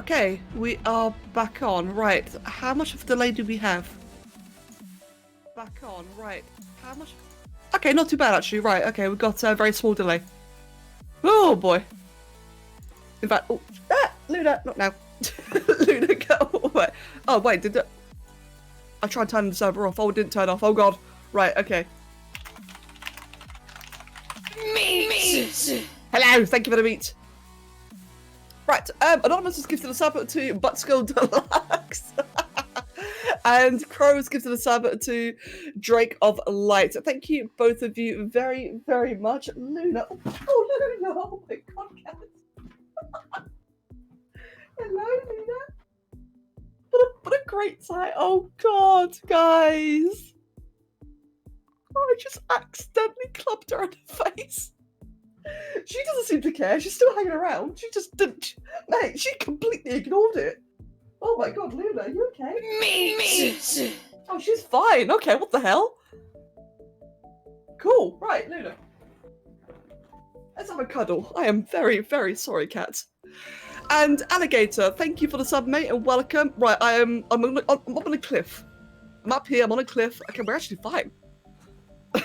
Okay, we are back on. Right, how much of a delay do we have? Back on, right. How much? Okay, not too bad actually. Right, okay, we've got a very small delay. Oh boy. In fact, oh, Luna, not now. Luna, go away. Oh wait, did it? I tried turning the server off. Oh, it didn't turn off. Oh god. Right, okay. Meat. Hello, thank you for the meat. Right, Anonymous has gifted a sub to Buttskill Deluxe. And Crow has gifted a sub to Drake of Light. Thank you, both of you, very, very much. Luna. Oh, Luna. Oh my god, Kat. Hello, Luna. What a great sight. Oh god, guys. Oh, I just accidentally clubbed her in the face. She doesn't seem to care. She's still hanging around. She just didn't. Mate, she completely ignored it. Oh my god, Luna, are you okay? Me. Oh, she's fine. Okay, what the hell? Cool. Right, Luna. Let's have a cuddle. I am very, very sorry, cat. And Alligator, thank you for the sub, mate, and welcome. Right, I'm up on a cliff. I'm up here. I'm on a cliff. Okay, we're actually fine. I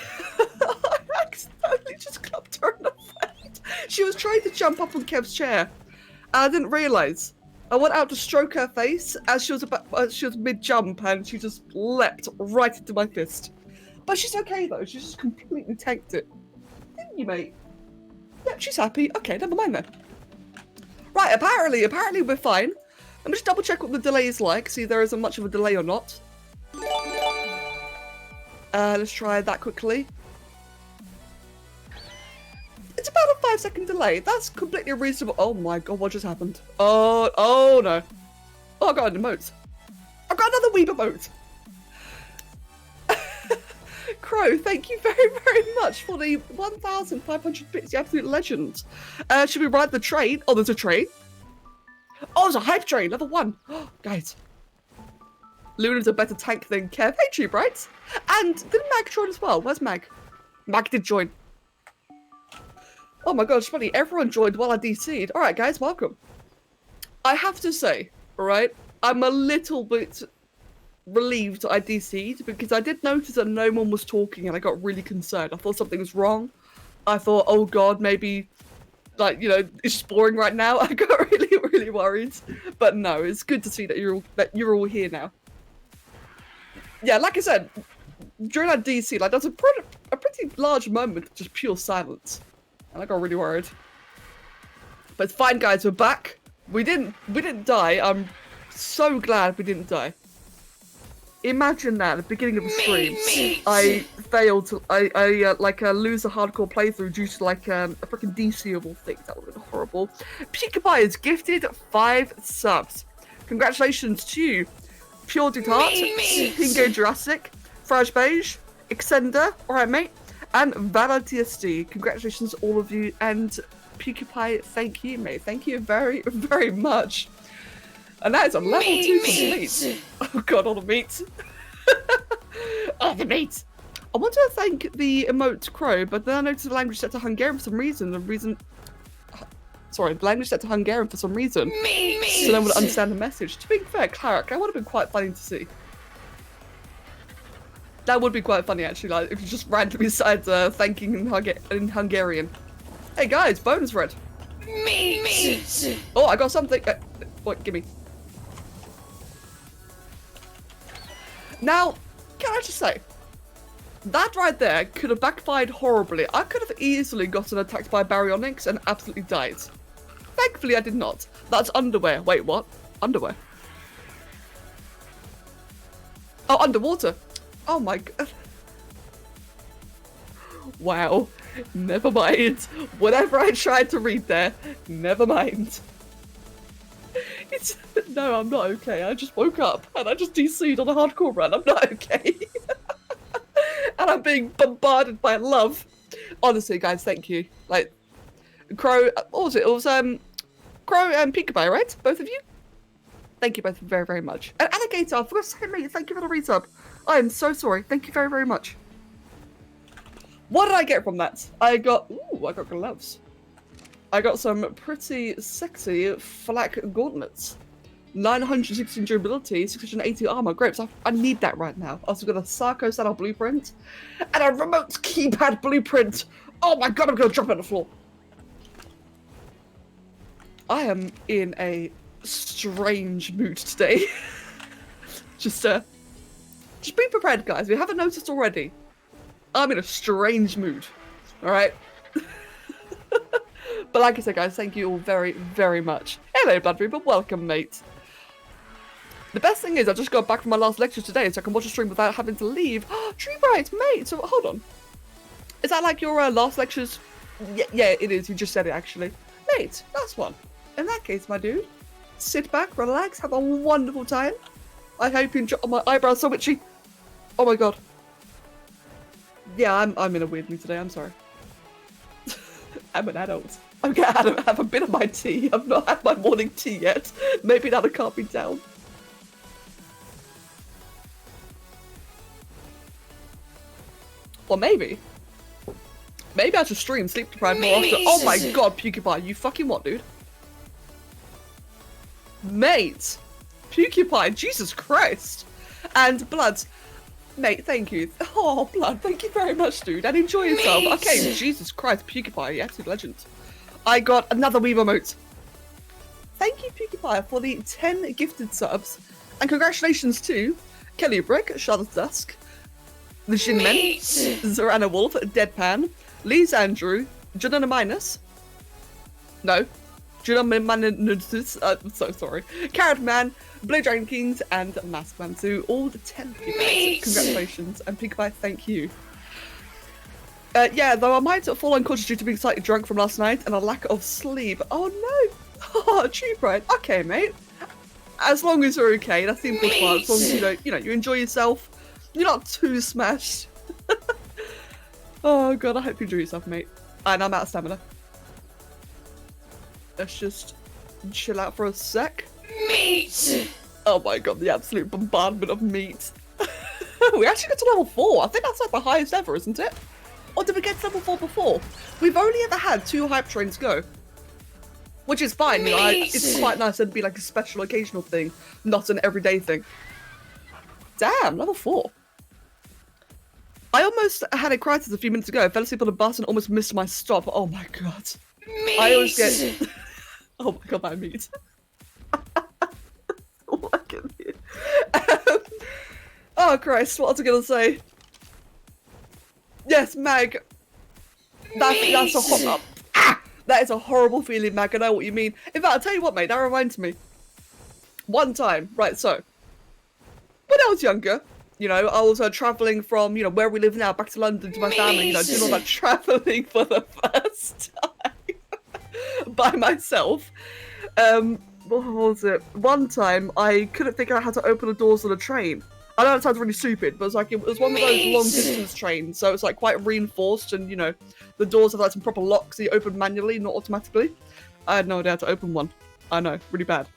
accidentally just clubbed her in the face. She was trying to jump up on Kev's chair, and I didn't realise. I went out to stroke her face as she was mid-jump, and she just leapt right into my fist. But she's okay though. She just completely tanked it. Didn't you, mate? Yep, she's happy. Okay, never mind then. Right, apparently we're fine. Let me just double check what the delay is like. See if there isn't much of a delay or not. Let's try that quickly. It's about a 5-second delay. That's completely reasonable. Oh my god, what just happened? Oh no. Oh, I got an emote. I've got another weeb emote. Crow, thank you very, very much for the 1,500 bits, the absolute legend. Should we ride the train? Oh, there's a train. Oh, there's a hype train, level 1. Guys. Luna's a better tank than Kev. Hey, Tube, right? And did Mag join as well? Where's Mag? Mag did join. Oh my god, it's funny. Everyone joined while I DC'd. Alright, guys, welcome. I have to say, alright, I'm a little bit relieved I DC'd because I did notice that no one was talking and I got really concerned. I thought something was wrong. I thought, oh god, maybe, like, you know, it's just boring right now. I got really, really worried. But no, it's good to see that you're all here now. Yeah, like I said, during that DC, like, there's a pretty large moment of just pure silence. And I got really worried. But it's fine, guys, we're back. We didn't die. I'm so glad we didn't die. Imagine that at the beginning of the stream, I failed to, lose a hardcore playthrough due to like a freaking DC of all things. That would have been horrible. Peekabye is gifted 5 subs. Congratulations to you, Pure Dutart, Pingo Jurassic, Frage Beige, Extender, alright mate, and ValorTSD. Congratulations all of you, and Peekabye, thank you mate. Thank you very, very much. And that is a level 2 complete. Oh god, all the meat. Oh, the meat. I want to thank the emote Crow, but then I noticed the language set to Hungarian for some reason. The language set to Hungarian for some reason. So no one would understand the message. To be fair, Clark, that would have been quite funny to see. That would be quite funny actually, like if you just randomly started thanking in Hungarian. Hey guys, bonus red. Oh, I got something. What? Gimme. Now, can I just say, that right there could have backfired horribly. I could have easily gotten attacked by baryonyx and absolutely died. Thankfully, I did not. That's underwear. Wait, what? Underwear? Oh, underwater. Oh my god. Wow. Never mind. Whatever I tried to read there, never mind. No, I'm not okay. I just woke up and I just DC'd on a hardcore run. I'm not okay. And I'm being bombarded by love. Honestly, guys, thank you. Like, Crow, what was it? It was Crow and Peekabye, right? Both of you? Thank you both very, very much. And Alligator, I forgot to say, mate, thank you for the resub. I am so sorry. Thank you very, very much. What did I get from that? I got gloves. I got some pretty sexy flak gauntlets. 916 durability, 680 armor. Great, so I need that right now. Also got a Sarko Saddle blueprint and a remote keypad blueprint. Oh my god, I'm gonna drop it on the floor. I am in a strange mood today. just be prepared, guys. If you haven't noticed already, I'm in a strange mood. All right. But like I said, guys, thank you all very, very much. Hello, Blood Reaper. Welcome, mate. The best thing is I just got back from my last lecture today, so I can watch a stream without having to leave. Tree Bright, mate. So hold on. Is that like your last lectures? Yeah, it is. You just said it, actually. Mate, that's one. In that case, my dude, sit back, relax, have a wonderful time. I hope you enjoy. Oh, my eyebrows so itchy. Oh my god. Yeah, I'm in a weird mood today. I'm sorry. I'm an adult. Okay, I have a bit of my tea. I've not had my morning tea yet. Maybe that'll calm me down. Or maybe I should stream sleep deprived more often. Oh my god, PewDiePie, you fucking what, dude? Mate! PewDiePie, Jesus Christ! And Blood, mate, thank you. Oh, Blood, thank you very much, dude. And enjoy yourself. Okay, Jesus Christ, PewDiePie, you absolute legend. I got another Weave emote. Thank you, PewDiePie, for the 10 gifted subs. And congratulations to Kelly Brick, Charlotte Dusk, The Shinmen, Zorana Wolf, Deadpan, Lise Andrew, Junana Minus. No. Junana Minus. So sorry. Carrot Man, Blue Dragon Kings, and Maskman. So all the 10 gifted. Congratulations. And PewDiePie, thank you. Yeah, though I might fall unconscious due to being slightly drunk from last night and a lack of sleep. Oh no! Oh, cheap right. Okay, mate. As long as you're okay, that's the important part. As long as you enjoy yourself, you're not too smashed. Oh god, I hope you enjoy yourself, mate. And I'm out of stamina. Let's just chill out for a sec. Meat! Oh my god, the absolute bombardment of meat. We actually got to level 4. I think that's like the highest ever, isn't it? Or did we get to level 4 before? We've only ever had 2 hype trains go. Which is fine, you know, it's quite nice to be like a special occasional thing, not an everyday thing. Damn, level 4. I almost had a crisis a few minutes ago. I fell asleep on a bus and almost missed my stop. Oh my god. I always get... Oh my god, my meat. What can you... Oh Christ, what was I gonna say? Yes, Mag. That's a that is a horrible feeling, Mag. I know what you mean. In fact, I'll tell you what, mate. That reminds me. One time, right? So, when I was younger, you know, I was traveling from where we live now back to London to my family. You know, doing all that traveling for the first time by myself. What was it? One time, I couldn't figure out how to open the doors on a train. I know it sounds really stupid, but it was one of those long distance trains, so it's like quite reinforced, and the doors have like some proper locks that you open manually, not automatically. I had no idea how to open one. I know, really bad.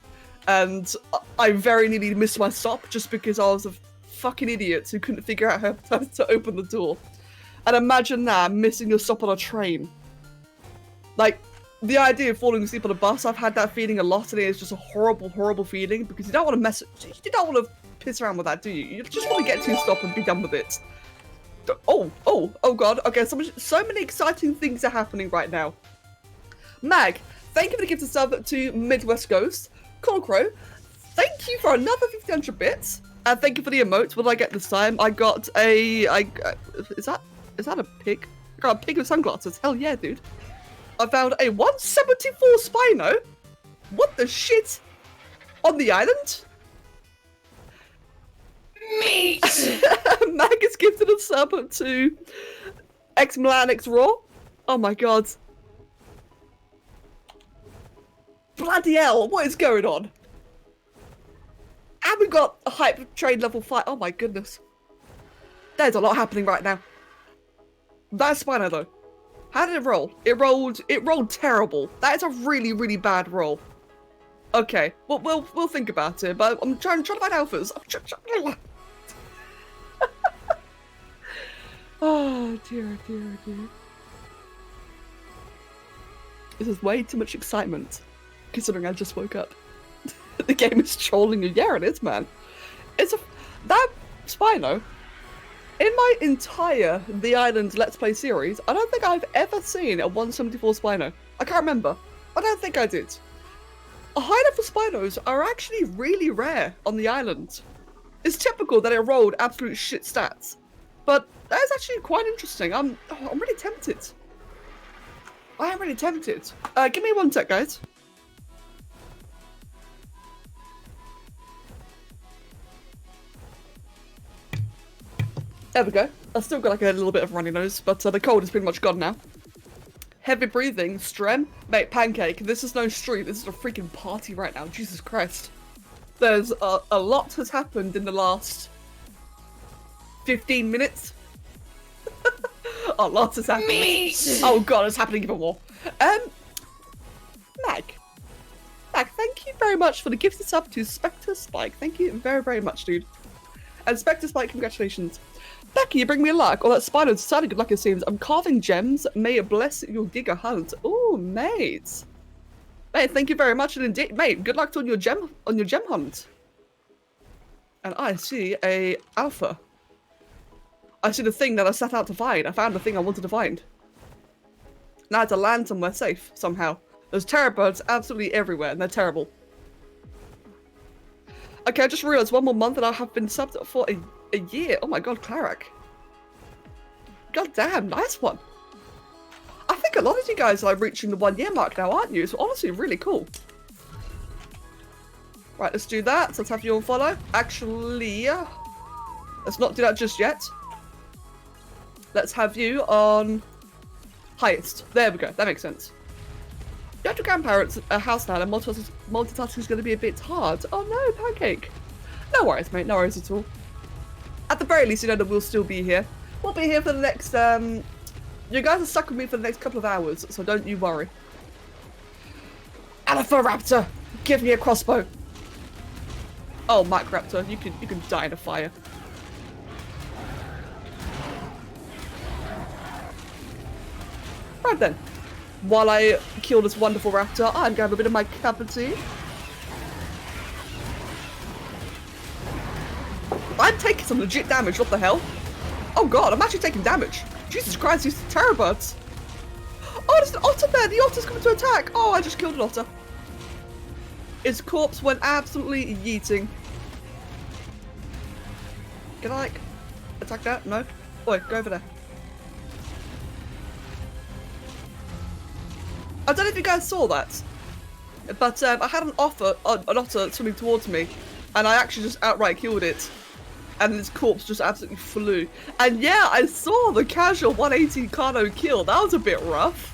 And I very nearly missed my stop just because I was a fucking idiot who couldn't figure out how to open the door. And imagine that, missing your stop on a train. Like, the idea of falling asleep on a bus, I've had that feeling a lot, and it is just a horrible, horrible feeling because you don't want to you don't want to piss around with that, do you? You just want to get to your stop and be done with it. Oh god. Okay, so many exciting things are happening right now. Mag, thank you for the gift of sub to Midwest Ghost. Corncrow, thank you for another 1,500 bits. And thank you for the emote. What did I get this time? I got a... Is that a pig? I got a pig with sunglasses. Hell yeah, dude. I found a 174 Spino. What the shit? On the island? Meat! Mag is gifted a sub to X Milan X Raw. Oh my god. Bloody hell, what is going on? And we got a hype train level 5. Oh my goodness. There's a lot happening right now. That's Spino though. How did it roll? It rolled terrible. That is a really, really bad roll. Okay, well, we'll think about it, but I'm trying to find alphas. Oh dear. This is way too much excitement, considering I just woke up. The game is trolling you. Yeah, it is, man. That Spino. In my entire The Island Let's Play series, I don't think I've ever seen a 174 Spino. I can't remember. I don't think I did. High level Spinos are actually really rare on the island. It's typical that it rolled absolute shit stats, but that is actually quite interesting. I'm really tempted. I am really tempted. Give me one sec, guys. There we go. I've still got like a little bit of runny nose, but the cold is pretty much gone now. Heavy breathing, strem. Mate, Pancake, this is no street, this is a freaking party right now, Jesus Christ. There's a lot has happened in the last 15 minutes. A lot has happened. Meat. Oh god, it's happening even more. Mag, thank you very much for the gifted sub to Spectre Spike. Thank you very, very much, dude. And Spectre Spike, congratulations. Becca, you bring me luck. Oh, that spider sounded good luck it seems. I'm carving gems. May it bless your giga hunt. Oh, mate. Mate, thank you very much. And indeed, mate, good luck on your gem hunt. And I see a alpha. I see the thing that I set out to find. I found the thing I wanted to find. Now I have to land somewhere safe somehow. There's terror birds absolutely everywhere, and they're terrible. Okay, I just realized one more month and I have been subbed for a year. Oh my god, Claric. God damn, nice one. I think a lot of you guys are like reaching the 1 year mark now, aren't you? It's honestly really cool. Right, let's do that. Let's have you on follow. Actually, let's not do that just yet. Let's have you on highest. There we go. That makes sense. You have your grandparents' house now, and multitasking is going to be a bit hard. Oh no, Pancake. No worries, mate. No worries at all. At the very least, you know that we'll still be here. We'll be here for the next, you guys are stuck with me for the next couple of hours, so don't you worry. Alpha Raptor, give me a crossbow. Oh, Mike Raptor, you can die in a fire. Right then. While I kill this wonderful raptor, I'm gonna have a bit of my cup of tea. I'm taking some legit damage, what the hell? Oh god, I'm actually taking damage. Jesus Christ, these terror birds. Oh, there's an otter there! The otter's coming to attack! Oh, I just killed an otter. Its corpse went absolutely yeeting. Can I, like, attack that? No? Boy, go over there. I don't know if you guys saw that, but I had an otter swimming towards me, and I actually just outright killed it, and its corpse just absolutely flew. And yeah, I saw the casual 180 Kano kill. That was a bit rough.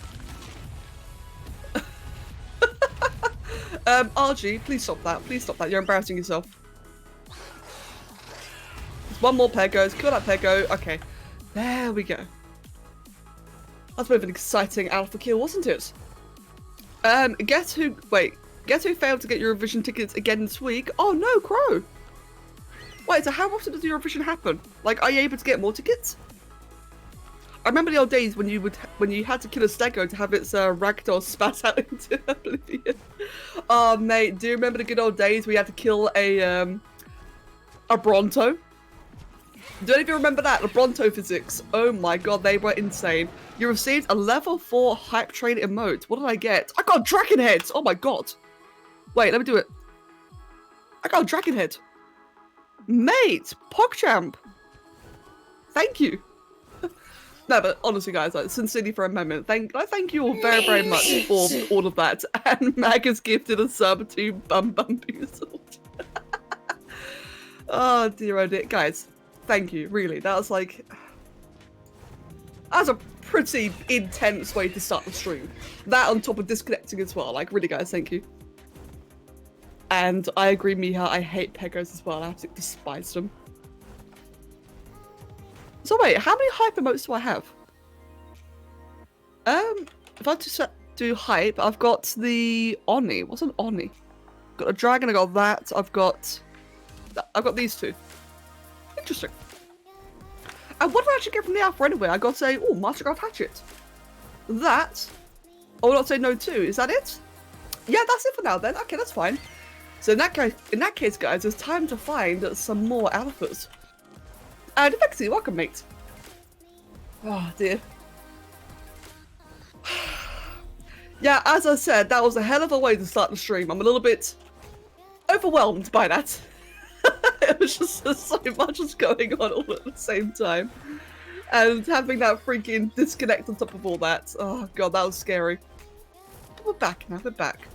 RG, please stop that. Please stop that. You're embarrassing yourself. There's one more Pegos. Kill that Pego. Okay, there we go. That's a bit of an exciting alpha kill, wasn't it? Guess who failed to get Eurovision tickets again this week? Oh no, Crow! Wait, so how often does Eurovision happen? Like, are you able to get more tickets? I remember the old days when you had to kill a stego to have its ragdoll spat out into oblivion. Oh mate, do you remember the good old days where you had to kill a Bronto? Do any of you remember that? The Bronto physics. Oh my god, they were insane. You received a level 4 hype train emote. What did I get? I got dragon heads! Oh my god. Wait, let me do it. I got a dragon head. Mate, PogChamp. Thank you. No, but honestly, guys, like, sincerely for a moment, I thank you all very, very much for all of that. And Mag has gifted a sub to Bum Boozled. Oh dear, oh dear. Guys, thank you, really. That was like... That was a pretty intense way to start the stream. That on top of disconnecting as well. Like, really, guys, thank you. And I agree, Miha, I hate Pegos as well. I absolutely despise them. So wait, how many hype emotes do I have? If I just do hype, I've got the Oni. What's an Oni? Got a dragon, I got that. I've got these two. Interesting. And what did I actually get from the alpha anyway? I got a Mastercraft Hatchet. That. I will not say no to. Is that it? Yeah, that's it for now then. Okay, that's fine. So in that case, guys, it's time to find some more alphas. And Becca, welcome, mate. Oh dear. Yeah, as I said, that was a hell of a way to start the stream. I'm a little bit overwhelmed by that. It was just so much was going on all at the same time. And having that freaking disconnect on top of all that. Oh god, that was scary. But we're back now, we're back.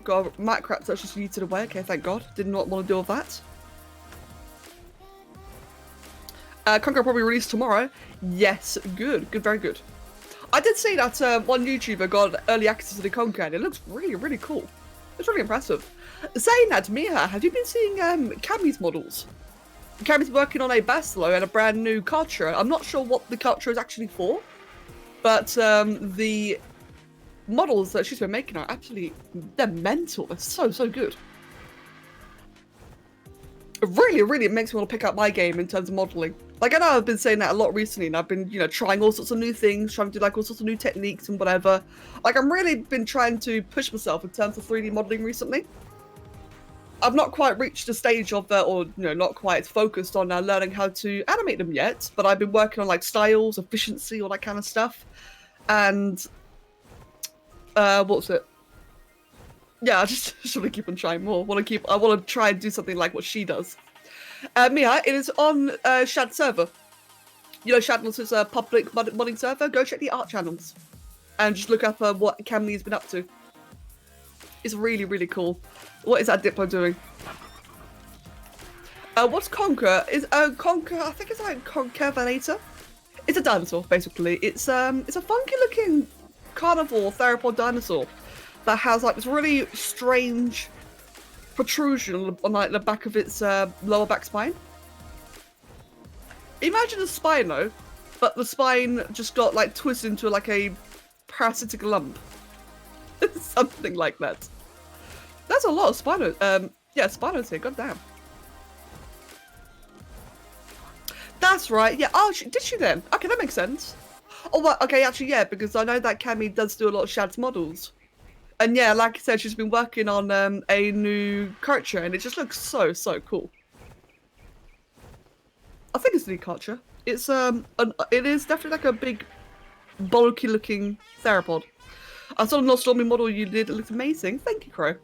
God, Matt Crap that's just yeeted away. Okay, thank god. Did not want to deal with that. Conquer probably released tomorrow. Yes, good, good, very good. I did see that one YouTuber got early access to the Conquer and it looks really, really cool. It's really impressive. Saying that, Mia, have you been seeing Cammy's models? Cammy's working on a Basilo and a brand new culture. I'm not sure what the culture is actually for, but the models that she's been making are absolutely, they're mental. They're so, so good. It really, really makes me want to pick up my game in terms of modeling. Like, I know I've been saying that a lot recently, and I've been, you know, trying all sorts of new things, trying to do, like, all sorts of new techniques and whatever. Like, I'm really been trying to push myself in terms of 3D modeling recently. I've not quite reached a stage of, or, you know, not quite focused on learning how to animate them yet, but I've been working on, like, styles, efficiency, all that kind of stuff. And, what's it? Yeah, I just want to keep on trying more. I want to try and do something like what she does. Mia, it is on Shad server. You know, Shadness is a public modding server. Go check the art channels and just look up what Camley's been up to. It's really, really cool. What is that Diplo doing? What's Conquer? Is Conquer? I think it's like Conquervinator. It's a dinosaur, basically. It's a funky-looking carnivore theropod dinosaur that has like this really strange protrusion on like the back of its lower back spine. Imagine a Spino, but the spine just got like twisted into like a parasitic lump. Something like that. That's a lot of Spinos. Yeah, Spinos here, goddamn. That's right, yeah. Oh, did she then? Okay, that makes sense. Oh, well, okay, actually, yeah, because I know that Cammy does do a lot of Shad's models. And yeah, like I said, she's been working on a new culture, and it just looks so, so cool. I think it's a new culture. It's it is definitely like a big, bulky-looking theropod. I saw the Nostromy model you did. It looks amazing. Thank you, Crow.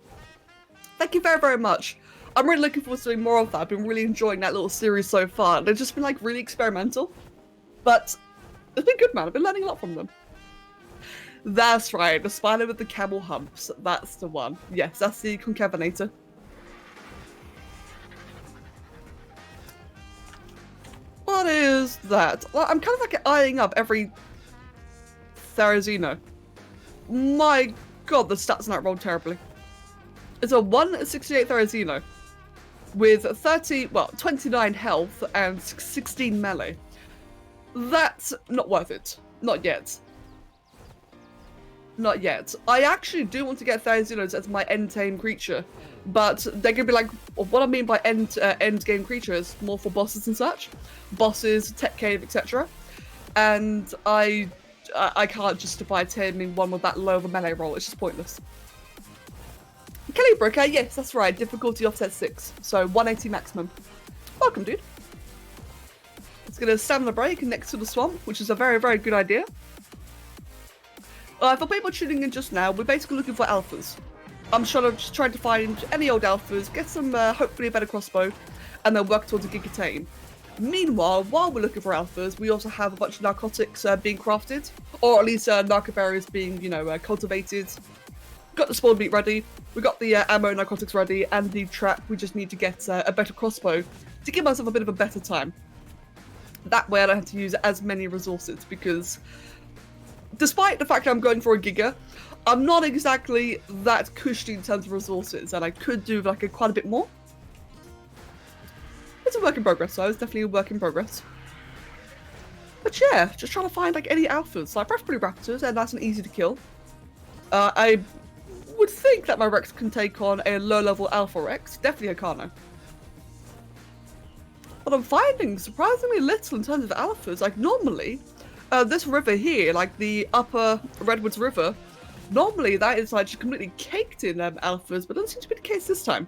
Thank you very, very much. I'm really looking forward to doing more of that. I've been really enjoying that little series so far. They've just been like really experimental, but it's been good, man. I've been learning a lot from them. That's right, the spider with the camel humps. That's the one. Yes, that's the Concavenator. What is that? Well, I'm kind of like eyeing up every Therizino. My god, the stats on that rolled terribly. It's a 168 Therizino with 29 health and 16 melee. That's not worth it. Not yet. Not yet. I actually do want to get Therizinos as my end-game creature, but they're going to be like, what I mean by end-game creatures, more for bosses and such. Bosses, tech cave, etc. And I can't justify taming one with that low of a melee roll. It's just pointless. Kelly Brooker, yes, that's right. Difficulty offset 6, so 180 maximum. Welcome, dude. It's going to stand on the break next to the swamp, which is a very, very good idea. For people tuning in just now, we're basically looking for alphas. I'm just trying to find any old alphas, get some, hopefully a better crossbow, and then work towards a gigatane. Meanwhile, while we're looking for alphas, we also have a bunch of narcotics being crafted, or at least narcoberries being, you know, cultivated. Got the spawn meat ready, we got the ammo narcotics ready, and the trap. We just need to get a better crossbow to give myself a bit of a better time. That way I don't have to use as many resources, because despite the fact that I'm going for a giga, I'm not exactly that cushy in terms of resources, and I could do like quite a bit more. It's a work in progress, so it's definitely a work in progress. But yeah, just trying to find like any alphas. Like preferably raptors, and nice and easy to kill. I would think that my Rex can take on a low-level Alpha Rex, definitely a Carno. But I'm finding surprisingly little in terms of alphas. Like normally, this river here, like the upper Redwoods River, Normally that is like just completely caked in alphas, but doesn't seem to be the case this time.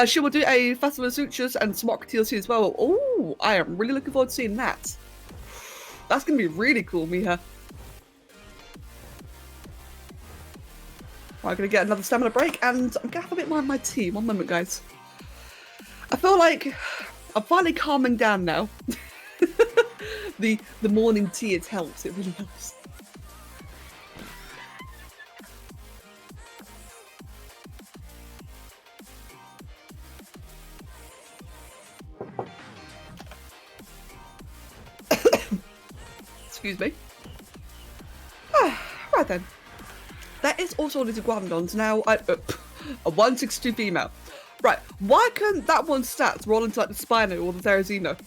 She will do a Festival of Sutures and Smart TLC as well. Oh, I am really looking forward to seeing that. That's going to be really cool, Miha. I'm going to get another stamina break, and I'm going to have a bit more of my tea. One moment, guys. I feel like I'm finally calming down now. The morning tea, it helps. It really helps. Excuse me. Right then. There is also little Guandons. Now, a 162 female. Right, why couldn't that one stats roll into like the Spino or the Therizino?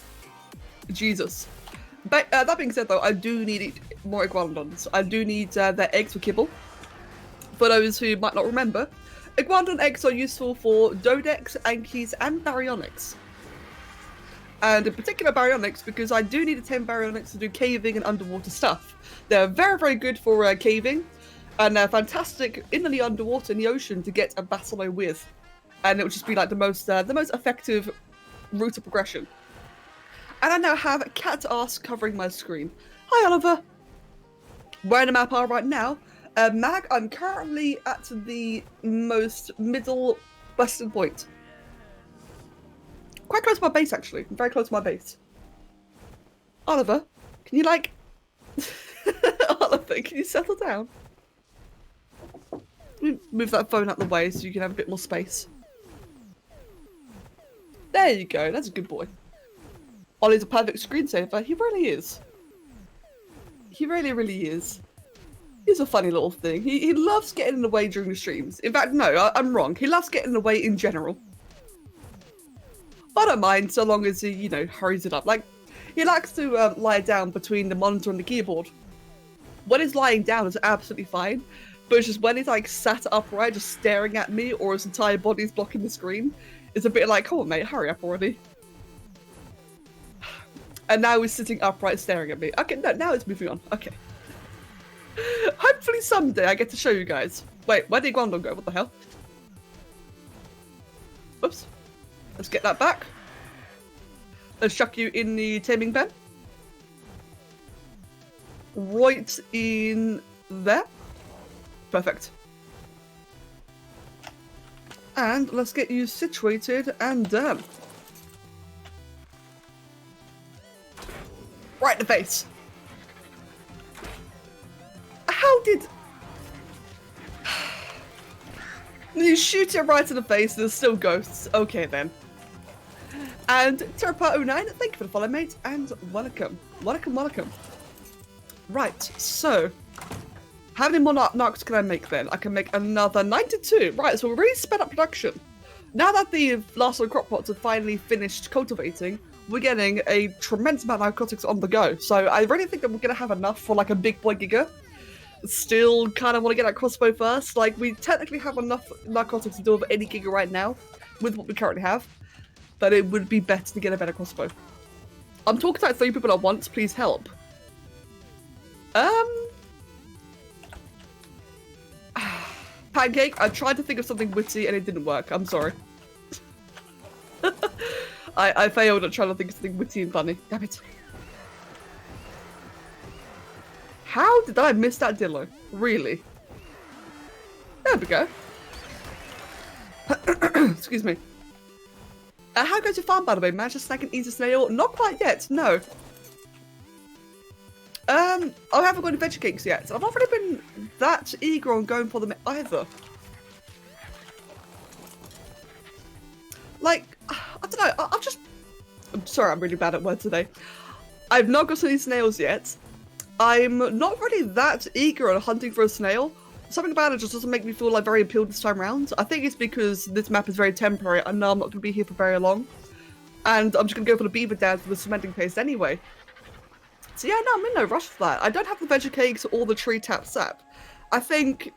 Jesus. But that being said though, I do need more Iguanodons. I do need their eggs for kibble. For those who might not remember, Iguanodon eggs are useful for Dodex, Ankies, and Baryonyx. And in particular Baryonyx, because I do need a 10 Baryonyx to do caving and underwater stuff. They're very, very good for caving, and they're fantastic in the underwater, in the ocean, to get a Basilo with. And it would just be like the most effective route of progression. And I now have cat ass covering my screen. Hi, Oliver. Where in the map are right now? Mag, I'm currently at the most middle western point. Quite close to my base, actually. I'm very close to my base. Oliver, can you like... Oliver, can you settle down? Move that phone out the way so you can have a bit more space. There you go, that's a good boy. Ollie's a perfect screensaver. He really is. He really, really is. He's a funny little thing. He loves getting in the way during the streams. In fact, no, I'm wrong. He loves getting in the way in general. I don't mind so long as he, you know, hurries it up. Like, he likes to lie down between the monitor and the keyboard. When he's lying down, it's absolutely fine. But it's just when he's like sat upright, just staring at me, or his entire body's blocking the screen, it's a bit like, come on, mate, hurry up already. And now he's sitting upright staring at me. Okay, no, now it's moving on. Okay. Hopefully someday I get to show you guys. Wait, where did Guandon go? What the hell? Whoops. Let's get that back. Let's chuck you in the taming pen. Right in there. Perfect. And let's get you situated and done. Right in the face. How did... You shoot it right in the face, there's still ghosts. Okay then. And Terpa09, thank you for the follow, mate, and welcome. Welcome, welcome. Right, so... How many more narcs can I make then? I can make another 92. Right, so we're really sped up production. Now that the last of the crop pots have finally finished cultivating, we're getting a tremendous amount of narcotics on the go. So I really think that we're going to have enough for like a big boy giga. Still kind of want to get that crossbow first. Like, we technically have enough narcotics to deal with any giga right now with what we currently have. But it would be better to get a better crossbow. I'm talking to like 3 people at once. Please help. Pancake, I tried to think of something witty and it didn't work. I'm sorry. I failed at trying to think of something witty and funny. Damn it. How did I miss that Dillo? Really? There we go. Excuse me. How goes your farm, by the way? Managed to snag an easy snail? Not quite yet, no. I haven't got any veggie cakes yet. I've not really been that eager on going for them either. Like, I don't know, I'm sorry, I'm really bad at words today. I've not got any snails yet. I'm not really that eager on hunting for a snail. Something about it just doesn't make me feel like very appealed this time around. I think it's because this map is very temporary. I know I'm not going to be here for very long. And I'm just going to go for the beaver dance with the cementing paste anyway. So yeah, no, I'm in no rush for that. I don't have the veggie cakes or the tree tap sap. I think...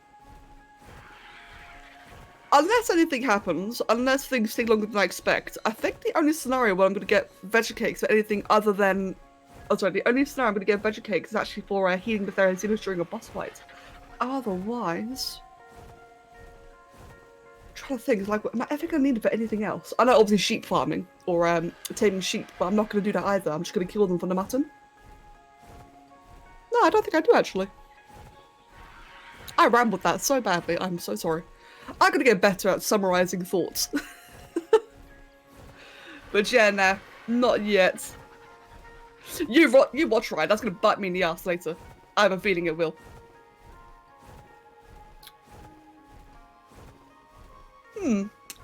Unless anything happens, unless things take longer than I expect, I think the only scenario where I'm going to get veggie cakes or anything other than... Oh, sorry, the only scenario I'm going to get veggie cakes is actually for healing the Therazinos during a boss fight. Otherwise, I'm trying to think, like, am I ever going to need it for anything else? I know, obviously, sheep farming or taming sheep, but I'm not going to do that either. I'm just going to kill them for the mutton. No, I don't think I do, actually. I rambled that so badly. I'm so sorry. I'm going to get better at summarizing thoughts. But yeah, nah, not yet. You watch, right? That's going to bite me in the ass later. I have a feeling it will.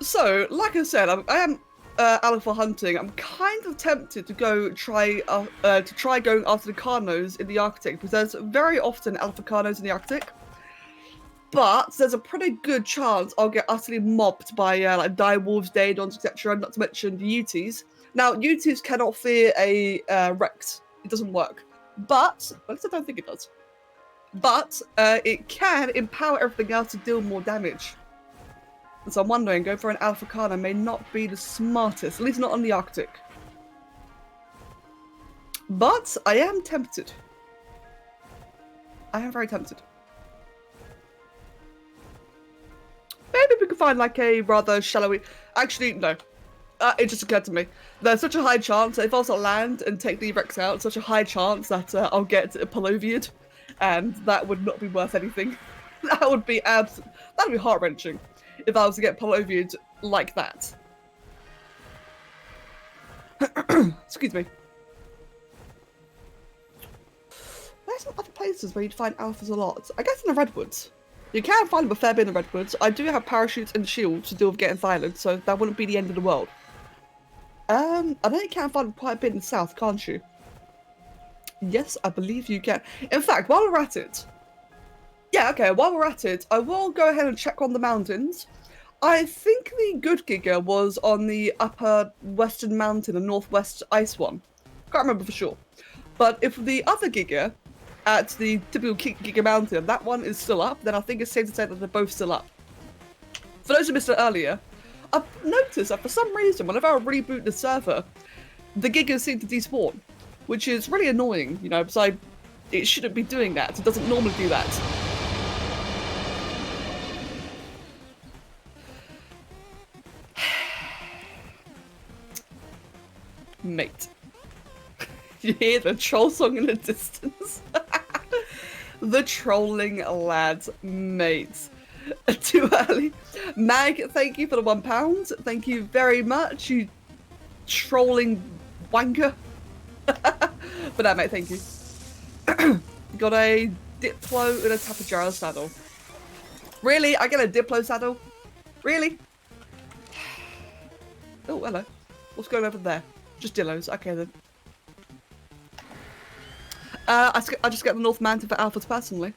So, like I said, I am alpha hunting. I'm kind of tempted to go try going after the carnos in the Arctic, because there's very often alpha carnos in the Arctic. But there's a pretty good chance I'll get utterly mobbed by like direwolves, daedons, etc. Not to mention the Uties. Now, Uties cannot fear a Rex. It doesn't work. But, at least I don't think it does. But it can empower everything else to deal more damage. So I'm wondering, going for an Alpha Carno may not be the smartest, at least not on the Arctic. But I am tempted. I am very tempted. Maybe we could find like a rather shallowy... Actually, no. It just occurred to me. There's such a high chance that if I was to land and take the Rex out, such a high chance that I'll get Paloviad, and that would not be worth anything. That would be that'd be heart-wrenching if I was to get Paloviad like that. Excuse me. There's some other places where you'd find alphas a lot. I guess in the Redwoods. You can find them a fair bit in the Redwoods. I do have parachutes and shields to deal with getting silenced, so that wouldn't be the end of the world. I know you can find them quite a bit in the south, can't you? Yes, I believe you can. In fact, while we're at it... Yeah, okay, while we're at it, I will go ahead and check on the mountains. I think the good Giga was on the upper western mountain, the northwest ice one. Can't remember for sure. But if the other Giga at the typical Giga mountain, that one is still up, then I think it's safe to say that they're both still up. For those who missed it earlier, I've noticed that for some reason, whenever I reboot the server, the Gigas seem to despawn, which is really annoying, you know, because it shouldn't be doing that. It doesn't normally do that. Mate. You hear the troll song in the distance? The trolling lads, mate. Too early. Mag, thank you for the £1. Thank you very much, you trolling wanker. For that, mate, thank you. Got a Diplo and a Tapajara saddle. Really? I get a Diplo saddle? Really? Oh, hello. What's going over there? Just Dillos. Okay, then. I just get the North Mountain for alphas personally.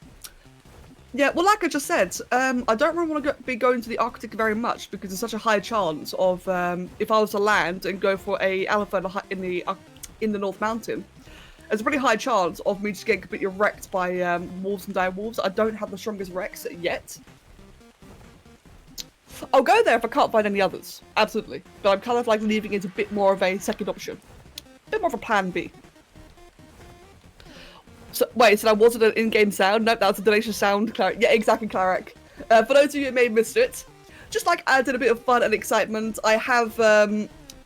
Yeah, well, like I just said, I don't really want to be going to the Arctic very much because there's such a high chance of if I was to land and go for a alpha in the North Mountain, there's a pretty high chance of me just getting completely wrecked by wolves and direwolves. I don't have the strongest Rex yet. I'll go there if I can't find any others, absolutely. But I'm kind of like leaving it a bit more of a second option, a bit more of a plan B. So, wait, so that wasn't an in-game sound? Nope, that was a donation sound. Yeah, exactly, Clarek. For those of you who may have missed it, just like added a bit of fun and excitement, I have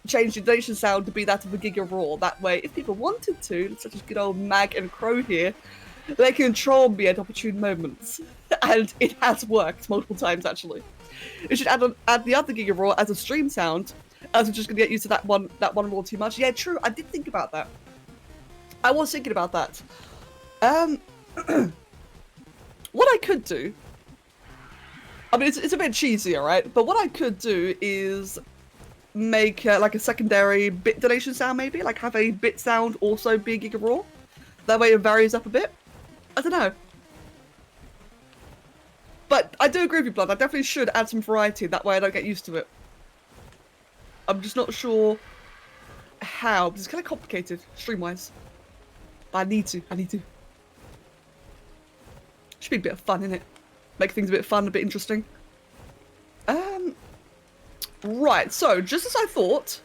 changed the donation sound to be that of a Giga Roar. That way, if people wanted to, such as good old Mag and Crow here, they can troll me at opportune moments. And it has worked multiple times, actually. You should add the other Giga Roar as a stream sound, as we're just going to get used to that one roar too much. Yeah, true, I did think about that. I was thinking about that. What I could do, I mean, it's a bit cheesy, alright? But what I could do is make like a secondary bit donation sound, maybe? Like have a bit sound also be a Giga Roar? That way it varies up a bit? I don't know. But I do agree with you, Blood. I definitely should add some variety, that way I don't get used to it. I'm just not sure how, because it's kind of complicated, stream-wise. But I need to. Should be a bit of fun, innit? Make things a bit fun, a bit interesting. Right, so, just as I thought,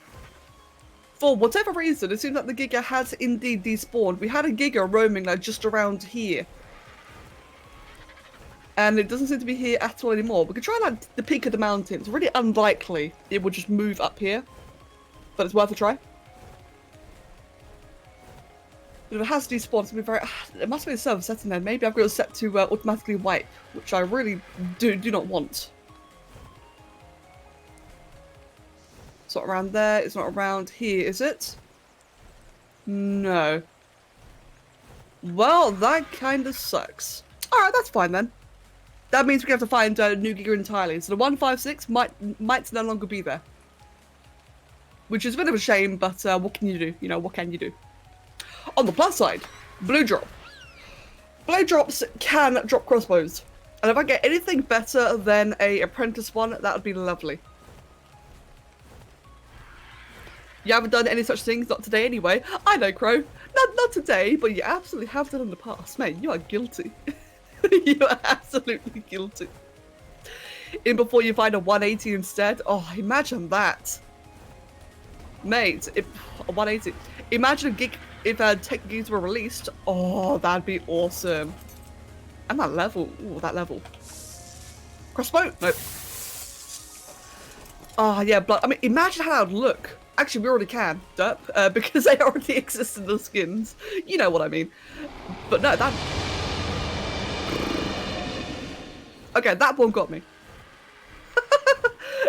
for whatever reason, it seems like the Giga has indeed despawned. We had a Giga roaming like just around here. And it doesn't seem to be here at all anymore. We could try like the peak of the mountain. It's really unlikely it would just move up here. But it's worth a try. If it has despawned, it's going to be very... It must be a server setting then. Maybe I've got it set to automatically wipe, which I really do not want. It's not around there. It's not around here, is it? No. Well, that kind of sucks. Alright, that's fine then. That means we have to find a new Giga entirely. So the 156 might no longer be there. Which is a bit of a shame, but what can you do? You know, what can you do? On the plus side, blue drop. Blue drops can drop crossbows. And if I get anything better than a apprentice one, that would be lovely. You haven't done any such things, not today anyway. I know, Crow. Not today, but you absolutely have done in the past. Mate, you are guilty. You are absolutely guilty. In before you find a 180 instead. Oh, imagine that. Mate, if a 180. Imagine if tech gigs were released. Oh, that'd be awesome. And that level. Ooh, that level. Crossbow? Nope. Oh, yeah, but I mean, imagine how that would look. Actually, we already can, derp, because they already exist in the skins. You know what I mean. But no, that... Okay, that one got me.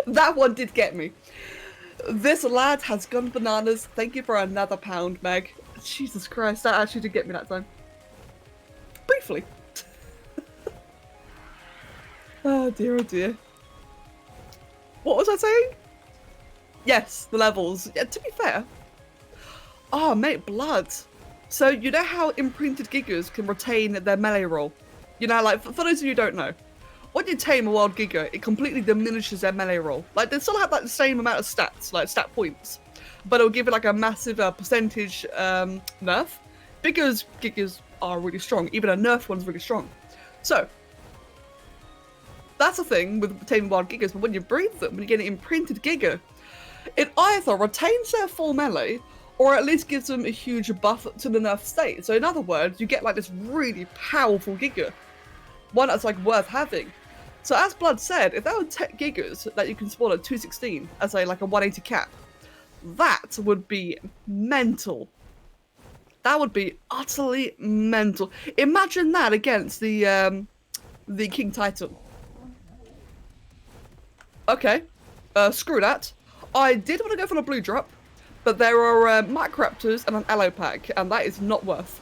That one did get me. This lad has gone bananas. Thank you for another pound, Meg. Jesus Christ, that actually did get me that time. Briefly. Oh dear, oh dear. What was I saying? Yes, the levels. Yeah, to be fair. Oh, mate, blood. So, you know how imprinted Gigas can retain their melee roll? You know, like, for those of you who don't know, when you tame a wild Giga, it completely diminishes their melee roll. Like, they still have like the same amount of stats, like stat points, but it'll give it like a massive percentage nerf, because Gigas are really strong. Even a nerf one's really strong. So, that's the thing with taming wild Gigas, but when you breed them, when you get an imprinted Giga, it either retains their full melee, or at least gives them a huge buff to the nerf state. So in other words, you get like this really powerful Giga. One that's like worth having. So as Blood said, if there were tech Gigas that you can spawn at 216 as like a 180 cap, that would be mental. That would be utterly mental. Imagine that against the King Titan. Okay, screw that. I did want to go for the blue drop, but there are Macraptors and an Allo pack, and that is not worth.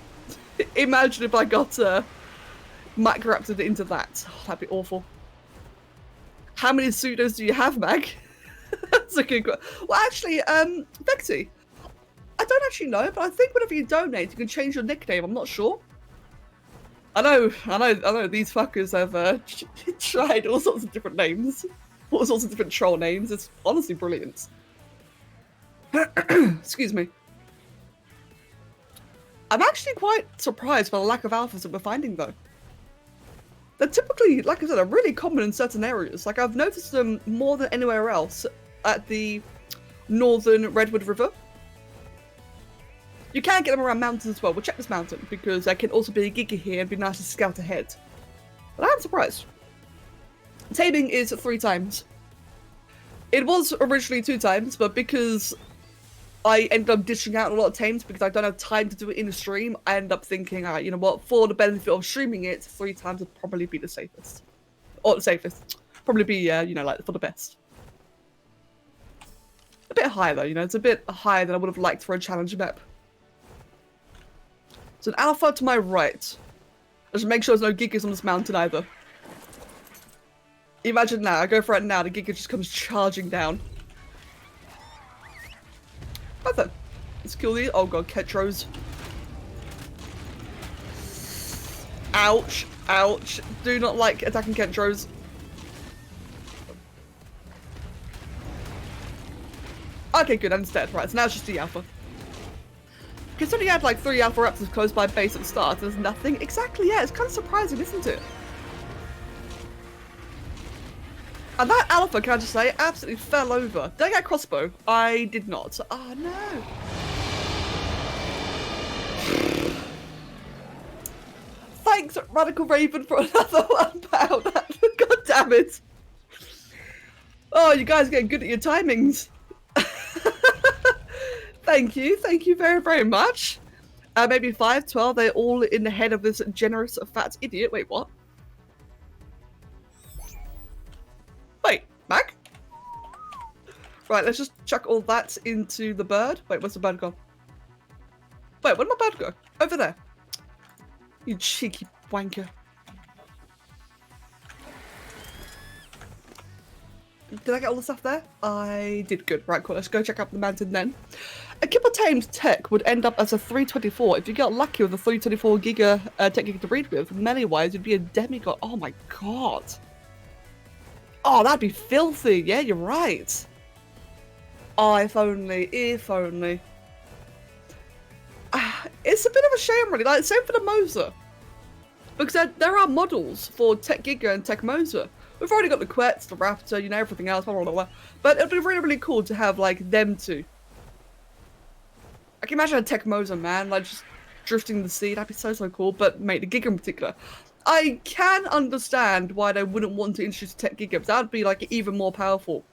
Imagine if I got Macraptored into that. Oh, that'd be awful. How many pseudos do you have, Mag? That's a good question. Well, actually, Becca, I don't actually know, but I think whenever you donate, you can change your nickname. I'm not sure. I know. These fuckers have tried all sorts of different names. All sorts of different troll names. It's honestly brilliant. Excuse me. I'm actually quite surprised by the lack of alphas that we're finding, though. They're typically, like I said, are really common in certain areas. Like, I've noticed them more than anywhere else at the northern Redwood River. You can get them around mountains as well. We'll check this mountain, because there can also be a Giga here and be nice to scout ahead. But I'm surprised. Taming is 3 times. It was originally 2 times, but because I ended up dishing out a lot of tames because I don't have time to do it in the stream, I end up thinking, alright, you know what, for the benefit of streaming it, 3 times would probably be the safest. Or the safest. Probably be, you know, like, for the best. A bit higher, though, you know, it's a bit higher than I would have liked for a challenge map. So an alpha to my right. I should make sure there's no Gigas on this mountain either. Imagine now, I go for it now, the Giga just comes charging down. Right then. Let's kill these. Oh god, Ketros. Ouch. Ouch. Do not like attacking Ketros. Okay, good, I'm dead. Right, so now it's just the alpha. Considering you had like 3 alpha raptors close by base at the start, there's nothing. Exactly, yeah, it's kind of surprising, isn't it? And that alpha, can I just say, absolutely fell over. Did I get a crossbow? I did not. Oh no. Thanks, Radical Raven, for another £1. God damn it. Oh, you guys are getting good at your timings. Thank you very, very much. Maybe 5, 12, they're all in the head of this generous fat idiot. Wait, what? Wait, Mac? Right, let's just chuck all that into the bird. Wait, where's the bird gone? Wait, where did my bird go? Over there. You cheeky wanker. Did I get all the stuff there? I did good. Right, cool. Let's go check out the mountain then. A Kipper Tamed tech would end up as a 324. If you got lucky with a 324 giga tech gig to read with, many-wise, you'd be a demigod. Oh my god. Oh, that'd be filthy. Yeah, you're right. Oh, if only. If only. It's a bit of a shame, really. Like, same for the Moser. Because there are models for Tech Giga and Tech Moser. We've already got the Quetz, the Raptor, you know, everything else, blah, blah, blah. But it'd be really, really cool to have, like, them two. I can imagine a Tech Moser, man, like, just drifting the sea. That'd be so, so cool. But, mate, the Giga in particular. I can understand why they wouldn't want to introduce Tech Giga, because that'd be, like, even more powerful.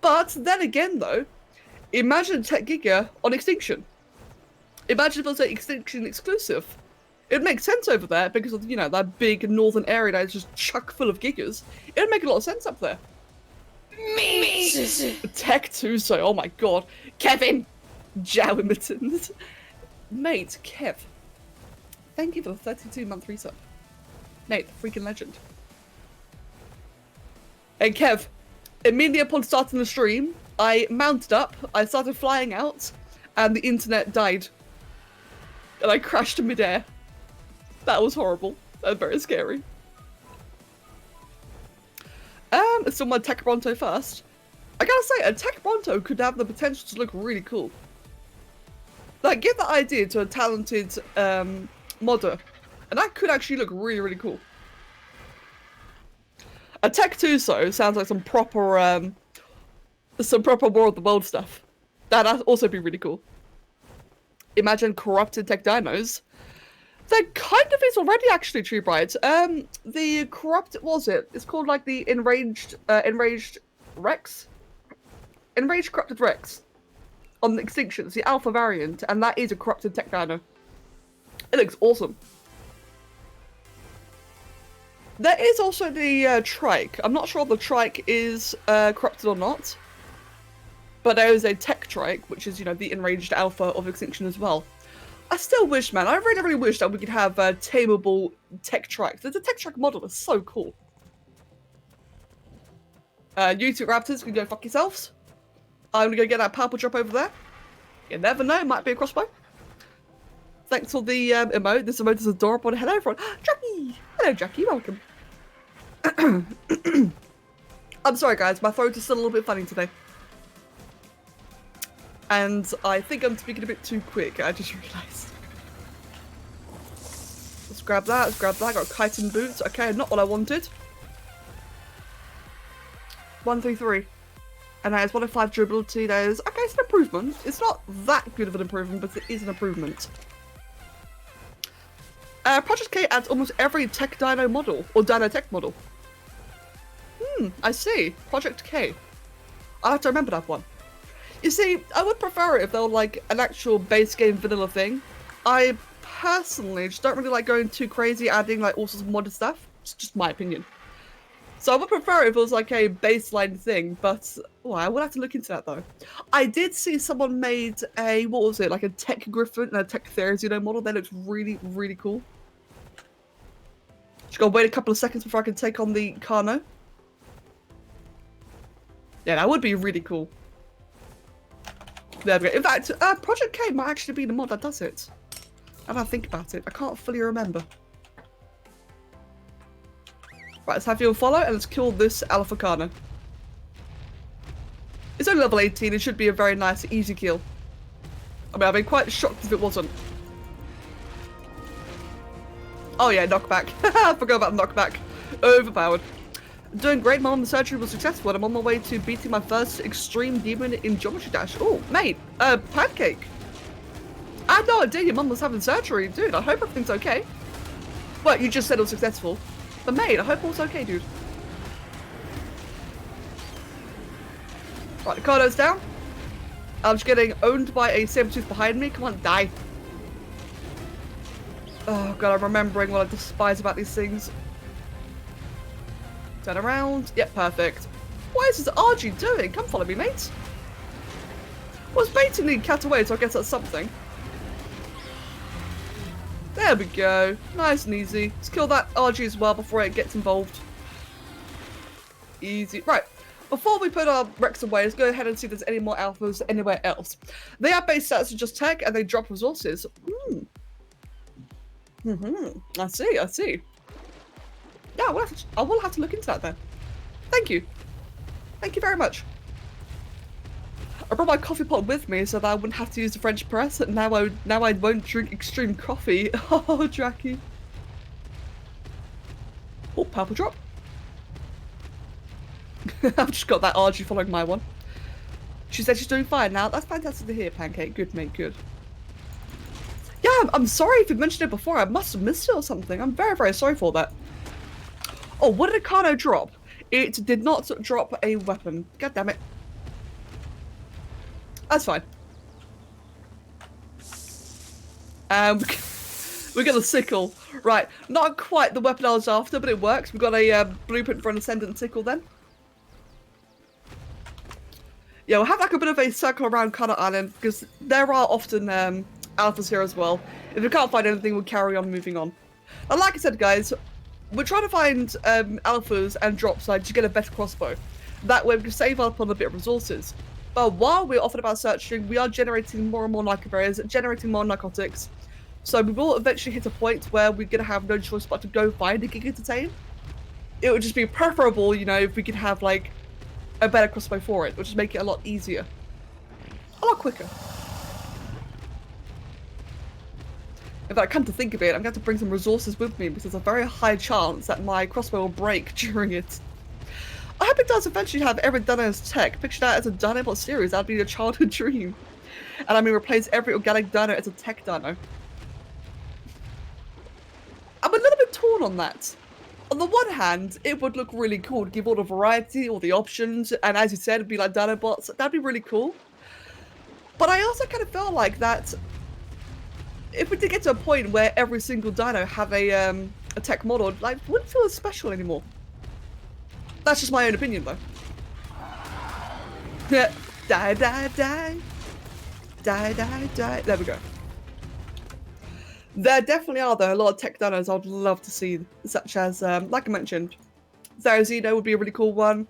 But, then again, though, imagine Tech Giga on Extinction. Imagine if it was an Extinction exclusive. It would make sense over there because of, you know, that big northern area that is just chock full of gigas. It would make a lot of sense up there. Meat! Tech Tuso, oh my god. Kevin! Jowimitons. Mate, Kev. Thank you for the 32-month resub. Nate, the freaking legend. Hey Kev, immediately upon starting the stream, I mounted up, I started flying out, and the internet died. And I crashed in midair. That was horrible. That was very scary. So my Tech Bronto first. I gotta say, a Tech Bronto could have the potential to look really cool. Like, give that idea to a talented modder, and that could actually look really, really cool. A Tech Tuso sounds like some proper War of the World stuff. That'd also be really cool. Imagine corrupted Tech Dinos. There kind of is already, actually, True Bright. The corrupted, what was it? It's called like the enraged Rex? Enraged corrupted Rex. On Extinction, it's the alpha variant, and that is a corrupted Tech Dino. It looks awesome. There is also the Trike. I'm not sure if the Trike is corrupted or not. But there is a Tech Trike, which is, you know, the enraged alpha of Extinction as well. I still wish, man, I really, really wish that we could have tameable Tech Trikes. The Tech Trike model is so cool. You two Raptors can go fuck yourselves. I'm gonna go get that purple drop over there. You never know, it might be a crossbow. Thanks for the emote. This emote is adorable. Hello, everyone. Jackie! Hello, Jackie. Welcome. I'm sorry, guys. My throat is still a little bit funny today. And I think I'm speaking a bit too quick. I just realised. Let's grab that. Let's grab that. I got chitin boots. Okay, not what I wanted. 133. And that is 105 durability. That is, okay, it's an improvement. It's not that good of an improvement, but it is an improvement. Project K adds almost every Tech Dino model, or Dino Tech model. I see. Project K. I'll have to remember that one. You see, I would prefer it if they were like an actual base game vanilla thing. I personally just don't really like going too crazy, adding like all sorts of modded stuff. It's just my opinion. So I would prefer if it was like a baseline thing, but well, I would have to look into that though. I did see someone made a, what was it, like a Tech Griffin and a Tech Therizino model. That looks really, really cool. Just gotta wait a couple of seconds before I can take on the Carno. Yeah, that would be really cool. There we go. In fact, Project K might actually be the mod that does it. Now that I think about it, I can't fully remember. Right, let's have you all follow and let's kill this Alpha Carno. It's only level 18, it should be a very nice, easy kill. I mean, I'd be quite shocked if it wasn't. Oh yeah, knockback. I forgot about the knockback. Overpowered. Doing great, Mum. The surgery was successful and I'm on my way to beating my first extreme demon in Geometry Dash. Oh, mate, Pancake. I had no idea your mum was having surgery. Dude, I hope everything's okay. Well, you just said it was successful. But mate, I hope all's okay, dude. Right, Ricardo's down. I'm just getting owned by a saber-tooth behind me. Come on, die. Oh god, I'm remembering what I despise about these things. Turn around. Yep, perfect. What is this RG doing? Come follow me, mate. Well, it's baiting the cat away, so I guess that's something. There we go. Nice and easy. Let's kill that RG as well before it gets involved. Easy. Right. Before we put our Rex away, let's go ahead and see if there's any more alphas anywhere else. They have base stats of just tech and they drop resources. I see, I see. Yeah, I will have to look into that then. Thank you. Thank you very much. I brought my coffee pot with me so that I wouldn't have to use the French press. Now I won't drink extreme coffee. Oh, Jackie. Oh, purple drop. I've just got that RG following my one. She said she's doing fine now. That's fantastic to hear, Pancake. Good, mate, good. Yeah, I'm sorry if you mentioned it before. I must have missed it or something. I'm very, very sorry for that. Oh, what did Akano drop? It did not drop a weapon. God damn it. That's fine. We got a sickle. Right, not quite the weapon I was after, but it works. We got a blueprint for an ascendant sickle then. Yeah, we'll have like a bit of a circle around Kana Island because there are often alphas here as well. If we can't find anything, we'll carry on moving on. And like I said, guys, we're trying to find alphas and drops like to get a better crossbow. That way we can save up on a bit of resources. But while we're often about searching, we are generating more and more narcoberries, generating more narcotics. So we will eventually hit a point where we're going to have no choice but to go find a giga to tame. It would just be preferable, you know, if we could have like a better crossbow for it, which would make it a lot easier. A lot quicker. In fact, come to think of it, I'm going to have to bring some resources with me because there's a very high chance that my crossbow will break during it. I hope it does eventually have every dino as tech. Picture that as a Dinobot series, that'd be a childhood dream. And I mean replace every organic dino as a tech dino. I'm a little bit torn on that. On the one hand, it would look really cool to give all the variety, all the options, and as you said, it'd be like Dinobots. That'd be really cool. But I also kind of feel like that if we did get to a point where every single dino have a tech model, like, it wouldn't feel as special anymore. That's just my own opinion, though. Yeah, die, die, die. Die, die, die. There we go. There definitely are, though, a lot of tech dinos I'd love to see, such as, like I mentioned, Zarazino would be a really cool one.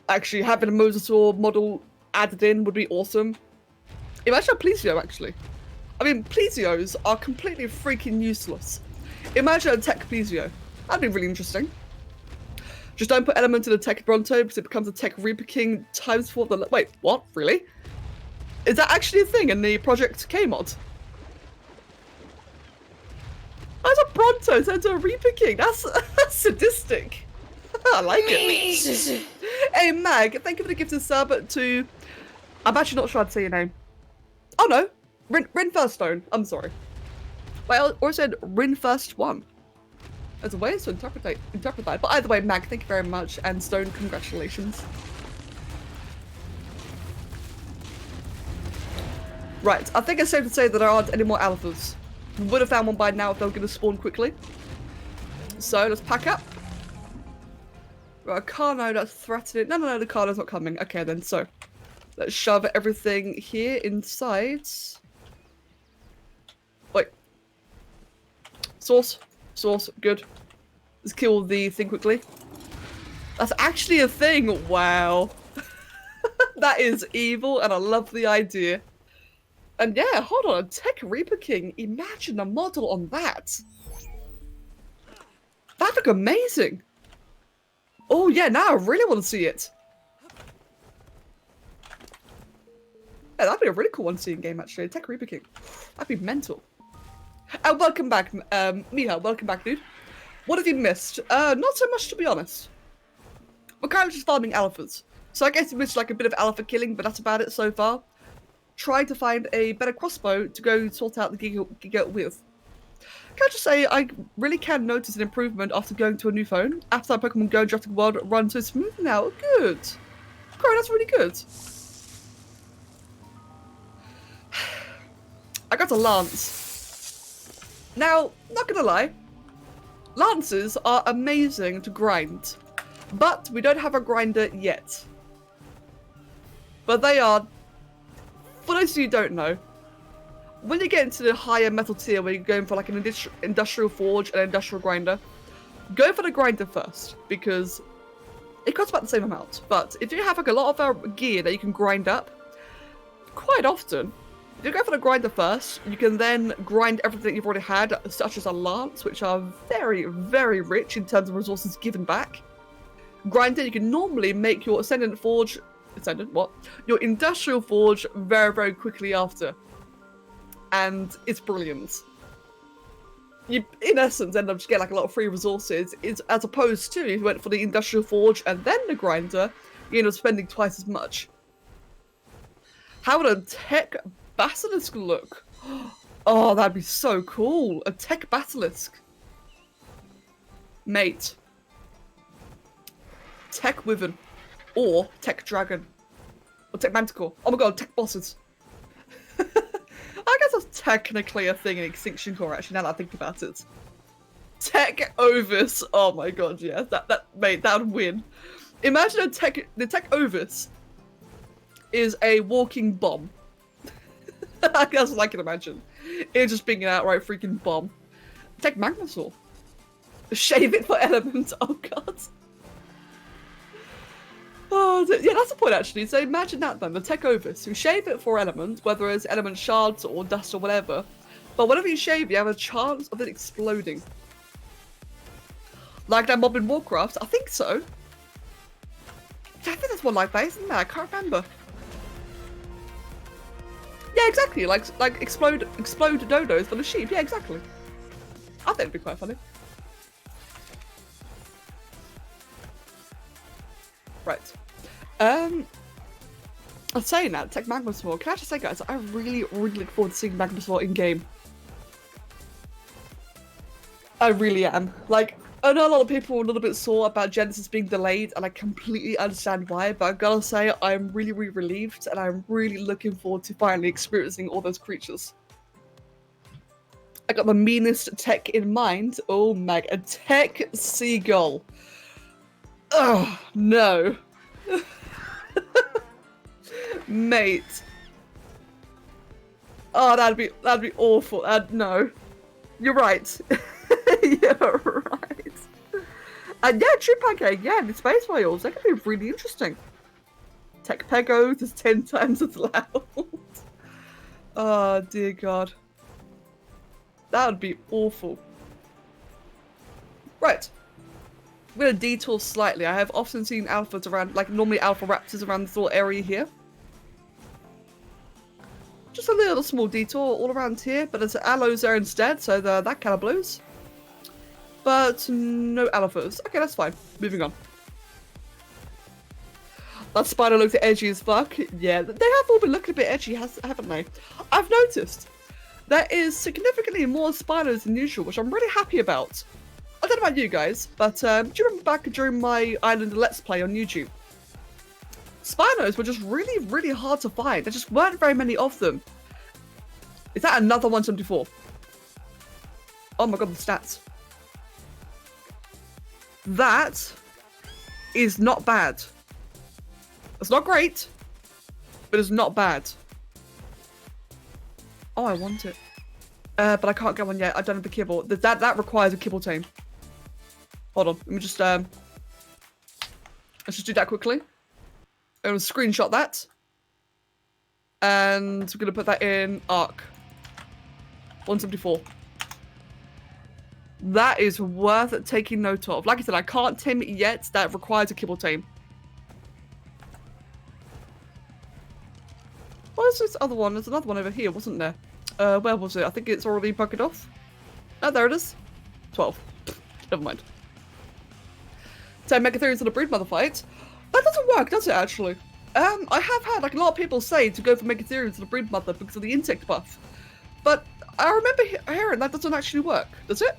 Actually, having a Mosasaur model added in would be awesome. Imagine a Plesio, actually. I mean, Plesios are completely freaking useless. Imagine a tech Plesio. That'd be really interesting. Just don't put element in a tech Bronto because it becomes a tech Reaper King times 4 the... Wait, what? Really? Is that actually a thing in the Project K mod? That's a Bronto turned to a Reaper King. That's sadistic. I like it. Hey, Mag, thank you for the gifted sub to... I'm actually not sure I'd say your name. Oh, no. Rinfirstone. I'm sorry. Well, or said Rinfirst1. There's a way to interpret that. But either way, Mag, thank you very much. And Stone, congratulations. Right, I think it's safe to say that there aren't any more alphas. We would have found one by now if they were going to spawn quickly. So, let's pack up. Right, a Carno that's threatening. No, the Carno's not coming. Okay, then, so. Let's shove everything here inside. Wait. Source. Good. Let's kill the thing quickly. That's actually a thing. Wow. That is evil, and I love the idea. And yeah, hold on, a Tech Reaper King. Imagine a model on that. That'd look amazing. Oh yeah, now I really want to see it. Yeah, that'd be a really cool one to see in game actually. A Tech Reaper King. That'd be mental. Welcome back, Miha. Welcome back, dude. What have you missed? Not so much to be honest. We're kind of just farming alphas. So I guess you missed like a bit of alpha killing, but that's about it so far. Try to find a better crossbow to go sort out the Giga with. Can I just say, I really can notice an improvement after going to a new phone. After that Pokemon Go and Jurassic World run so smooth now. Good. Crow, that's really good. I got a Lance. Now, not gonna lie, Lances are amazing to grind, but we don't have a grinder yet. But they are, for those of you who don't know, when you get into the higher metal tier where you're going for like an industrial forge and industrial grinder, go for the grinder first, because it costs about the same amount. But if you have like a lot of gear that you can grind up, quite often, if you go for the grinder first, you can then grind everything you've already had, such as a lance, which are very, very rich in terms of resources given back. Grinder, you can normally make your your industrial forge very, very quickly after. And it's brilliant. You, in essence, end up just getting like a lot of free resources, as opposed to if you went for the industrial forge and then the grinder, you end up spending twice as much. How would a tech basilisk look? Oh, that'd be so cool. A tech basilisk. Mate. Tech wyvern. Or tech dragon. Or tech manticore. Oh my god, tech bosses. I guess that's technically a thing in Extinction Core, actually, now that I think about it. Tech Ovis. Oh my god, yeah. Mate, that would win. Imagine the Tech Ovis is a walking bomb. That's what I can imagine. It's just being an outright freaking bomb. Tech Magmasaur. Shave it for element. Oh god. Oh, yeah, that's the point actually. So imagine that then, the Tech Ovis, who shave it for element, whether it's element shards or dust or whatever. But whenever you shave, you have a chance of it exploding. Like that mob in Warcraft? I think so. Yeah, I think there's one like that, isn't there? I can't remember. Yeah, exactly. Like explode dodos for the sheep. Yeah, exactly. I think it'd be quite funny. Right. I was saying that, Tech Magmasaur. Can I just say, guys, I really, really look forward to seeing Magmasaur in game. I really am. Like, I know a lot of people were a little bit sore about Genesis being delayed, and I completely understand why, but I've gotta say, I'm really, really relieved, and I'm really looking forward to finally experiencing all those creatures. I got the meanest tech in mind. Oh, Mag, a tech seagull. Oh, no. Mate. Oh, that'd be awful. No. You're right. You're right. And yeah, True Pancake, yeah, the Space Whales, that could be really interesting. Tech Pegos is 10 times as loud. Oh, dear God. That would be awful. Right. I'm going to detour slightly. I have often seen alphas around, like normally alpha raptors around this little area here. Just a little small detour all around here, but there's aloes there instead, so that kind of blows. But no alphas. Okay, that's fine. Moving on. That spider looked edgy as fuck. Yeah, they have all been looking a bit edgy, haven't they? I've noticed there is significantly more spiders than usual, which I'm really happy about. I don't know about you guys, but do you remember back during my Island Let's Play on YouTube? Spinos were just really, really hard to find. There just weren't very many of them. Is that another 174? Oh my god, the stats. That is not bad. It's not great, but it's not bad. Oh, I want it. But I can't get one yet. I don't have the kibble. That requires a kibble tame. Hold on. Let me just let's just do that quickly. I'm gonna screenshot that. And we're gonna put that in Arc. 174. That is worth taking note of. Like I said, I can't tame it yet. That requires a kibble tame. What is this other one? There's another one over here, wasn't there? Where was it? I think it's already bucketed off. Oh, there it is. 12. Never mind. 10 Megatherians on a Broodmother fight. That doesn't work, does it, actually? I have had like a lot of people say to go for Megatherians on a Broodmother because of the insect buff. But I remember hearing that doesn't actually work. Does it?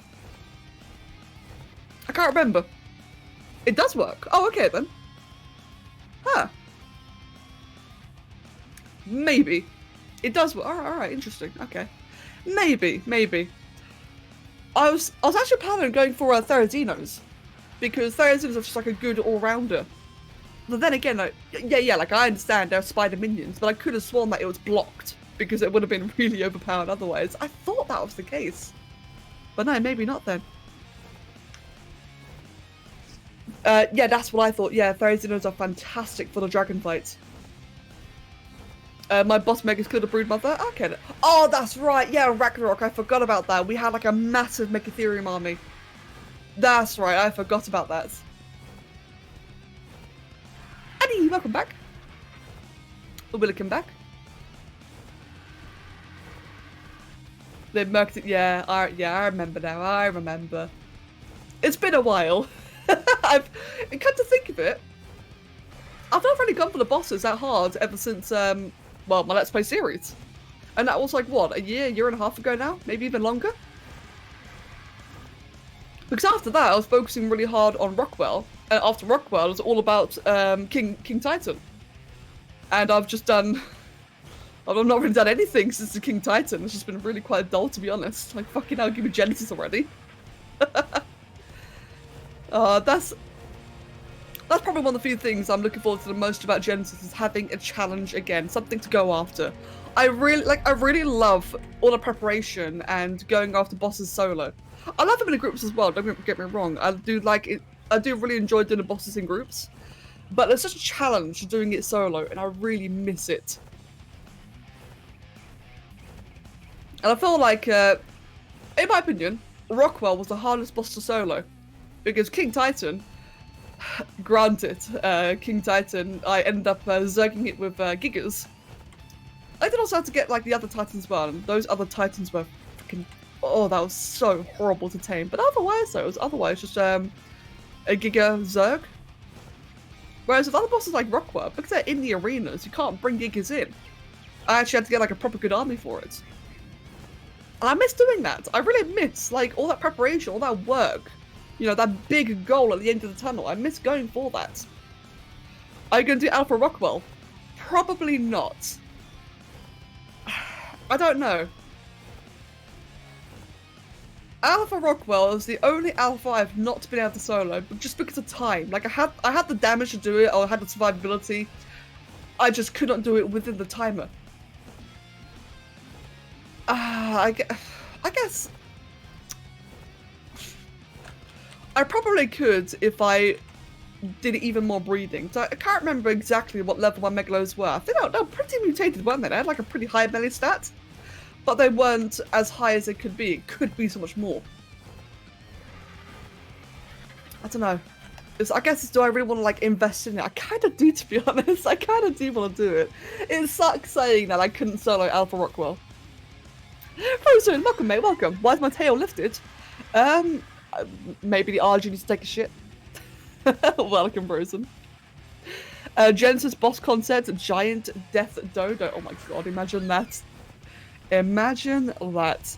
I can't remember. It does work. Oh, okay then. Huh. Maybe. It does work. Alright, interesting. Okay. Maybe. I was actually planning on going for Therazinos. Because Therazinos are just like a good all-rounder. But then again, like, yeah, like I understand they're spider minions, but I could have sworn that it was blocked. Because it would have been really overpowered otherwise. I thought that was the case. But no, maybe not then. Yeah, that's what I thought. Yeah, Therazinos are fantastic for the dragon fights. My boss Megas killed a broodmother. Okay. Oh, that's right. Yeah, Ragnarok. I forgot about that. We had like a massive Megatherium army. That's right. I forgot about that. Annie, welcome back. Welcome back. They murked it. Yeah, I remember now. I remember. It's been a while. Come to think of it, I've not really gone for the bosses that hard ever since well, my Let's Play series. And that was like, what, a year and a half ago now? Maybe even longer? Because after that, I was focusing really hard on Rockwell. And after Rockwell, it was all about King Titan. And I've just done... I've not really done anything since the King Titan. It's just been really quite dull, to be honest. Like, fucking hell, give me Genesis already. That's probably one of the few things I'm looking forward to the most about Genesis is having a challenge again, something to go after. I really love all the preparation and going after bosses solo. I love them in groups as well, don't get me wrong. I do like it. I do really enjoy doing the bosses in groups, but there's such a challenge doing it solo, and I really miss it. And I feel like, in my opinion, Rockwell was the hardest boss to solo, because King Titan. Granted, King Titan, I ended up zerging it with Gigas. I did also have to get like the other Titans as well, and those other Titans were freaking... Oh, that was so horrible to tame. But otherwise, though, it was otherwise just a Giga Zerg. Whereas with other bosses like Rockwell, because they're in the arenas, you can't bring Gigas in. I actually had to get like a proper good army for it. And I miss doing that. I really miss like all that preparation, all that work. You know, that big goal at the end of the tunnel. I miss going for that. Are you going to do Alpha Rockwell? Probably not. I don't know. Alpha Rockwell is the only Alpha I've not been able to solo, but just because of time. Like, I had the damage to do it, or I had the survivability. I just could not do it within the timer. I guess... I probably could if I did even more breeding. So I can't remember exactly what level my Megalos were. I think they were pretty mutated, weren't they? They had like a pretty high melee stat. But they weren't as high as they could be. It could be so much more. I don't know. I guess, do I really want to like invest in it? I kind of do, to be honest. I kind of do want to do it. It sucks saying that I couldn't solo Alpha Rockwell. Frozen, welcome mate, welcome. Why is my tail lifted? Maybe the RG needs to take a shit. Welcome, Frozen. Genesis boss concept, giant death dodo. Oh my god, imagine that. Imagine that.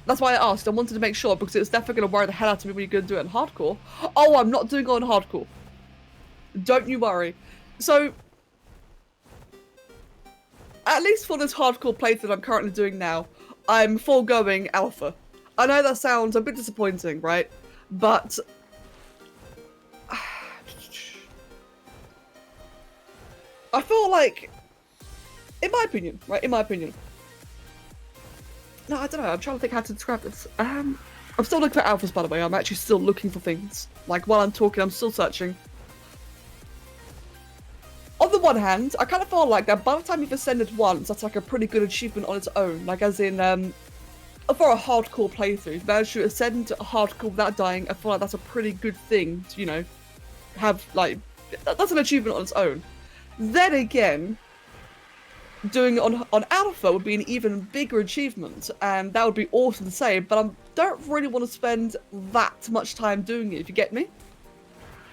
That's why I asked. I wanted to make sure because it was definitely going to worry the hell out of me when you're going to do it in hardcore. Oh, I'm not doing it on hardcore. Don't you worry. So, at least for this hardcore playthrough I'm currently doing now, I'm foregoing alpha. I know that sounds a bit disappointing, right? But I feel like, in my opinion, right? In my opinion. No, I don't know. I'm trying to think how to describe this. I'm still looking for alphas, by the way. I'm actually still looking for things. Like, while I'm talking, I'm still searching. On the one hand, I kind of feel like that by the time you've ascended once, that's like a pretty good achievement on its own. Like, as in, for a hardcore playthrough, if you manage to ascend to a hardcore without dying, I feel like that's a pretty good thing to, you know, have, like, that's an achievement on its own. Then again, doing it on alpha would be an even bigger achievement, and that would be awesome to say, but I don't really want to spend that much time doing it, if you get me.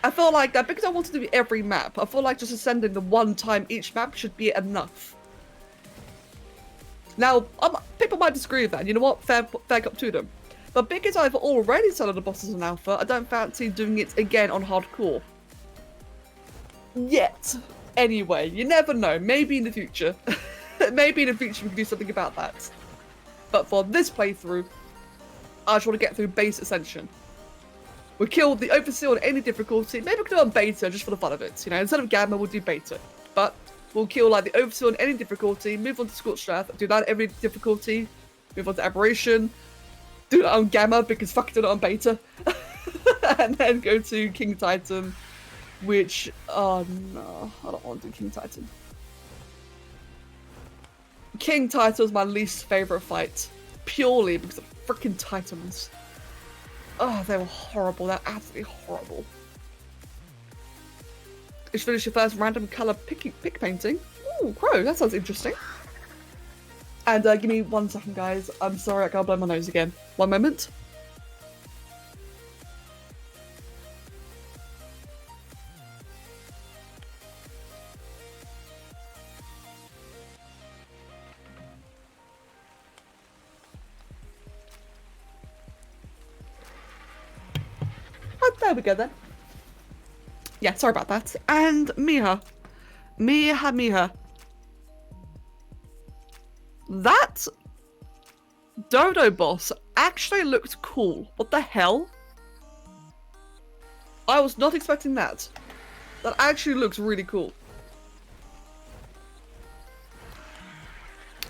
I feel like that because I want to do every map, I feel like just ascending the one time each map should be enough. Now, people might disagree with that. You know what? Fair cup to them. But because I've already started the bosses in alpha, I don't fancy doing it again on hardcore. Yet. Anyway, you never know. Maybe in the future. Maybe in the future we can do something about that. But for this playthrough, I just want to get through base ascension. We'll kill the overseer on any difficulty. Maybe we can do it on beta just for the fun of it. You know, instead of gamma, we'll do beta. But we'll kill like the overseer on any difficulty, move on to scorched earth, do that every difficulty, move on to aberration, do that on gamma because fuck it, on beta, and then go to King Titan, which, oh no, I don't want to do King Titan. King Titan was my least favourite fight, purely because of freaking Titans. Oh, they were horrible, they're absolutely horrible. Just finish your first random colour pick painting. Ooh, Crow, that sounds interesting. And give me 1 second, guys. I'm sorry, I can't blow my nose again. 1 moment. Oh, there we go then. Yeah, sorry about that. And Miha. Miha. That Dodo boss actually looked cool. What the hell? I was not expecting that. That actually looks really cool.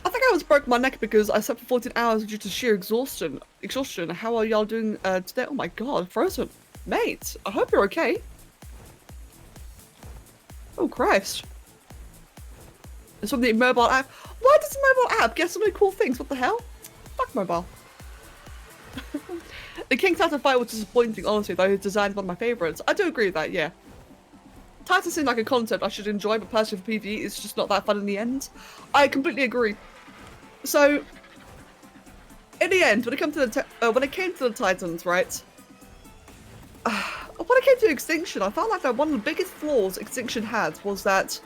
I think I was broke my neck because I slept for 14 hours due to sheer exhaustion. How are y'all doing today? Oh my god, Frozen. Mate, I hope you're okay. Oh Christ. It's from the mobile app. Why does the mobile app get so many cool things? What the hell? Fuck mobile. The King Titan fight was disappointing, honestly, though his design is one of my favourites. I do agree with that, yeah. Titan seems like a concept I should enjoy, but personally for PvE, it's just not that fun in the end. I completely agree. So, in the end, when it came to the Titans, right? When it came to Extinction, I felt like that one of the biggest flaws Extinction had was that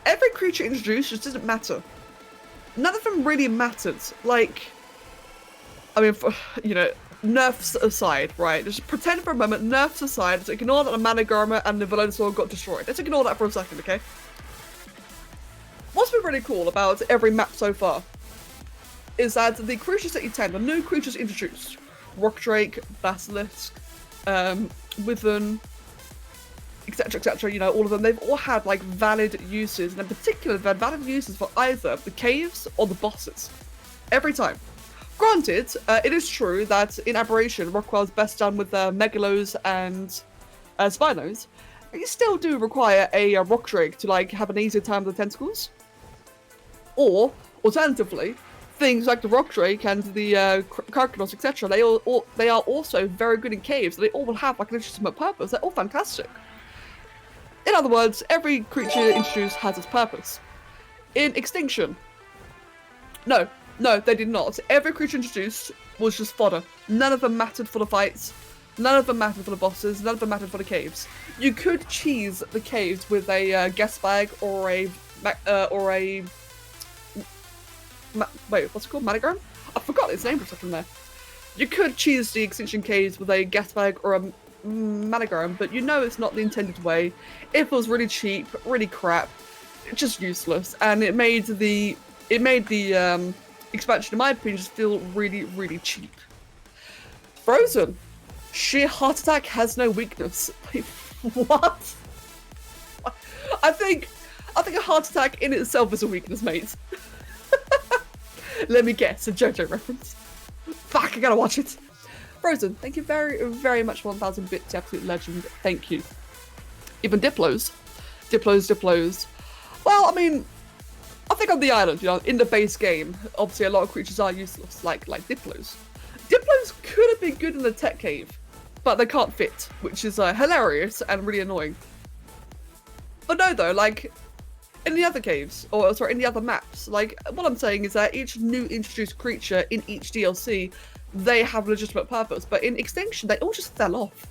every creature introduced just didn't matter. None of them really mattered. Like, I mean, you know, nerfs aside, right? Just pretend for a moment, nerfs aside, let's ignore that the Managarma and the Velonasaur got destroyed. Let's ignore that for a second, okay? What's been really cool about every map so far is that the creatures that you tend, the new creatures introduced, Rock Drake, Basilisk, Wyvern, etc., you know, all of them, they've all had like valid uses, and in particular they've had valid uses for either the caves or the bosses every time. Granted, it is true that in Aberration, Rockwell's best done with Megalos and Spinos, but you still do require a Rock Drake to like have an easier time with the tentacles. Or alternatively, things like the Rock Drake and the Karkanos, etc., they are also very good in caves. They all will have like a legitimate purpose. They're all fantastic. In other words, every creature introduced has its purpose. In Extinction, no, they did not. Every creature introduced was just fodder. None of them mattered for the fights. None of them mattered for the bosses. None of them mattered for the caves. You could cheese the caves with a guest bag or a wait, what's it called? Managram? I forgot its name for a second there. You could cheese the Extinction caves with a guest bag or a Managram, but you know it's not the intended way. It was really cheap, really crap, just useless, and it made the expansion, in my opinion, just feel really, really cheap. Frozen. Sheer heart attack has no weakness. Wait, what? I think a heart attack in itself is a weakness, mate. Let me guess, a JoJo reference. Fuck, I gotta watch it. Frozen, thank you very, very much for 1,000 bits, absolute legend. Thank you. Even Diplos. Well, I mean, I think on the island, you know, in the base game, obviously a lot of creatures are useless, like Diplos. Diplos could have been good in the tech cave, but they can't fit, which is hilarious and really annoying. But no, though, like, in the other caves, or sorry, in the other maps, like, what I'm saying is that each new introduced creature in each DLC, they have a legitimate purpose, but in Extinction, they all just fell off.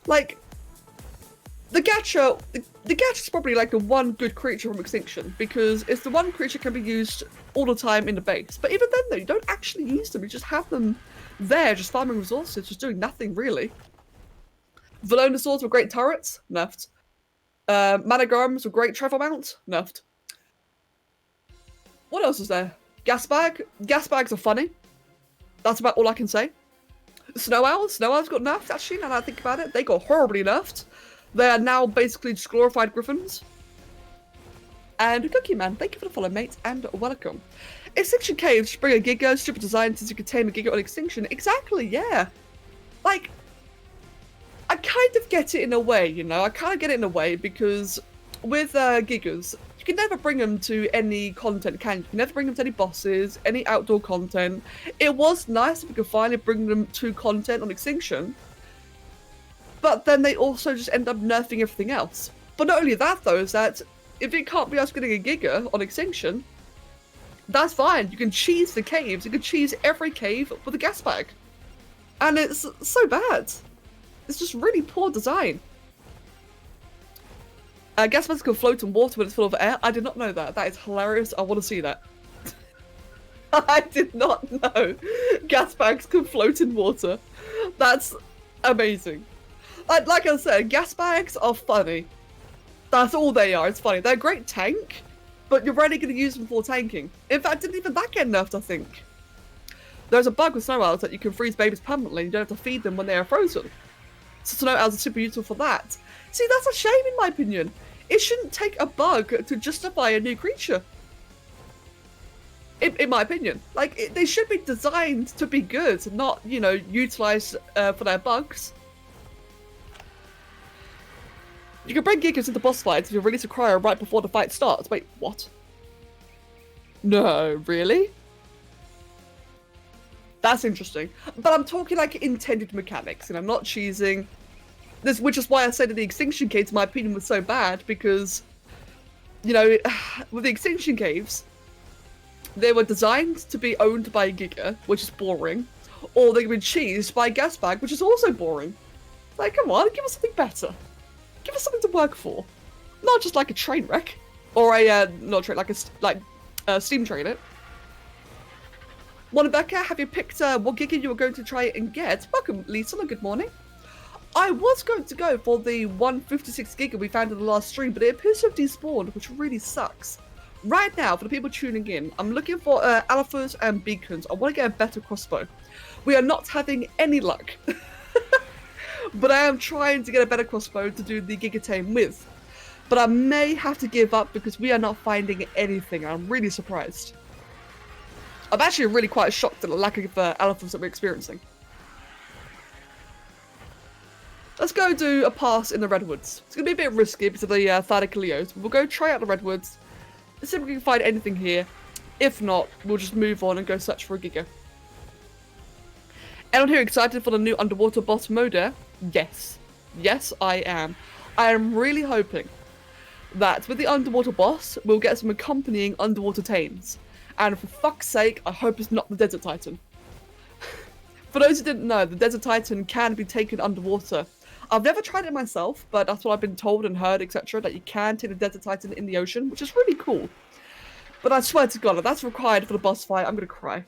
Like, The gacha, the gacha's probably like the one good creature from Extinction because it's the one creature that can be used all the time in the base. But even then, though, you don't actually use them. You just have them there, just farming resources, just doing nothing really. Velonosaurs were great turrets, nerfed. Managorms were great travel mount, nerfed. What else is there? Gas bag. Gas bags are funny. That's about all I can say. Snow owls. Snow owls got nerfed actually. Now that I think about it, they got horribly nerfed. They are now basically just glorified griffins. And Cookie Man, thank you for the follow, mate, and welcome. Extinction Caves bring a Giga, stupid design since you can tame a Giga on Extinction. Exactly, yeah. Like, I kind of get it in a way, you know? I kind of get it in a way because with Gigas, you can never bring them to any content, can you? You can never bring them to any bosses, any outdoor content. It was nice if we could finally bring them to content on Extinction. But then they also just end up nerfing everything else. But not only that, though, is that if it can't be us getting a Giga on Extinction, that's fine. You can cheese the caves. You can cheese every cave with a gas bag. And it's so bad. It's just really poor design. Gas bags can float in water when it's full of air. I did not know that. That is hilarious. I want to see that. I did not know gas bags can float in water. That's amazing. Like I said, gas bags are funny. That's all they are. It's funny. They're a great tank, but you're rarely going to use them for tanking. In fact, didn't even that get nerfed, I think. There's a bug with snow owls that you can freeze babies permanently. You don't have to feed them when they are frozen. So snow owls are super useful for that. See, that's a shame in my opinion. It shouldn't take a bug to justify a new creature. In my opinion. Like, they should be designed to be good, not, you know, utilised for their bugs. You can bring Gigas into boss fights if you release a cryo right before the fight starts. Wait, what? No, really? That's interesting. But I'm talking like intended mechanics, and I'm not cheesing. Which is why I said that the Extinction Caves, in my opinion, was so bad, because, you know, with the Extinction Caves, they were designed to be owned by a Giga, which is boring, or they could be cheesed by a gas bag, which is also boring. Like, come on, give us something better. Give us something to work for. Not just like a train wreck. Or a, not a train, like a steam train it. Becca, have you picked what Giga you were going to try and get? Welcome, Lisa, good morning. I was going to go for the 156 Giga we found in the last stream, but it appears to have despawned, which really sucks. Right now, for the people tuning in, I'm looking for alphas and beacons. I want to get a better crossbow. We are not having any luck. But I am trying to get a better crossbow to do the Giga tame with. But I may have to give up because we are not finding anything. I'm really surprised. I'm actually really quite shocked at the lack of alphas that we're experiencing. Let's go do a pass in the Redwoods. It's going to be a bit risky because of the Thaddeus, but we'll go try out the Redwoods. Let's see if we can find anything here. If not, we'll just move on and go search for a Giga. Anyone here excited for the new underwater boss mode? Yes. Yes, I am. I am really hoping that with the underwater boss, we'll get some accompanying underwater tames. And for fuck's sake, I hope it's not the Desert Titan. For those who didn't know, the Desert Titan can be taken underwater. I've never tried it myself, but that's what I've been told and heard, etc. That you can take the Desert Titan in the ocean, which is really cool. But I swear to God, if that's required for the boss fight, I'm going to cry.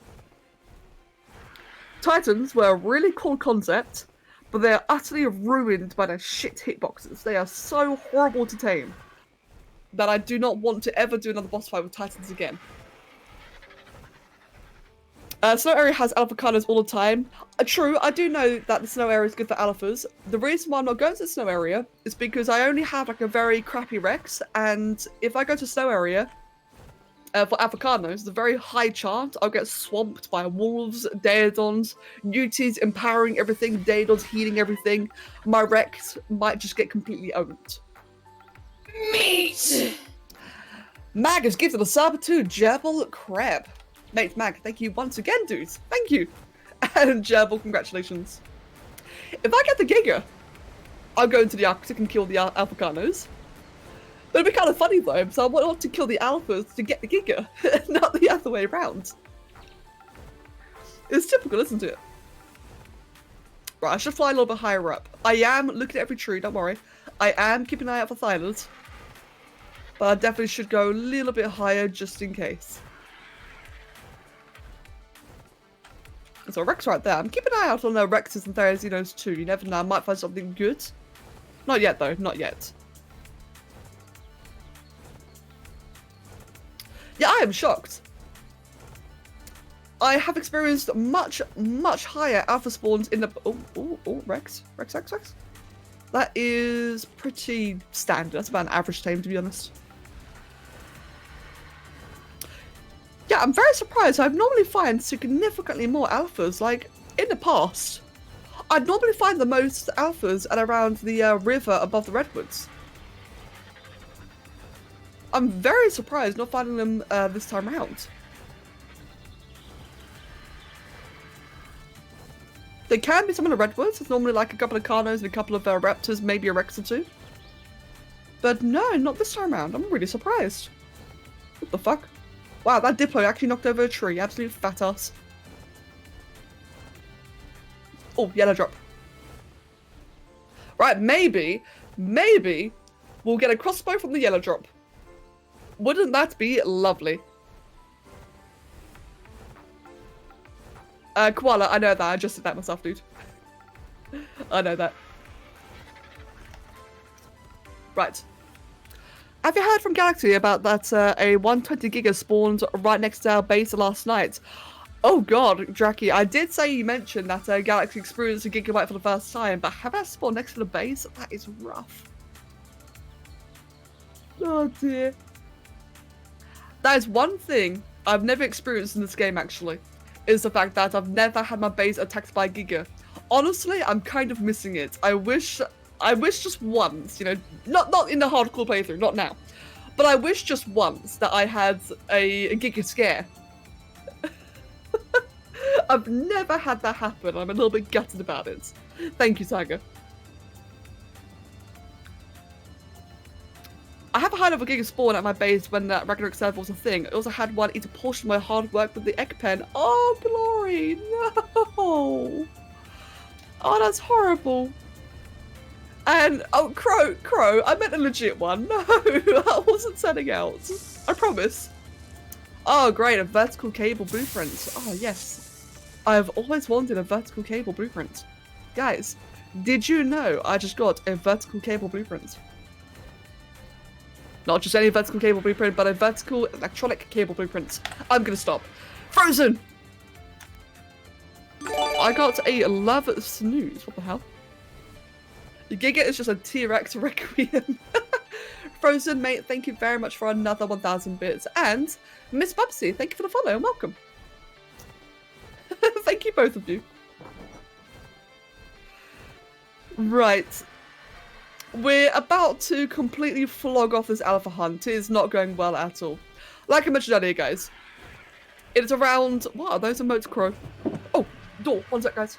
Titans were a really cool concept, but they are utterly ruined by their shit hitboxes. They are so horrible to tame that I do not want to ever do another boss fight with Titans again. Snow area has alphacanos all the time. True, I do know that the snow area is good for alphas. The reason why I'm not going to the snow area is because I only have like a very crappy Rex, and if I go to snow area for alphacanos, there's a very high chance I'll get swamped by wolves, daedons, Utis empowering everything, daedons healing everything. My Rex might just get completely owned. Meat! Mag has gifted a sub to Jebel Crab. Mate, Mag, thank you once again, dudes. Thank you. And Jebel, congratulations. If I get the Giga, I'll go into the Arctic and kill the alphacanos. But it'd be kind of funny though, so I want to kill the alphas to get the Giga, not the other way around. It's typical, isn't it? Right, I should fly a little bit higher up. I am looking at every tree, don't worry. I am keeping an eye out for thylers. But I definitely should go a little bit higher just in case. There's a Rex right there. I'm keeping an eye out on Rexes and Therazinos too. You never know, I might find something good. Not yet though, not yet. Yeah, I am shocked. I have experienced much higher alpha spawns in the... Oh, Rex. Rex. That is pretty standard. That's about an average tame, to be honest. Yeah, I'm very surprised. I normally find significantly more alphas. Like, in the past, I'd normally find the most alphas at around the river above the redwoods. I'm very surprised not finding them this time around. There can be some in the redwoods. It's normally like a couple of Carnos and a couple of Raptors, maybe a Rex or two. But no, not this time around. I'm really surprised. What the fuck? Wow, that Diplo actually knocked over a tree. Absolute fat ass. Oh, yellow drop. Right, maybe we'll get a crossbow from the yellow drop. Wouldn't that be lovely? Koala, I know that. I just did that myself, dude. I know that. Right. Have you heard from Galaxy about that a 120 giga spawned right next to our base last night? Oh god, Draki, I did say you mentioned that Galaxy experienced a gigabyte for the first time, but have I spawned next to the base? That is rough. Oh dear. That is one thing I've never experienced in this game, actually, is the fact that I've never had my base attacked by Giga. Honestly, I'm kind of missing it. I wish just once, you know, not in the hardcore playthrough, not now, but I wish just once that I had a Giga scare. I've never had that happen. I'm a little bit gutted about it. Thank you, Tiger. I have a high level Giga spawn at my base when that Ragnarok server was a thing. I also had one eat a portion of my hard work with the egg pen. Oh, glory, no. Oh, that's horrible. And, oh, Crow, I meant a legit one. No, I wasn't setting out. I promise. Oh, great, a vertical cable blueprint. Oh, yes. I've always wanted a vertical cable blueprint. Guys, did you know I just got a vertical cable blueprint? Not just any vertical cable blueprint, but a vertical electronic cable blueprint. I'm gonna stop. Frozen! I got a love snooze. What the hell? Giga is just a T-Rex requiem. Frozen, mate, thank you very much for another 1,000 bits. And Miss Bubsy, thank you for the follow and welcome. Thank you, both of you. Right. We're about to completely flog off this alpha hunt. It is not going well at all. Like I mentioned earlier, guys, it is around... What are those emotes, Crow? Oh, door. One sec, guys.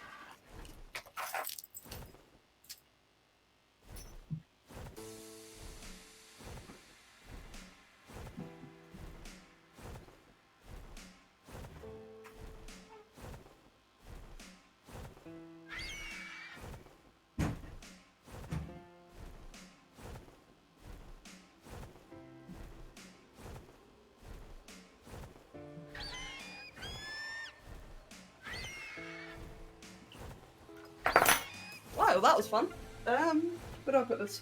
Wow, that was fun. Where do I put this?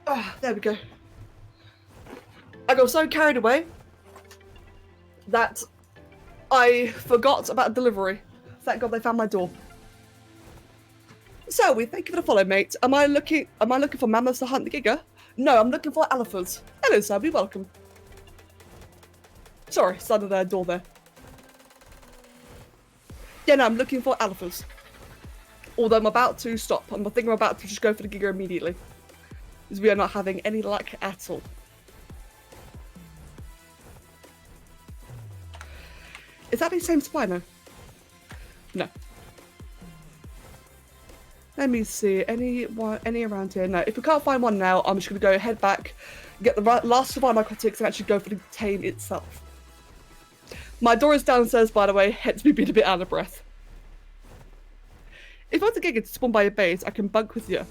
Ah, there we go. I got so carried away that I forgot about delivery. Thank God they found my door. So we thank you for the follow, mate. Am I looking for mammoths to hunt the Giga? No, I'm looking for alphas. Hello, sir. Be welcome. Sorry, side of their door there. Yeah, no, I'm looking for alphas. Although I'm about to stop. I think I'm about to just go for the Giga immediately. Because we are not having any luck at all. Is that the same Spino? No. Let me see. Any around here? No. If we can't find one now, I'm just going to go head back, get the last of our narcotics, and actually go for the tame itself. My door is downstairs, by the way, hence me being a bit out of breath. if I was to get it to spawn by a base, I can bunk with you.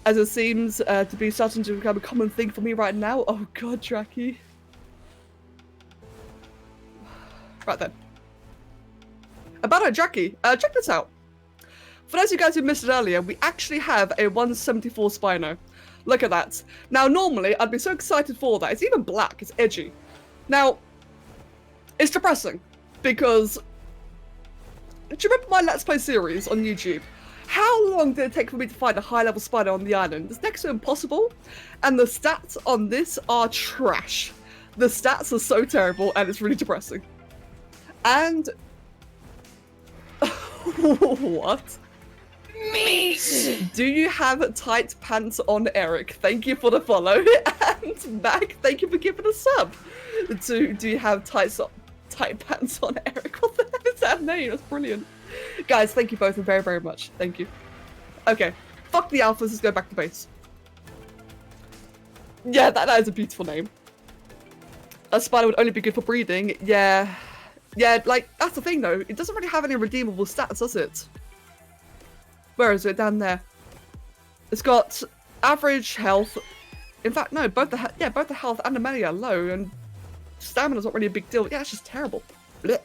As it seems to be starting to become a common thing for me right now. Oh god, Tracky. Right then. About it, Jackie, check this out. For those of you guys who missed it earlier, we actually have a 174 Spino. Look at that. Now, normally, I'd be so excited for that. It's even black. It's edgy. Now, it's depressing because... Do you remember my Let's Play series on YouTube? How long did it take for me to find a high-level Spino on the island? It's next to impossible, and the stats on this are trash. The stats are so terrible, and it's really depressing. And... What? Meat! Do you have tight pants on, Eric? Thank you for the follow. And Mac, thank you for giving a sub. Do you have tight pants on, Eric? What the hell is that name? That's brilliant. Guys, thank you both very, very much. Thank you. Okay. Fuck the alphas. Let's go back to base. Yeah, that is a beautiful name. A spider would only be good for breeding. Yeah. Yeah, like, that's the thing, though. It doesn't really have any redeemable stats, does it? Where is it? Down there. It's got average health. In fact, no, both the health and the mana are low, and stamina's not really a big deal. Yeah, it's just terrible. Blech.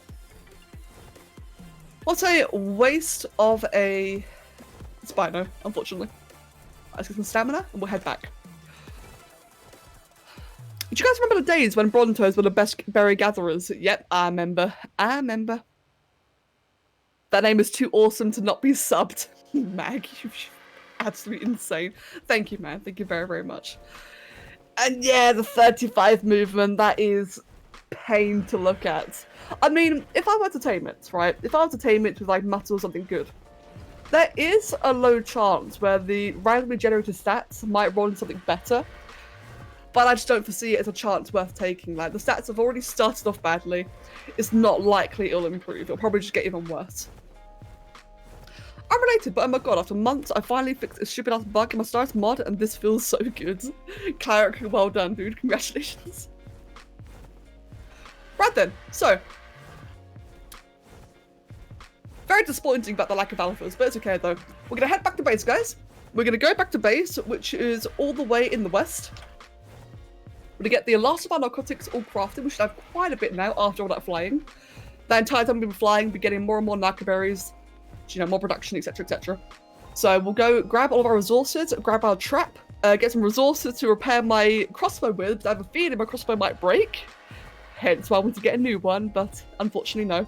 What a waste of a Spino, unfortunately. Let's get some stamina, and we'll head back. Do you guys remember the days when Brontos were the best berry gatherers? Yep, I remember. I remember. That name is too awesome to not be subbed. Mag, you're absolutely insane. Thank you, man. Thank you very, very much. And yeah, the 35 movement, that is pain to look at. I mean, if I were to tame it, right? If I were to tame it with like muscle or something good, there is a low chance where the randomly generated stats might roll in something better. But I just don't foresee it as a chance worth taking. Like, the stats have already started off badly. It's not likely it'll improve. It'll probably just get even worse. Unrelated, but oh my god, after months, I finally fixed a stupid ass bug in my Stars mod, and this feels so good. Cleric, well done, dude. Congratulations. Right then, so. Very disappointing about the lack of alphas, but it's okay though. We're gonna head back to base, guys. We're gonna go back to base, which is all the way in the west. We're gonna get the last of our narcotics all crafted. We should have quite a bit now after all that flying. The entire time we've been flying, we're getting more and more narcoberries, you know, more production, etc, etc. So we'll go grab all of our resources, grab our trap, get some resources to repair my crossbow with. I have a feeling my crossbow might break, hence why I want to get a new one, but unfortunately no.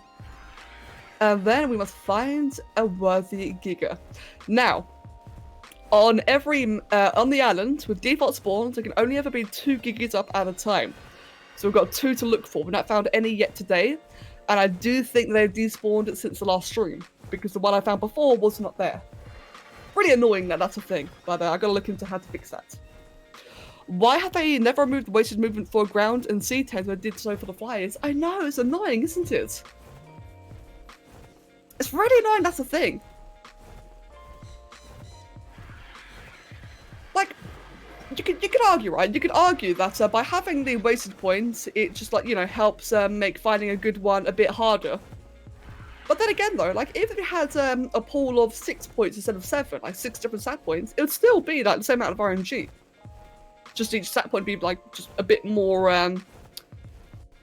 And then we must find a worthy giga. Now, on the island, with default spawns, there can only ever be 2 gigas up at a time. So we've got 2 to look for. We've not found any yet today, and I do think they've despawned it since the last stream, because the one I found before was not there. Pretty annoying that that's a thing, but I gotta look into how to fix that. Why have they never removed the wasted movement for ground and sea tags when they did so for the flyers? I know, it's annoying, isn't it? It's really annoying, that's the thing. Like, you could argue, right? You could argue that by having the wasted points, it just, like, you know, helps make finding a good one a bit harder. But then again, though, like, if it had a pool of 6 points instead of 7, like 6 different stat points, it would still be, like, the same amount of RNG. Just each stat point would be, like, just a bit more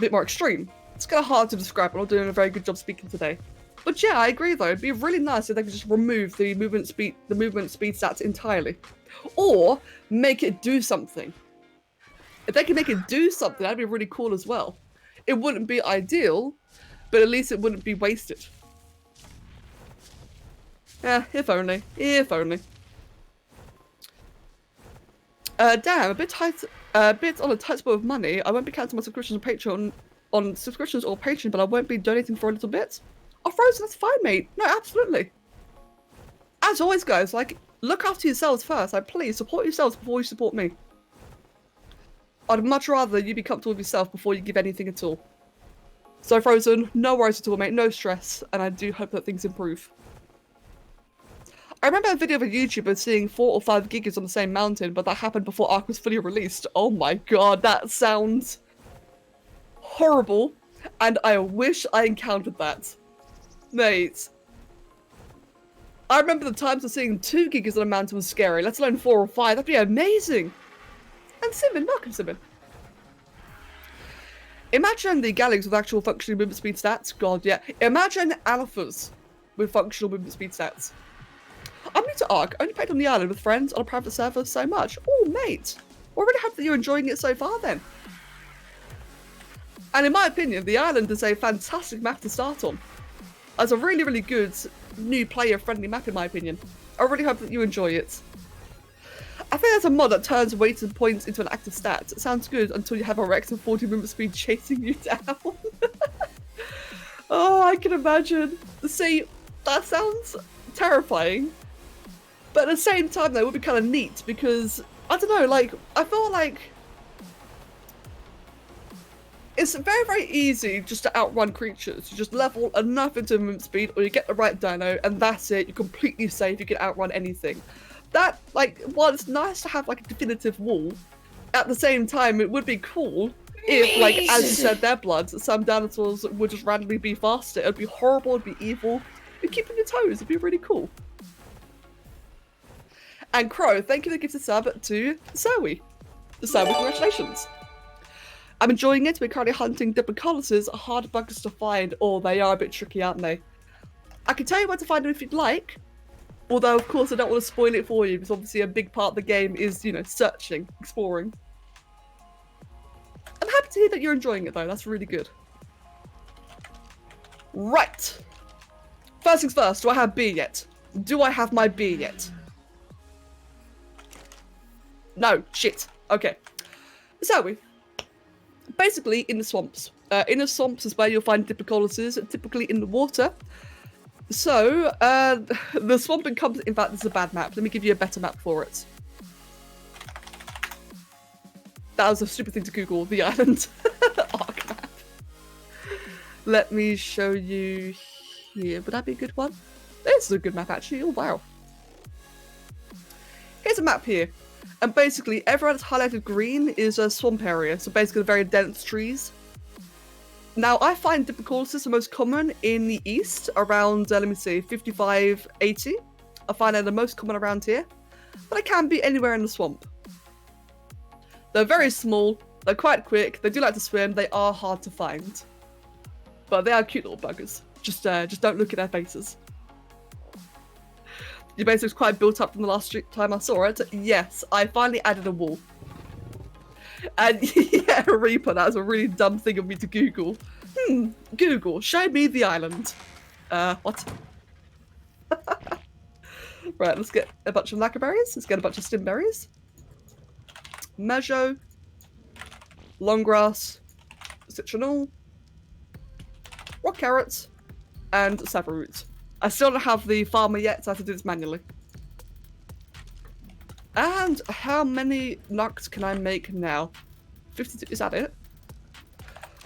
extreme. It's kind of hard to describe, but I'm not doing a very good job speaking today. But yeah, I agree, though. It'd be really nice if they could just remove the movement speed stats entirely. Or make it do something. If they can make it do something, that'd be really cool as well. It wouldn't be ideal, but at least it wouldn't be wasted. Yeah, if only. If only. Damn, a bit on a tight spot of money. I won't be cancelling my subscriptions on subscriptions or Patreon, but I won't be donating for a little bit. Oh, Frozen, that's fine, mate. No, absolutely. As always, guys, like, look after yourselves first. Like, please, support yourselves before you support me. I'd much rather you be comfortable with yourself before you give anything at all. So, Frozen, no worries at all, mate. No stress. And I do hope that things improve. I remember a video of a YouTuber seeing 4 or 5 gigas on the same mountain, but that happened before Ark was fully released. Oh my god, that sounds horrible. And I wish I encountered that. Mate. I remember the times of seeing 2 gigas on a mountain was scary, let alone 4 or 5. That'd be amazing. And Simon, welcome Simon. Imagine the galaxies with actual functioning movement speed stats. God, yeah. Imagine alphas with functional movement speed stats. I'm new to Ark. Only played on the island with friends on a private server so much. Oh, mate. Already hope that you're enjoying it so far then. And in my opinion, the island is a fantastic map to start on. It's a really, really good new player-friendly map in my opinion. I really hope that you enjoy it. I think there's a mod that turns weighted points into an active stat. It sounds good until you have a Rex of 40 movement speed chasing you down. Oh, I can imagine. See, that sounds terrifying. But at the same time, though, it would be kind of neat because, I don't know, like, I feel like it's very, very easy just to outrun creatures. You just level enough into movement speed or you get the right dino and that's it. You're completely safe. You can outrun anything. That, like, while it's nice to have, like, a definitive wall, at the same time, it would be cool if, like, as you said, their blood, some dinosaurs would just randomly be faster. It would be horrible, it would be evil. It'd keep on your toes. It'd be really cool. And Crow, thank you for the gift of sub to Zoe. Zoe, congratulations. I'm enjoying it. We're currently hunting Diplodocus, hard buggers to find. Oh, they are a bit tricky, aren't they? I can tell you where to find them if you'd like. Although, of course, I don't want to spoil it for you, because obviously a big part of the game is, you know, searching, exploring. I'm happy to hear that you're enjoying it, though. That's really good. Right. First things first, do I have beer yet? Do I have my beer yet? No, shit. Okay. So, basically, in the swamps. In the swamps is where you'll find Diplodocus, typically in the water. So, the swamp encompasses, in fact, this is a bad map. Let me give you a better map for it. That was a stupid thing to Google, the island Ark map. Let me show you here. Would that be a good one? This is a good map, actually. Oh, wow. Here's a map here. And basically, everywhere that's highlighted green is a swamp area. So basically, very dense trees. Now, I find Diplodocus the most common in the east, around, let me see, 55, 80. I find they're the most common around here. But it can be anywhere in the swamp. They're very small, they're quite quick, they do like to swim, they are hard to find. But they are cute little buggers. Just don't look at their faces. Your base looks quite built up from the last time I saw it. Yes, I finally added a wall. And yeah, Reaper, that was a really dumb thing of me to Google. Google, show me the island. What? Right, let's get a bunch of lacquerberries. Let's get a bunch of stimberries. Meadow. Longgrass. Citronal. Rock carrots. And saffroot. I still don't have the farmer yet, so I have to do this manually. And how many nugs can I make now? 52, is that it?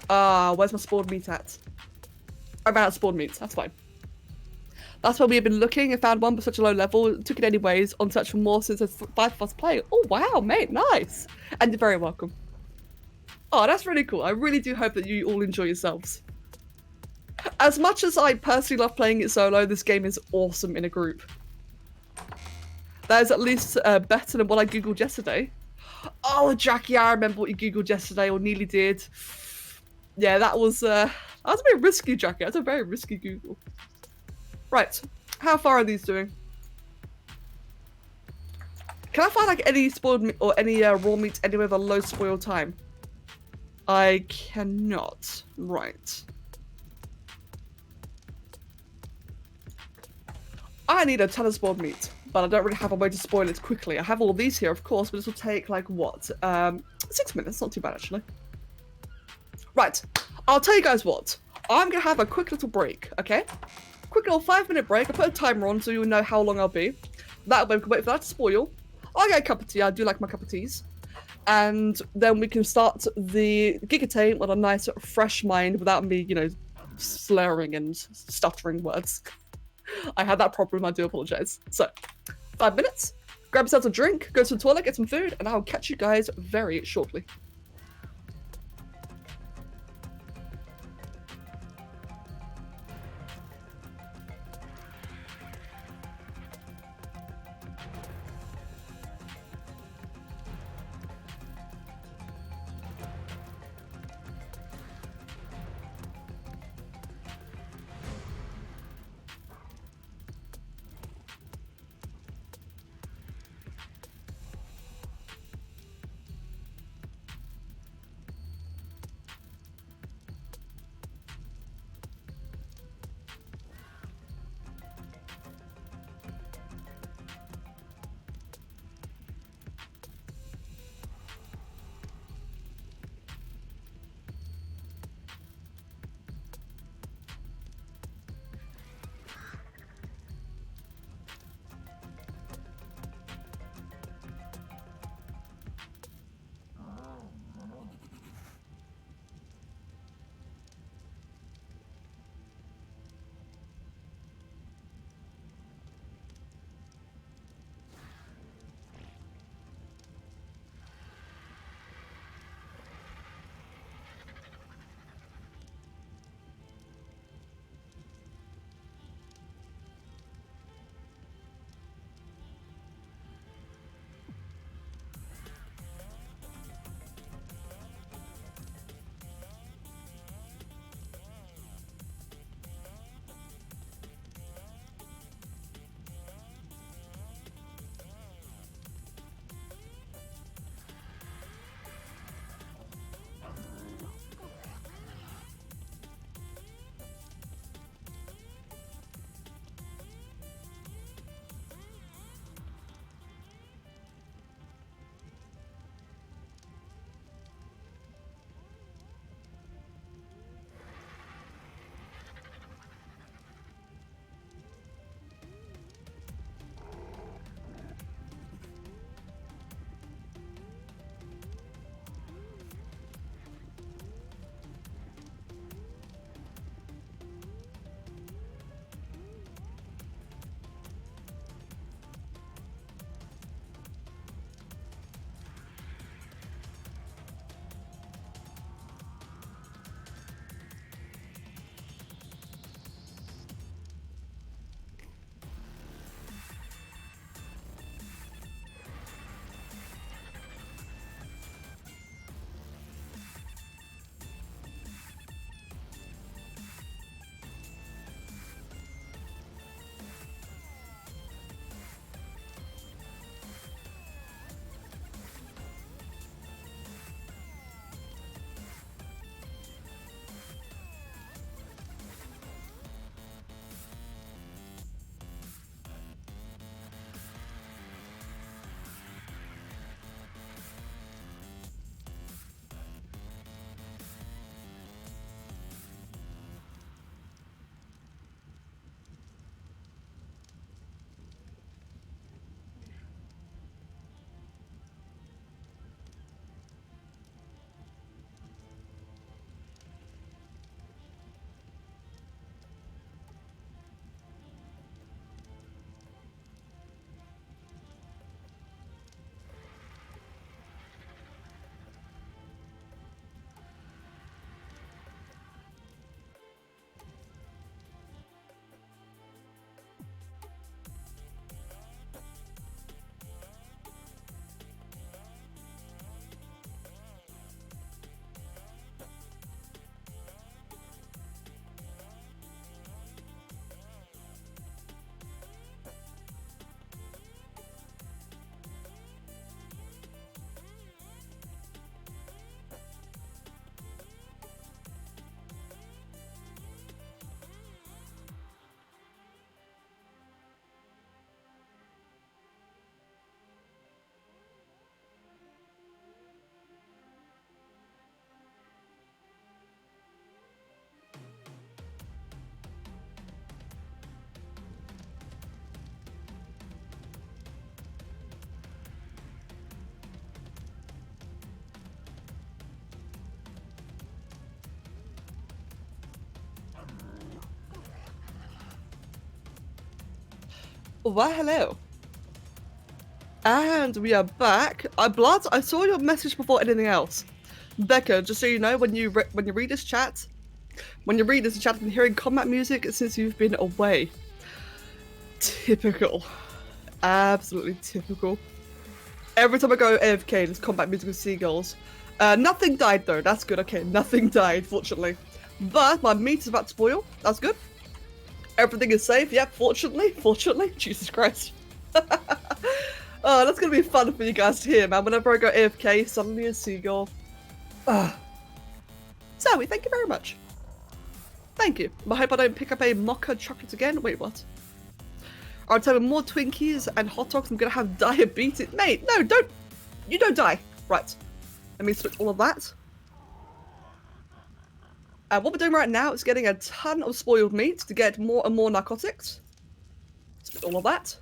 Where's my spawned meat at? I ran out of spawned meat, that's fine. That's why we have been looking and found one but such a low level. Took it anyways, on search for more since there's 5 of us playing. Oh wow, mate, nice! And you're very welcome. Oh, that's really cool. I really do hope that you all enjoy yourselves. As much as I personally love playing it solo, this game is awesome in a group. That is at least better than what I googled yesterday. Oh, Jackie, I remember what you googled yesterday, or nearly did. Yeah, that was a bit risky, Jackie. That's a very risky Google. Right, how far are these doing? Can I find like any spoiled meat or any raw meat anywhere with a low spoil time? I cannot. Right. I need a ton of spoiled meat, but I don't really have a way to spoil it quickly. I have all of these here, of course, but this will take, like, what? 6 minutes. Not too bad, actually. Right. I'll tell you guys what. I'm going to have a quick little break, okay? Quick little 5-minute break. I'll put a timer on so you'll know how long I'll be. That way we can wait for that to spoil. I'll get a cup of tea. I do like my cup of teas. And then we can start the Gigatame on a nice, fresh mind without me, you know, slurring and stuttering words. I had that problem, I do apologise. So, 5 minutes, grab yourself a drink, go to the toilet, get some food, and I'll catch you guys very shortly. Well, hello. And we are back. Blood, I saw your message before anything else. Becca, just so you know, when you read this chat, I've been hearing combat music since you've been away. Typical. Absolutely typical. Every time I go AFK, there's combat music with seagulls. Nothing died though, that's good. Okay, nothing died, fortunately. But my meat is about to spoil, that's good. Everything is safe, yeah, fortunately. Jesus Christ. Oh, that's gonna be fun for you guys to hear, man. Whenever I go AFK, suddenly a seagull. Zoe, thank you very much. Thank you. I hope I don't pick up a mocha chocolate again. Wait, what? I'll tell me more Twinkies and hot dogs. I'm gonna have diabetes. Mate, no, don't. You don't die. Right. Let me switch all of that. What we're doing right now is getting a ton of spoiled meat to get more and more narcotics. Switch all of that.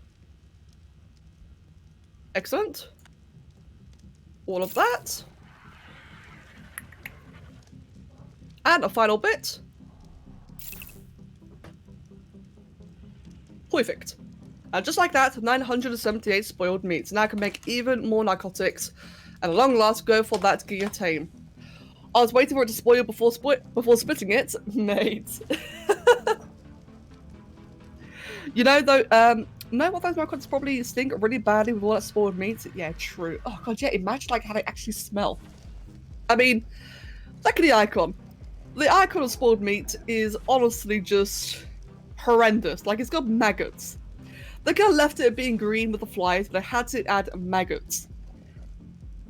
Excellent. All of that. And a final bit. Perfect. And just like that, 978 spoiled meats. Now I can make even more narcotics, and at long last go for that guillotine. I was waiting for it to spoil before splitting it, mate. You know though, know what those narcotics probably stink really badly with all that spoiled meat? Yeah, true. Oh god, yeah, imagine like how they actually smell. I mean, look at the icon. The icon of spoiled meat is honestly just horrendous. Like, it's got maggots. They could have left it being green with the flies, but they had to add maggots.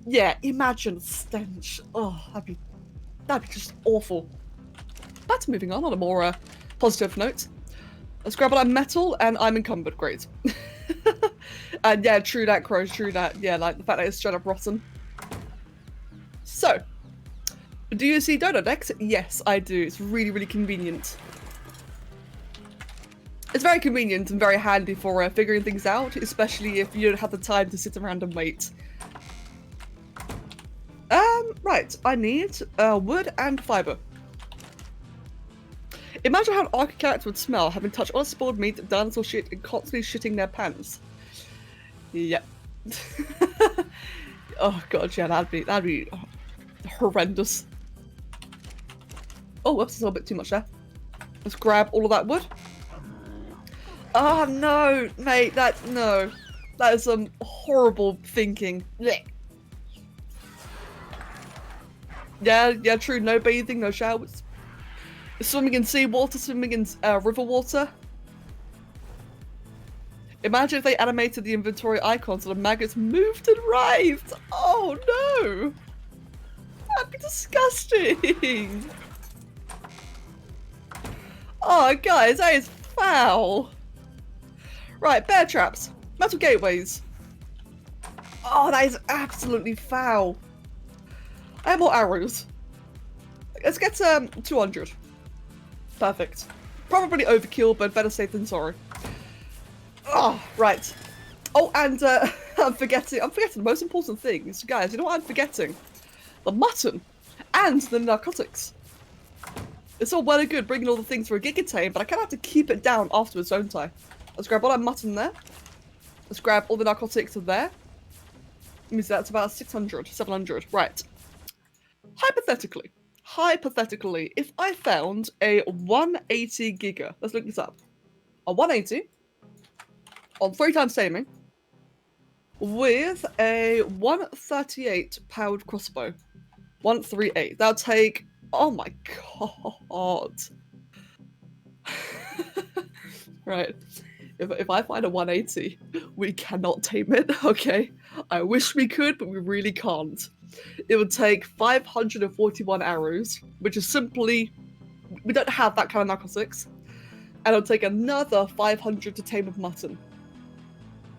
Yeah, imagine stench. Oh, that'd be just awful. But moving on a more positive note. Let's grab all that metal, and I'm encumbered. Great. And yeah, true that, Crows, true that. Yeah, like the fact that it's straight up rotten. So, do you see Dodo Decks? Yes, I do. It's really, really convenient. It's very convenient and very handy for figuring things out, especially if you don't have the time to sit around and wait. Right, I need wood and fiber. Imagine how an Arca character would smell having touched all the spoiled meat, dinosaur shit, and constantly shitting their pants. Yep. Oh god, yeah, that'd be horrendous. Oh, whoops, there's a little bit too much there. Let's grab all of that wood. Oh no, mate, no. That is some horrible thinking. Blech. Yeah, true, no bathing, no showers. Swimming in seawater, swimming in river water. Imagine if they animated the inventory icon so the maggots moved and writhed. Oh no! That'd be disgusting! Oh guys, that is foul! Right, bear traps. Metal gateways. Oh, that is absolutely foul. I have more arrows. Let's get 200. Perfect. Probably overkill, but better safe than sorry. Oh, right. Oh, and I'm forgetting the most important things. Guys, you know what I'm forgetting? The mutton and the narcotics. It's all well and good bringing all the things for a gigatame, but I kind of have to keep it down afterwards, don't I? Let's grab all that mutton there. Let's grab all the narcotics there. Means that's about 600, 700. Right. Hypothetically, if I found a 180 giga, let's look this up. A 180 on 3 times taming with a 138 powered crossbow. 138. That'll take. Oh my god. Right. If I find a 180, we cannot tame it, okay? I wish we could, but we really can't. It would take 541 arrows, which is simply... We don't have that kind of narcotics. And it'll take another 500 to tame a mutton.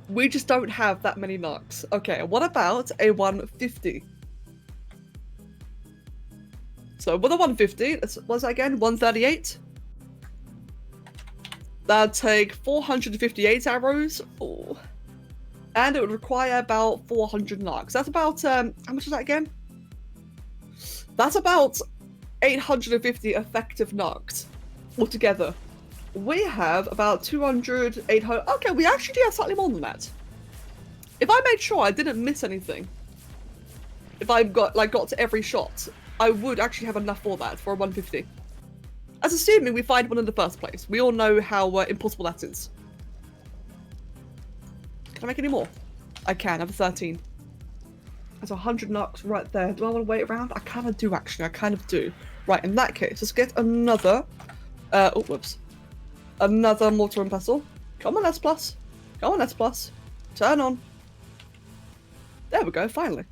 We just don't have that many narcs. Okay, what about a 150? So with a 150, what's that again? 138? That'd take 458 arrows. Oh. And it would require about 400 narcs. That's about, how much is that again? That's about 850 effective narcs altogether. We have about 200, 800. Okay, we actually do have slightly more than that. If I made sure I didn't miss anything, if I got to every shot, I would actually have enough for that, for a 150. As assuming we find one in the first place. We all know how impossible that is. Can I make any more? I can. I have a 13. There's 100 knocks right there. Do I want to wait around? I kind of do, actually. I kind of do. Right, in that case, let's get another... oh, whoops. Another mortar and pestle. Come on, S+. Come on, S+. Turn on. There we go, finally.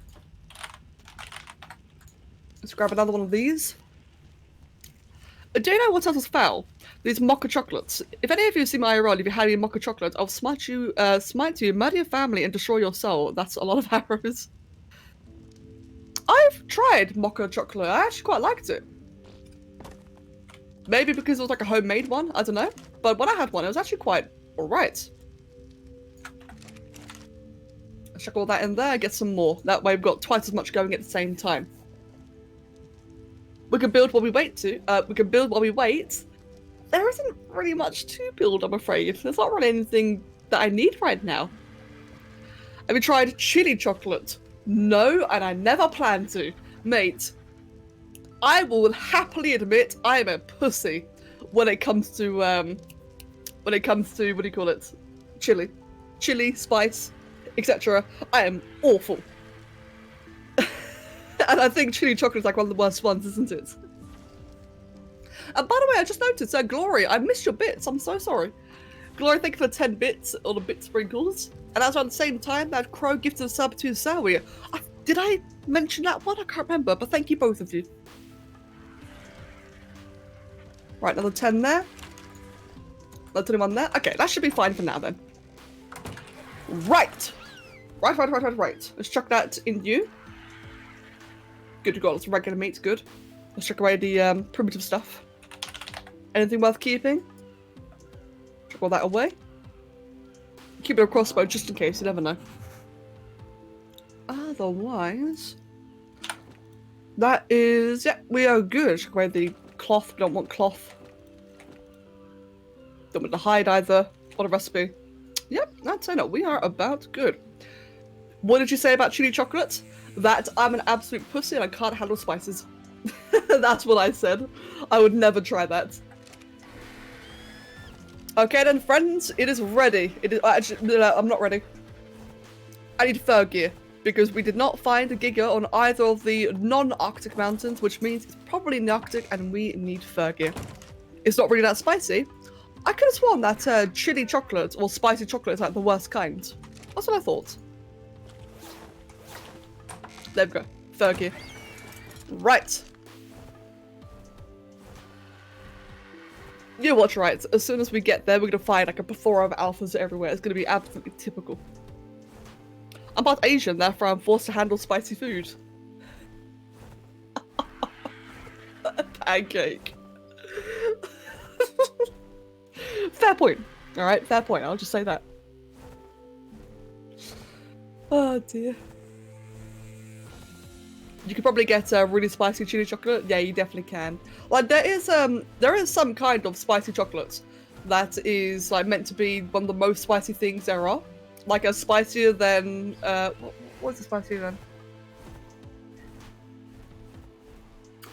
Let's grab another one of these. Do you know what else is foul? These mocha chocolates. If any of you see my IRL, if you had any mocha chocolates, I'll smite you, murder your family, and destroy your soul. That's a lot of arrows. I've tried mocha chocolate. I actually quite liked it. Maybe because it was like a homemade one. I don't know. But when I had one, it was actually quite alright. Let's chuck all that in there. Get some more. That way we've got twice as much going at the same time. We can build while we wait we can build while we wait. There isn't really much to build, I'm afraid. There's not really anything that I need right now. Have you tried chili chocolate? No, and I never plan to. Mate, I will happily admit I am a pussy when it comes to, what do you call it? Chili, spice, etc. I am awful. And I think chili chocolate is like one of the worst ones, isn't it? And by the way, I just noticed, Glory, I missed your bits. I'm so sorry. Glory, thank you for 10 bits, or the bit sprinkles. And as at the same time, that Crow gifted a sub to Zowie. Did I mention that one? I can't remember, but thank you both of you. Right, another 10 there. Another 21 there. Okay, that should be fine for now then. Right. Right. Let's chuck that in you. Good, we've got lots of regular meat, good. Let's chuck away the primitive stuff. Anything worth keeping? Chuck all that away. Keep it a crossbow just in case, you never know. Otherwise... That is... Yeah, we are good. Chuck away the cloth, we don't want cloth. Don't want the hide either. What a recipe. Yep, that's it. We are about good. What did you say about chili chocolate? That I'm an absolute pussy and I can't handle spices. That's what I said. I would never try that. Okay then, friends, it is ready. It is actually no, I'm not ready. I need fur gear because we did not find a giga on either of the non-Arctic mountains, which means it's probably in the Arctic and we need fur gear. It's not really that spicy. I could have sworn that chili chocolate or spicy chocolate is like the worst kind. That's what I thought. There we go. Fur gear. Right. You watch right. As soon as we get there, we're going to find like a plethora of alphas everywhere. It's going to be absolutely typical. I'm part Asian, therefore I'm forced to handle spicy food. Pancake. Fair point. Alright, fair point. I'll just say that. Oh dear. You could probably get really spicy chili chocolate. Yeah, you definitely can. Like there is some kind of spicy chocolate that is like meant to be one of the most spicy things there are. Like a spicier than what's the spicier than?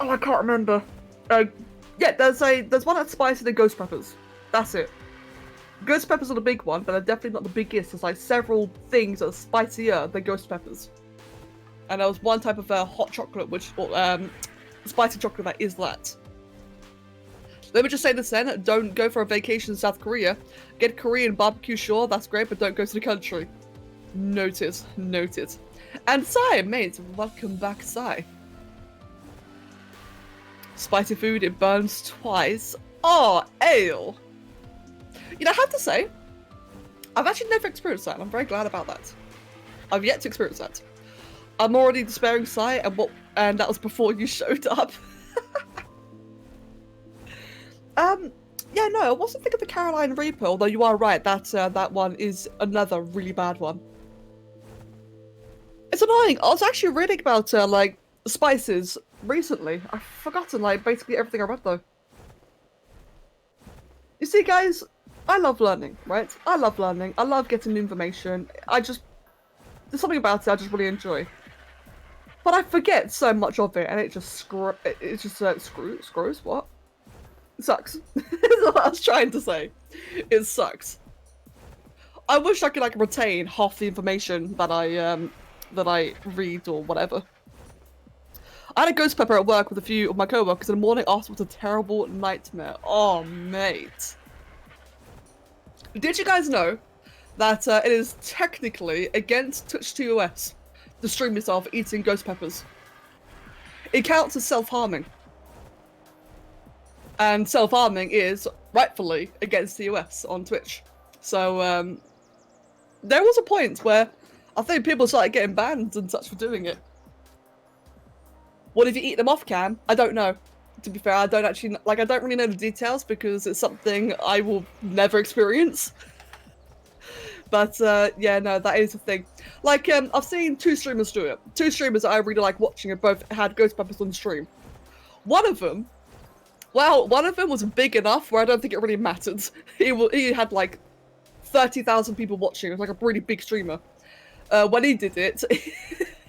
Oh, I can't remember. Yeah, there's one that's spicier than ghost peppers. That's it. Ghost peppers are the big one, but they're definitely not the biggest. There's like several things that are spicier than ghost peppers. And there was one type of hot chocolate, which, spicy chocolate that is that. Let me just say this then, don't go for a vacation in South Korea. Get Korean barbecue, sure, that's great, but don't go to the country. Noted, noted. And Sai, mate, welcome back, Sai. Spicy food, it burns twice. Oh, ale. You know, I have to say, I've actually never experienced that, and I'm very glad about that. I've yet to experience that. I'm already despairing, Sai, and that was before you showed up. Yeah, no, I wasn't thinking of the Caroline Reaper, although you are right, that one is another really bad one. It's annoying. I was actually reading about, like, spices recently. I've forgotten, like, basically everything I read, though. You see, guys, I love learning, right? I love learning. I love getting information. There's something about it I just really enjoy. But I forget so much of it, and it just screws. What? It sucks. That's what I was trying to say. It sucks. I wish I could like retain half the information that I read or whatever. I had a ghost pepper at work with a few of my co-workers, and the morning after was a terrible nightmare. Oh, mate. Did you guys know that it is technically against Twitch TOS to stream yourself eating ghost peppers? It counts as self-harming. And self-harming is rightfully against TOS on Twitch. So, there was a point where I think people started getting banned and such for doing it. What if you eat them off cam? I don't know. To be fair, I don't really know the details because it's something I will never experience. But yeah, no, that is a thing. Like, I've seen 2 streamers do it. 2 streamers that I really like watching and both had ghost peppers on stream. One of them was big enough where I don't think it really mattered. He had like 30,000 people watching. It was like a really big streamer. When he did it,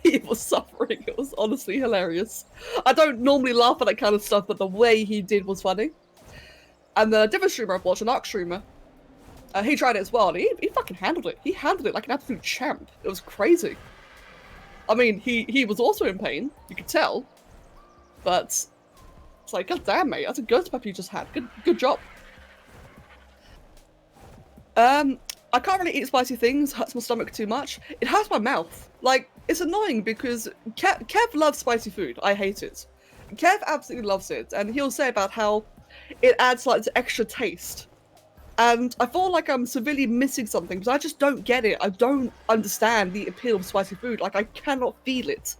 he was suffering. It was honestly hilarious. I don't normally laugh at that kind of stuff, but the way he did was funny. And the different streamer I've watched, an ARC streamer, he tried it as well, and he fucking handled it. He handled it like an absolute champ. It was crazy. I mean, he was also in pain, you could tell. But it's like, god damn, mate, that's a ghost pepper you just had. Good job. I can't really eat spicy things, hurts my stomach too much. It hurts my mouth. Like, it's annoying because Kev loves spicy food. I hate it. Kev absolutely loves it, and he'll say about how it adds like the extra taste. And I feel like I'm severely missing something because I just don't get it. I don't understand the appeal of spicy food. Like, I cannot feel it.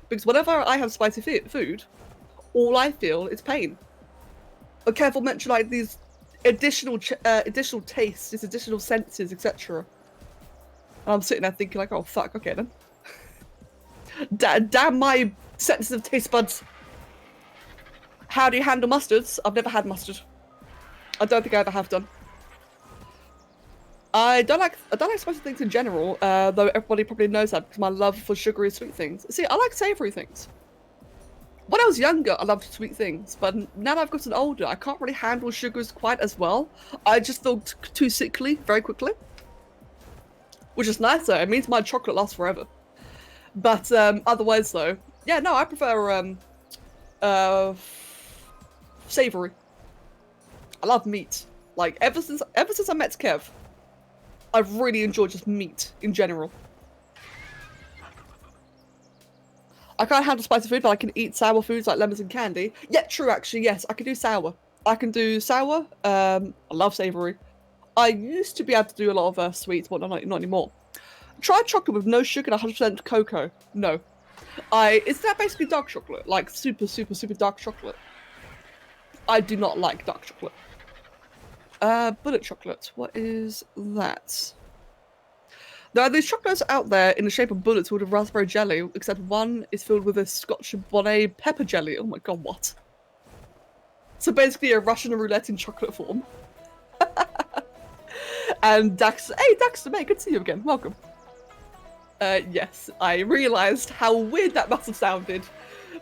Because whenever I have spicy food, all I feel is pain. But Kev will mention like these additional tastes, these additional senses, etc. And I'm sitting there thinking like, oh fuck, okay then. Damn my sensitive taste buds. How do you handle mustards? I've never had mustard. I don't think I ever have done. I don't like spicy things in general, though everybody probably knows that because my love for sugary sweet things. See, I like savoury things. When I was younger, I loved sweet things, but now that I've gotten older, I can't really handle sugars quite as well. I just feel too sickly very quickly. Which is nice though, it means my chocolate lasts forever. But otherwise though, yeah, no, I prefer savoury. I love meat. Like, ever since I met Kev, I've really enjoyed just meat in general. I can't handle spicy food, but I can eat sour foods like lemons and candy. Yeah, true, actually, yes, I can do sour. I can do sour. I love savoury. I used to be able to do a lot of sweets, but not anymore. Try chocolate with no sugar and 100% cocoa. No. Is that basically dark chocolate? Like super, super, super dark chocolate? I do not like dark chocolate. Bullet chocolate. What is that? There are these chocolates out there in the shape of bullets with a raspberry jelly, except one is filled with a Scotch bonnet pepper jelly. Oh my god, what? So basically a Russian roulette in chocolate form. And Dax, hey Daxter, mate, good to see you again. Welcome. Yes, I realised how weird that must have sounded,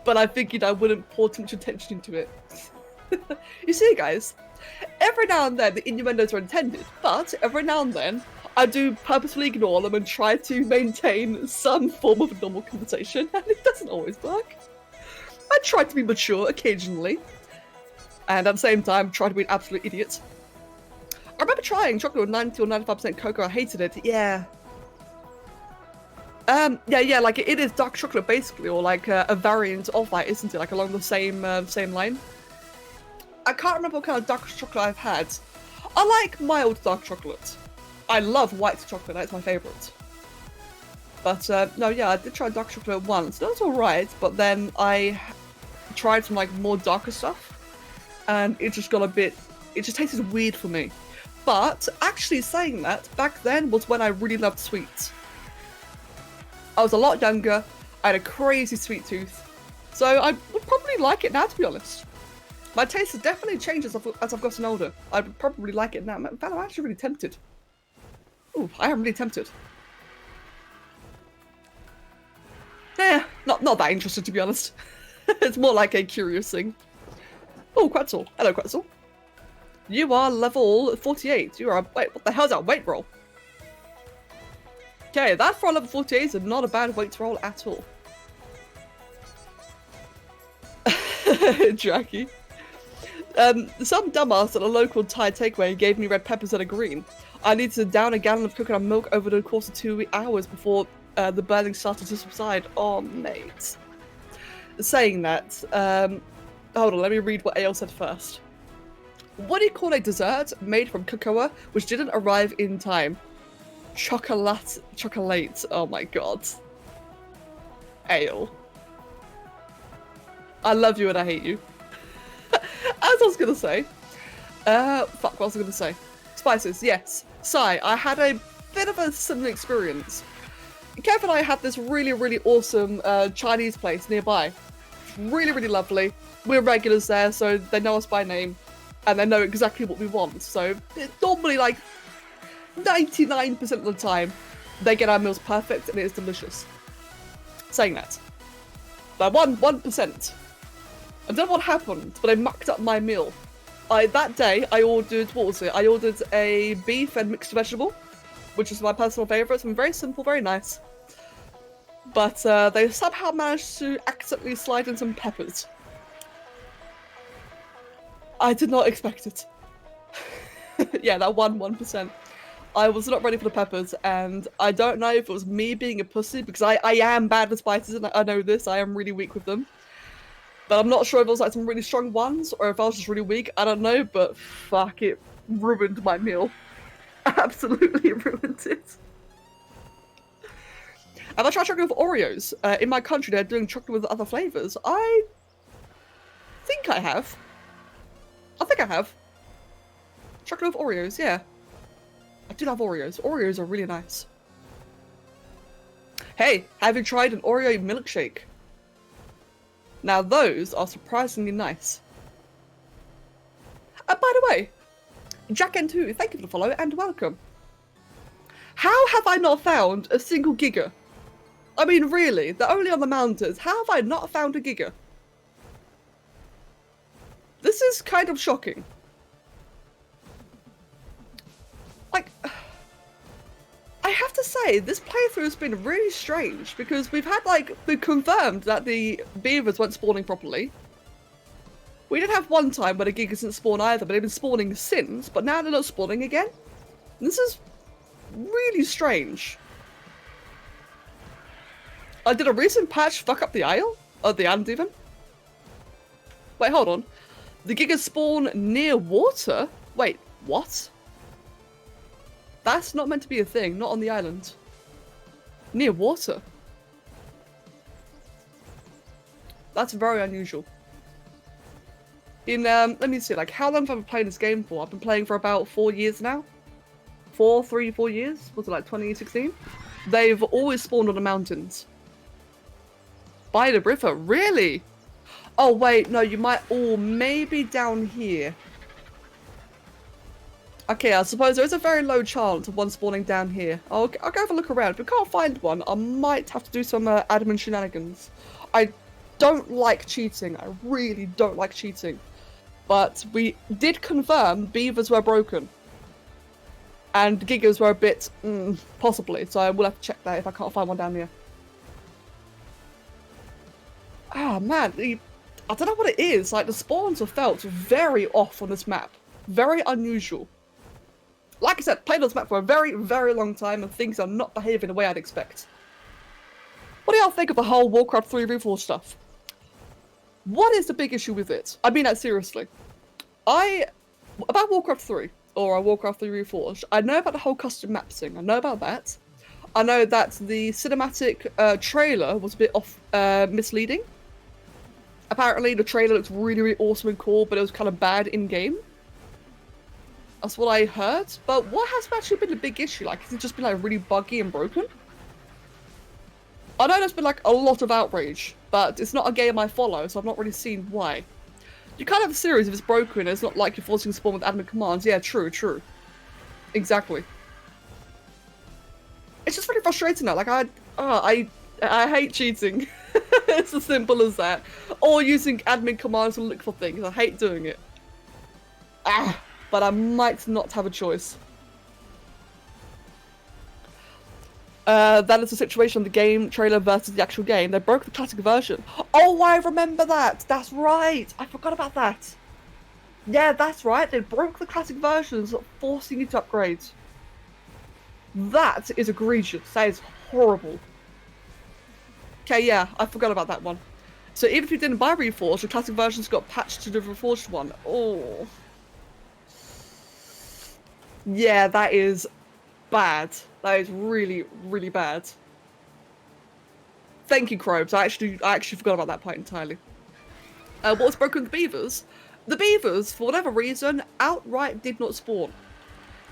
but I figured I wouldn't pour too much attention into it. You see, guys, every now and then the innuendos are intended, but every now and then I do purposefully ignore them and try to maintain some form of normal conversation, and it doesn't always work. I try to be mature occasionally, and at the same time try to be an absolute idiot. I remember trying chocolate with 90 or 95% cocoa. I hated it. Yeah. Yeah, like it is dark chocolate basically, or like a variant of that, isn't it? Like along the same line. I can't remember what kind of dark chocolate I've had. I like mild dark chocolate. I love white chocolate. That's my favourite. But no, yeah, I did try dark chocolate once. That was alright, but then I tried some like more darker stuff, and it just got a bit. It just tasted weird for me. But actually saying that, back then was when I really loved sweets. I was a lot younger, I had a crazy sweet tooth, so I would probably like it now, to be honest. My taste has definitely changed as I've gotten older. I'd probably like it now. In fact, I'm actually really tempted. Ooh, I am really tempted. Not that interested, to be honest. It's more like a curious thing. Oh, Quetzal. Hello, Quetzal. You are level 48. You are... Wait, what the hell's that weight roll? Okay, that for a level 48 is not a bad weight roll at all. Jackie. Some dumbass at a local Thai takeaway gave me red peppers that are green. I needed to down a gallon of coconut milk over the course of 2 hours before the burning started to subside. Oh, mate. Saying that, hold on, let me read what Ale said first. What do you call a dessert made from cocoa which didn't arrive in time? Chocolate. Oh my god. Ale. I love you and I hate you. As I was gonna say. Fuck, what was I gonna say? Spices, yes. Sai, I had a bit of a similar experience. Kev and I had this really, really awesome Chinese place nearby. Really, really lovely. We're regulars there, so they know us by name. And they know exactly what we want. So, normally, like, 99% of the time, they get our meals perfect and it is delicious. Saying that. But 1%. I don't know what happened, but I mucked up my meal. That day, I ordered, what was it? I ordered a beef and mixed vegetable, which is my personal favourite. Something very simple, very nice. But they somehow managed to accidentally slide in some peppers. I did not expect it. Yeah, that 1%. I was not ready for the peppers, and I don't know if it was me being a pussy, because I am bad with spices, and I know this, I am really weak with them. But I'm not sure if it was like some really strong ones, or if I was just really weak, I don't know, but fuck, it ruined my meal. Absolutely ruined it. Have I tried chocolate with Oreos? In my country, they're doing chocolate with other flavours. I think I have. Chocolate with Oreos, yeah. I do love Oreos. Oreos are really nice. Hey, have you tried an Oreo milkshake? Now those are surprisingly nice. By the way, DarkEdgeTV, thank you for the follow and welcome. How have I not found a single giga? I mean, really, they're only on the mountains. How have I not found a giga? This is kind of shocking. Like, I have to say, this playthrough has been really strange because we've confirmed that the beavers weren't spawning properly. We did have one time where the gigas didn't spawn either, but they've been spawning since, but now they're not spawning again. This is really strange. Did a recent patch fuck up the isle? Or the island even? Wait, hold on. The gigas spawn near water? Wait, what? That's not meant to be a thing, not on the island. Near water. That's very unusual. Let me see, like, how long have I been playing this game for? I've been playing for about 4 years now. 4 years? Was it like 2016? They've always spawned on the mountains. By the river, really? Oh wait, no, you might, maybe down here. Okay, I suppose there is a very low chance of one spawning down here. I'll go have a look around. If we can't find one, I might have to do some admin shenanigans. I don't like cheating. I really don't like cheating. But we did confirm beavers were broken. And gigas were a bit, possibly. So I will have to check that if I can't find one down here. Ah, man. I don't know what it is. Like, the spawns have felt very off on this map. Very unusual. Like I said, played on this map for a very, very long time and things are not behaving the way I'd expect. What do y'all think of the whole Warcraft 3 Reforged stuff? What is the big issue with it? I mean that seriously. About Warcraft 3, or Warcraft 3 Reforged, I know about the whole custom map thing. I know about that. I know that the cinematic trailer was a bit misleading. Apparently the trailer looks really, really awesome and cool, but it was kind of bad in-game. That's what I heard. But what has actually been the big issue? Like, has it just been like really buggy and broken? I know there's been like a lot of outrage, but it's not a game I follow, so I've not really seen why. You can't have a series if it's broken. It's not like you're forcing spawn with admin commands. Yeah, true, true. Exactly. It's just really frustrating now. Like I hate cheating. It's as simple as that. Or using admin commands to look for things. I hate doing it. But I might not have a choice. That is the situation of the game trailer versus the actual game. They broke the classic version. Oh, I remember that. That's right. I forgot about that. Yeah, that's right. They broke the classic versions, forcing you to upgrade. That is egregious. That is horrible. Okay, yeah, I forgot about that one. So even if you didn't buy Reforged, the classic versions got patched to the Reforged one. Oh. Yeah, that is bad. That is really, really bad. Thank you, Crobes. I actually forgot about that part entirely. What was broken with the beavers? The beavers, for whatever reason, outright did not spawn.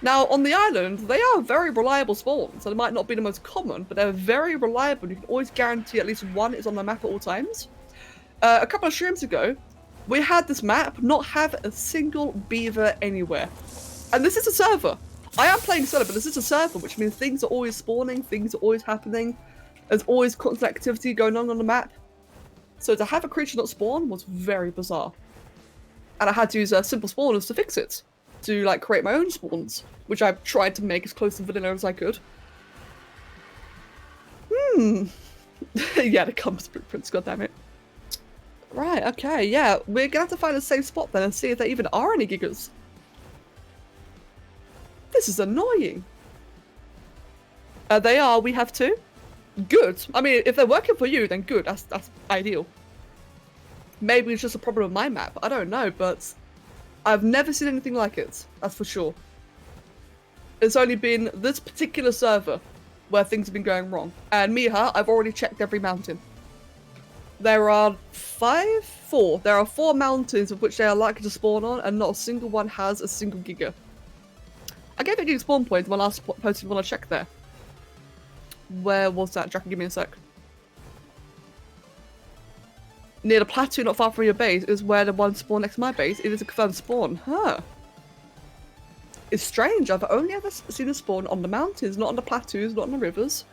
Now, on the island, they are very reliable spawns, and it might not be the most common, but they're very reliable. You can always guarantee at least one is on the map at all times. A couple of streams ago, we had this map not have a single beaver anywhere. And this is a server. I am playing solo, but this is a server, which means things are always spawning, things are always happening. There's always constant activity going on the map. So to have a creature not spawn was very bizarre. And I had to use simple spawners to fix it. To like create my own spawns, which I've tried to make as close to vanilla as I could. Yeah, the compass blueprints, goddammit. Right, okay, yeah. We're gonna have to find a safe spot then and see if there even are any gigas. This is annoying. They are, we have two. Good. I mean, if they're working for you, then good. That's ideal. Maybe it's just a problem with my map. I don't know, but I've never seen anything like it. That's for sure. It's only been this particular server where things have been going wrong. And Miha, I've already checked every mountain. There are four. There are 4 mountains of which they are likely to spawn on, and not a single one has a single giga. I gave it a giga spawn point when I last posted when I checked there. Where was that? Jack, give me a sec. Near the plateau not far from your base is where the one spawned next to my base. It is a confirmed spawn. Huh. It's strange. I've only ever seen a spawn on the mountains, not on the plateaus, not on the rivers.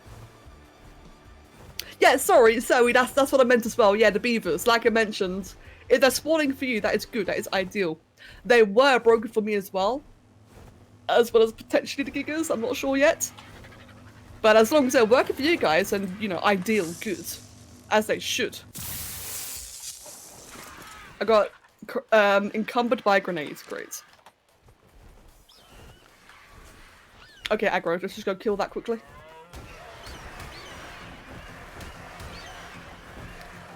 Yeah, sorry, Zoe, that's what I meant as well. Yeah, the beavers. Like I mentioned, if they're spawning for you, that is good. That is ideal. They were broken for me as well as potentially the gigas. I'm not sure yet. But as long as they're working for you guys, and, you know, ideal, good. As they should. I got encumbered by grenades. Great. Okay, aggro. Let's just go kill that quickly.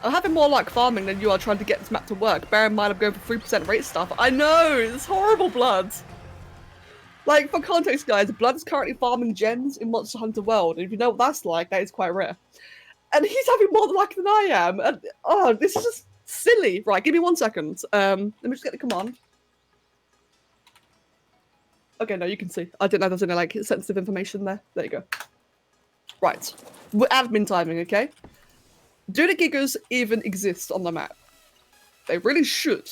I'm having more like farming than you are trying to get this map to work. Bear in mind I'm going for 3% rate stuff. I know! It's horrible, Blood! Like, for context, guys, Blood is currently farming gens in Monster Hunter World, and if you know what that's like, that is quite rare. And he's having more luck than I am, and oh, this is just silly. Right, give me 1 second. Let me just get the command. Okay, no, you can see. I didn't know there was any, like, sensitive information there. There you go. Right. We're admin timing, okay? Do the gigas even exist on the map? They really should.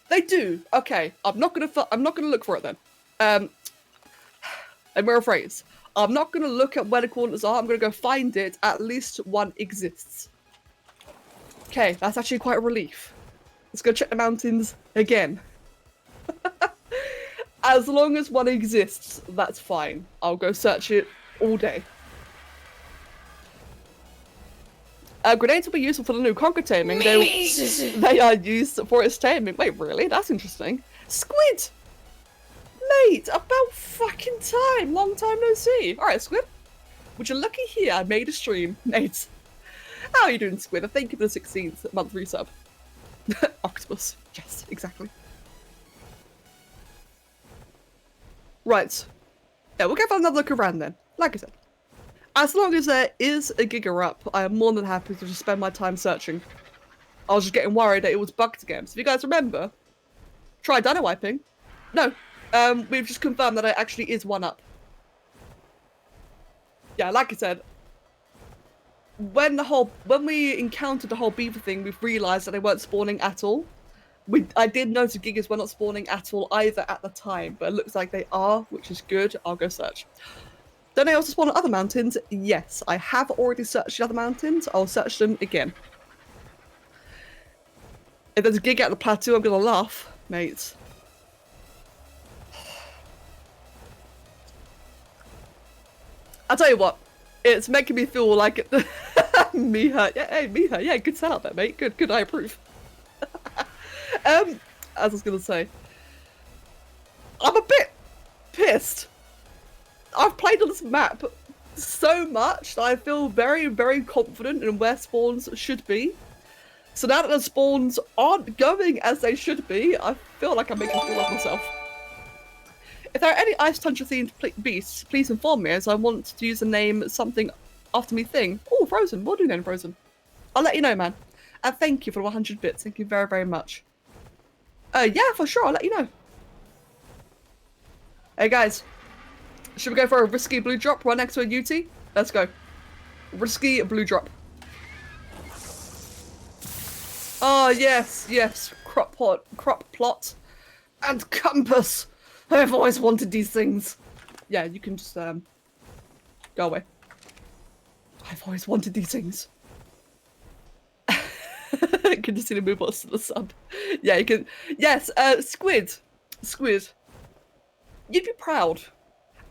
They do. Okay, I'm not gonna look for it then. And we're rephrase. I'm not gonna look at where the coordinates are. I'm gonna go find it. At least one exists. Okay, that's actually quite a relief. Let's go check the mountains again. As long as one exists, that's fine. I'll go search it all day. Grenades will be useful for the new conquer taming. They are used for its taming. Wait, really? That's interesting. Squid! Mate, about fucking time. Long time no see. Alright, Squid. Would you lucky here I made a stream. Mate. How are you doing, Squid? I thank you for the 16th month resub. Octopus. Yes, exactly. Right. Yeah, we'll give another look around then. Like I said. As long as there is a giga up, I am more than happy to just spend my time searching. I was just getting worried that it was bugged again. So if you guys remember, try dino wiping. No. We've just confirmed that it actually is one up. Yeah, like I said, when we encountered the whole beaver thing, we've realised that they weren't spawning at all. I did notice gigas were not spawning at all either at the time, but it looks like they are, which is good. I'll go search. Don't they also spawn on other mountains? Yes, I have already searched the other mountains. I'll search them again. If there's a giga at the plateau, I'm gonna laugh, mate. I'll tell you what, it's making me feel like it. Miha, yeah, hey, Miha, yeah, good setup there, mate. Good, I approve. As I was gonna say, I'm a bit pissed. I've played on this map so much that I feel very, very confident in where spawns should be. So now that the spawns aren't going as they should be, I feel like I'm making a fool of myself. If there are any Ice Tundra themed beasts, please inform me, as I want to use the name something after me thing. Oh, Frozen. We'll do then, Frozen. I'll let you know, man. And thank you for 100 bits. Thank you very, very much. Yeah, for sure. I'll let you know. Hey, guys. Should we go for a risky blue drop right next to a UT? Let's go. Risky blue drop. Oh, yes, yes. Crop plot. And compass. I've always wanted these things. Yeah, you can just, go away. I've always wanted these things. Good to see the move us to the sub. Yeah, you can. Yes, Squid. Squid. You'd be proud.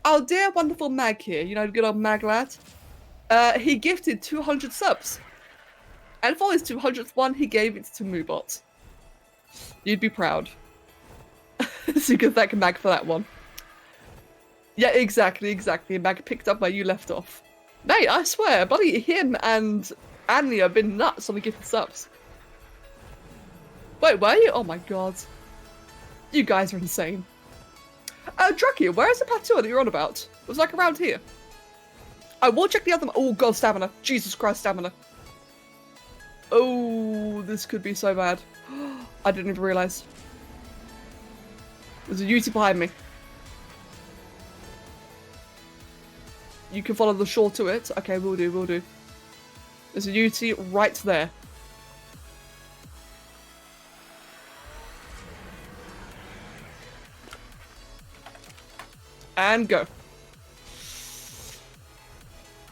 Our dear wonderful Mag here, you know, good old Mag lad. He gifted 200 subs. And for his 200th one, he gave it to Moobot. You'd be proud. So you can thank Mag for that one. Yeah, exactly. Mag picked up where you left off. Mate, I swear, buddy, him and Annie have been nuts on the gifted subs. Wait, were you? Oh my god. You guys are insane. Dracula, where is the plateau that you're on about? It was like around here. I will check the other. Oh god, stamina. Jesus Christ, stamina. Oh, this could be so bad. I didn't even realise. There's a UT behind me. You can follow the shore to it. Okay, we'll do. There's a UT right there. And go.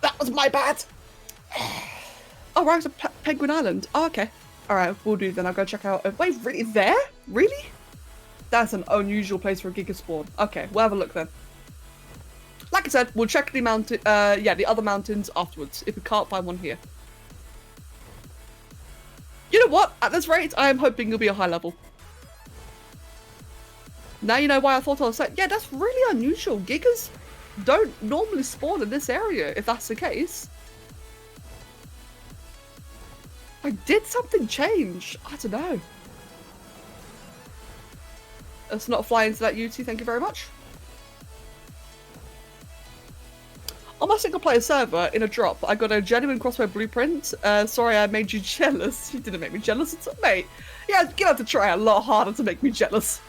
That was my bad. Oh, right, it's a Penguin Island. Oh, okay. Alright, we'll do then. I'll go check out. Wait, really? There? Really? That's an unusual place for a Giga spawn. Okay, we'll have a look then. Like I said, we'll check the mountain, the other mountains afterwards, if we can't find one here. You know what? At this rate, I am hoping you'll be a high level. Now you know why I thought I was like, yeah, that's really unusual. Gigas don't normally spawn in this area, if that's the case. Like, did something change? I don't know. Let's not fly into that UT, thank you very much. On my single player server, in a drop, I got a genuine crossbow blueprint. Sorry I made you jealous. You didn't make me jealous at all, mate. Yeah, you're gonna have to try a lot harder to make me jealous.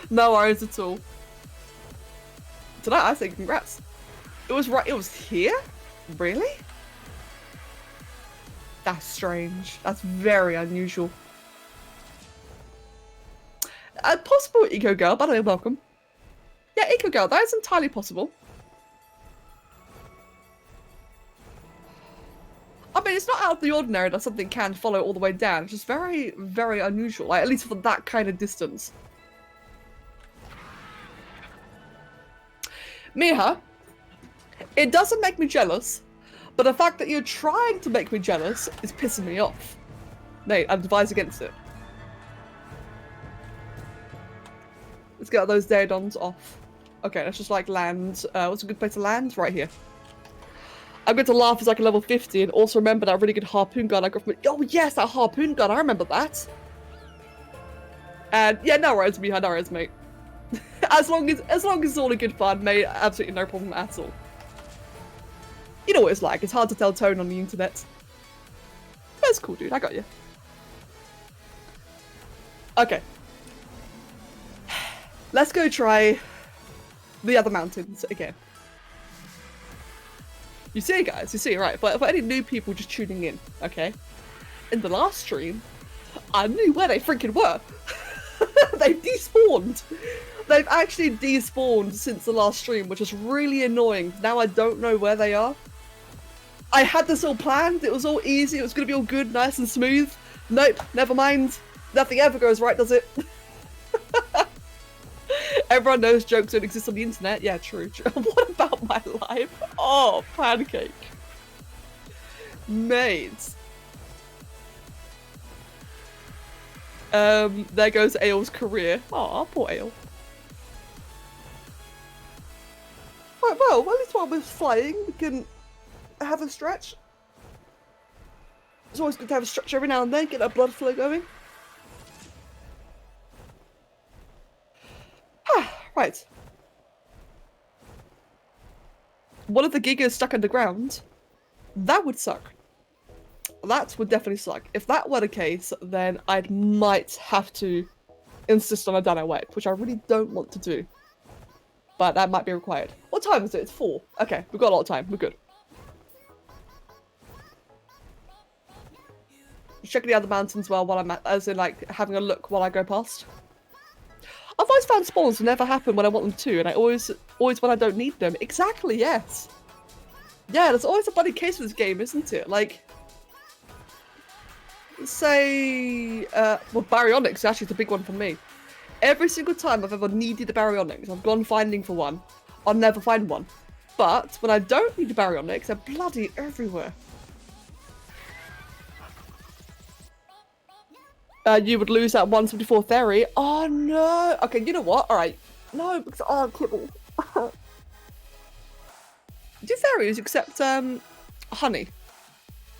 No worries at all. Tonight, I say congrats. It was right, it was here? Really? That's strange. That's very unusual. Possible Eco Girl, by the way, welcome. Yeah, Eco Girl, that is entirely possible. I mean, it's not out of the ordinary that something can follow all the way down. It's just very, very unusual, like, at least for that kind of distance. Miha, it doesn't make me jealous, but the fact that you're trying to make me jealous is pissing me off. Mate, I advise against it. Let's get those Daedons off. Okay, let's just like land. What's a good place to land? Right here. I'm going to laugh as like a level 50 and also remember that really good harpoon gun I got from. Oh yes, that harpoon gun, I remember that. And yeah, no worries, Miha, no worries, mate. as long as it's all in good fun, mate, absolutely no problem at all. You know what it's like, it's hard to tell tone on the internet. That's cool, dude, I got you. Okay. Let's go try the other mountains again. You see, guys, you see, right? For any new people just tuning in, okay? In the last stream, I knew where they freaking were. They've despawned. They've actually despawned since the last stream, which is really annoying. Now I don't know where they are. I had this all planned. It was all easy. It was going to be all good, nice and smooth. Nope, never mind. Nothing ever goes right, does it? Everyone knows jokes don't exist on the internet. Yeah, true. What about my life? Oh, pancake. Mate. There goes Ale's career. Oh, poor Ale. Right, well, at least while we're flying, we can have a stretch. It's always good to have a stretch every now and then, get that blood flow going. Right. One of the gigas stuck underground. That would suck. That would definitely suck. If that were the case, then I might have to insist on a dino wipe, which I really don't want to do. But that might be required. What time is it? It's 4. Okay, we've got a lot of time. We're good. Checking the other mountains while I'm at, as in like having a look while I go past. I've always found spawns never happen when I want them to, and I always when I don't need them. Exactly, yes. Yeah, there's always a bloody case with this game, isn't it? Like, say, well, baryonyx actually is a big one for me. Every single time I've ever needed a baryonyx, I've gone finding for one. I'll never find one. But when I don't need a baryonyx, they're bloody everywhere. You would lose that 174 theory. Oh no! Okay, you know what? Alright. No, because kibble. Do theories accept honey?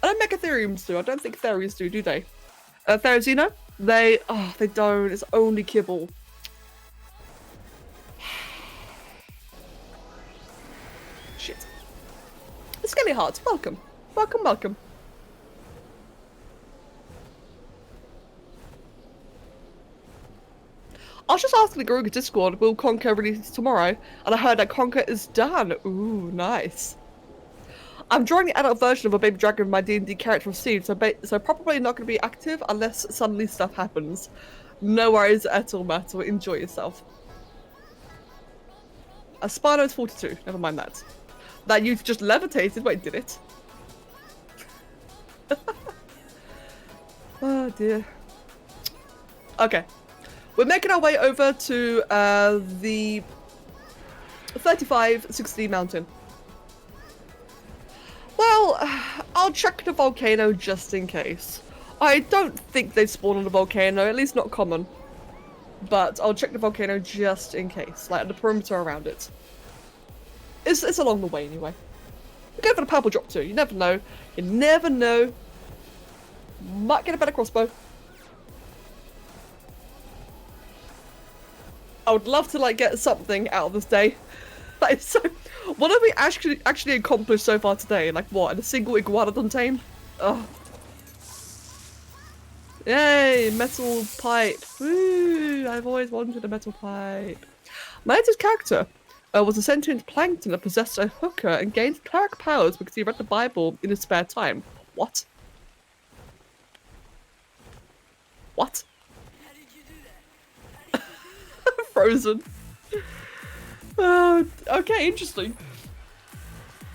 I don't megatheriums do. I don't think theories do they? Therizino? They don't. It's only kibble. Shit. Skelly Hearts, welcome. Welcome, welcome. I was just asking the Garuga Discord, will Conquer release tomorrow? And I heard that Conquer is done. Ooh, nice. I'm drawing the adult version of a baby dragon with my D&D character from Seed, so probably not going to be active unless suddenly stuff happens. No worries at all, Matt. Enjoy yourself. Spino is 42. Never mind that. That youth just levitated. Wait, did it? Oh dear. Okay. We're making our way over to the 3560 mountain. Well, I'll check the volcano just in case. I don't think they spawn on the volcano, at least not common. But I'll check the volcano just in case, like the perimeter around it. It's along the way anyway. We'll go for the purple drop too. You never know. You never know. Might get a better crossbow. I would love to like get something out of this day. That is so. What have we actually accomplished so far today? Like what? In a single iguanodon tame? Oh. Yay! Metal pipe. Woo! I've always wanted a metal pipe. My latest character was a sentient plankton that possessed a hooker and gained cleric powers because he read the Bible in his spare time. What? What? How did you do that? Frozen. Okay, interesting.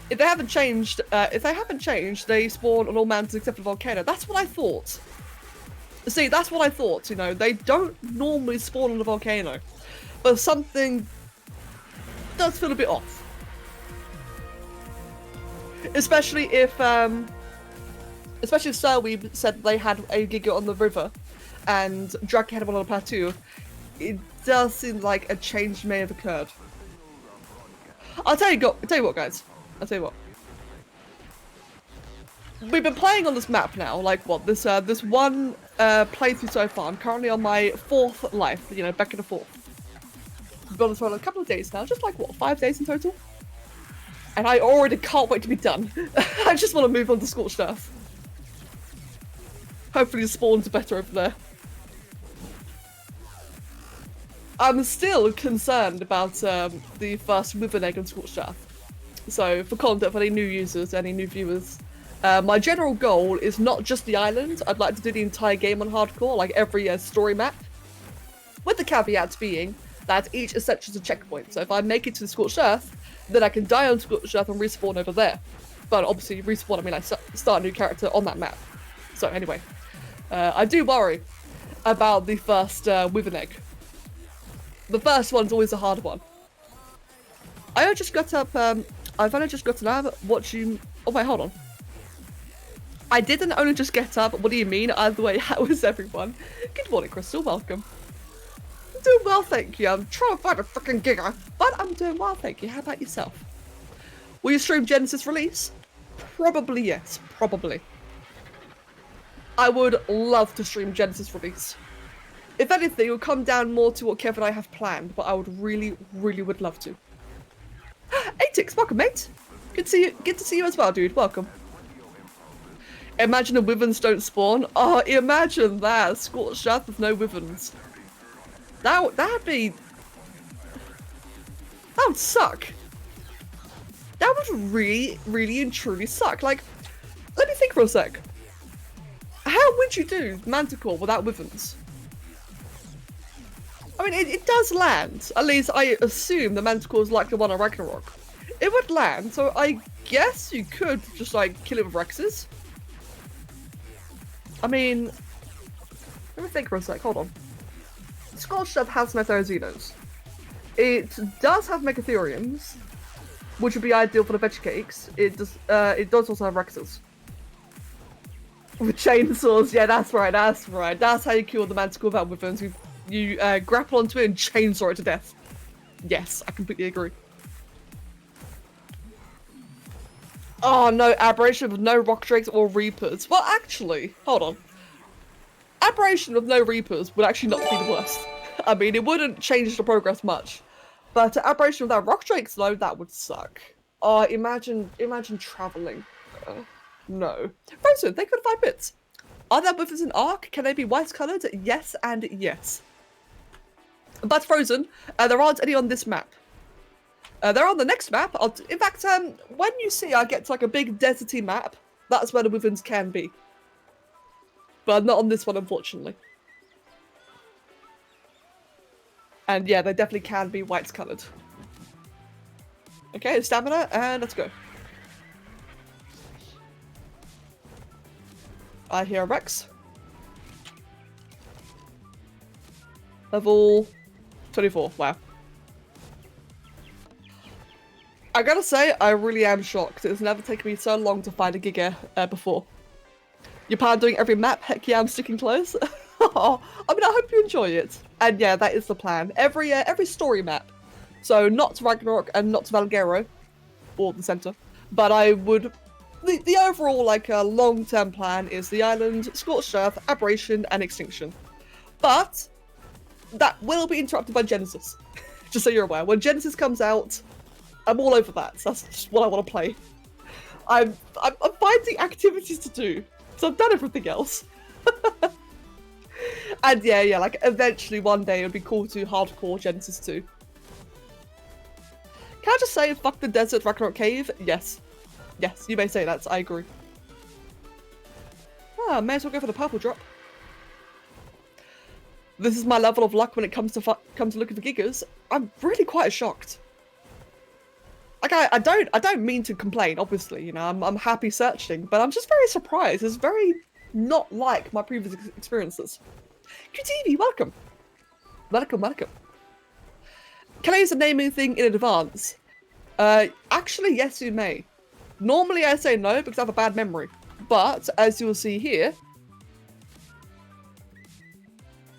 If they haven't changed, they spawn on all mountains except for volcano. That's what I thought. See, that's what I thought. You know, they don't normally spawn on the volcano, but something does feel a bit off. Especially if Sirweeb said they had a giga on the river, and Drake had one on the plateau. It does seem like a change may have occurred. I'll tell you what, guys. I'll tell you what. We've been playing on this map now, like what, this one playthrough so far. I'm currently on my 4th life, you know, Becca the 4th. We've been on this for a couple of days now, just like what, 5 days in total? And I already can't wait to be done. I just want to move on to Scorched Earth. Hopefully the spawns are better over there. I'm still concerned about the first Wither egg on Scorched Earth. So, for content, for any new users, any new viewers, My general goal is not just the island. I'd like to do the entire game on hardcore, like every story map. With the caveats being that each is set as a checkpoint. So if I make it to the Scorched Earth, then I can die on Scorched Earth and respawn over there. But obviously respawn, I mean I start a new character on that map. So anyway, I do worry about the first Wither egg. The first one's always a hard one. I just got up, I've only just got up watching, oh wait, hold on. I didn't only just get up, what do you mean? Either way, how is everyone? Good morning, Crystal, welcome. I'm doing well, thank you. I'm trying to find a freaking giga, but I'm doing well, thank you. How about yourself? Will you stream Genesis release? Probably yes, probably. I would love to stream Genesis release. If anything, it would come down more to what Kev and I have planned, but I would really, really would love to. Atix, welcome, mate. Good to see you as well, dude. Welcome. Imagine the wyverns don't spawn. Oh, imagine that. Scorched Earth with no wyverns. That'd be... That would suck. That would really, really and truly suck. Like, let me think for a sec. How would you do Manticore without wyverns? I mean, it does land. At least I assume the Manticore is like the one on Ragnarok. It would land, so I guess you could just, like, kill it with Rexes. I mean, let me think for a sec, hold on. Scorched Earth has no Therazinos. It does have Megatheriums, which would be ideal for the veg cakes. It does also have Rexes. With chainsaws, yeah, that's right, that's right. That's how you kill the Manticore without wyverns. You grapple onto it and chainsaw it to death. Yes, I completely agree. Oh no, Aberration with no Rock Drakes or Reapers. Well, actually, hold on. Aberration with no Reapers would actually not be the worst. I mean, it wouldn't change the progress much. But Aberration without Rock Drakes, though, that would suck. Oh, imagine travelling. No. Frozen, thank you for the 5 bits. Are there withers in Ark? Can they be white-coloured? Yes and yes. But Frozen, there aren't any on this map. They're on the next map. In fact, when you see I get to like a big deserty map, that's where the wyverns can be. But not on this one, unfortunately. And yeah, they definitely can be white-coloured. Okay, stamina, and let's go. I hear a Rex. Level 24, wow. I gotta say, I really am shocked. It's never taken me so long to find a Giga before. Your plan doing every map? Heck yeah, I'm sticking close. I mean, I hope you enjoy it. And yeah, that is the plan. Every story map. So not to Ragnarok and not to Valgero, or the center. But I would... The overall, like, long-term plan is the island, Scorched Earth, Aberration, and Extinction. But that will be interrupted by Genesis. Just so you're aware. When Genesis comes out, I'm all over that. So that's just what I want to play. I'm finding activities to do. So I've done everything else. And yeah, like eventually one day it would be cool to hardcore Genesis 2. Can I just say fuck the desert Ragnarok cave? Yes. Yes, you may say that, I agree. Ah, may as well go for the purple drop. This is my level of luck when it comes to looking for gigas. I'm really quite shocked. Like I don't mean to complain, obviously, you know, I'm happy searching, but I'm just very surprised. It's very not like my previous experiences. QTV, welcome. Welcome, welcome. Can I use the naming thing in advance? Actually, yes, you may. Normally I say no because I have a bad memory, but as you will see here...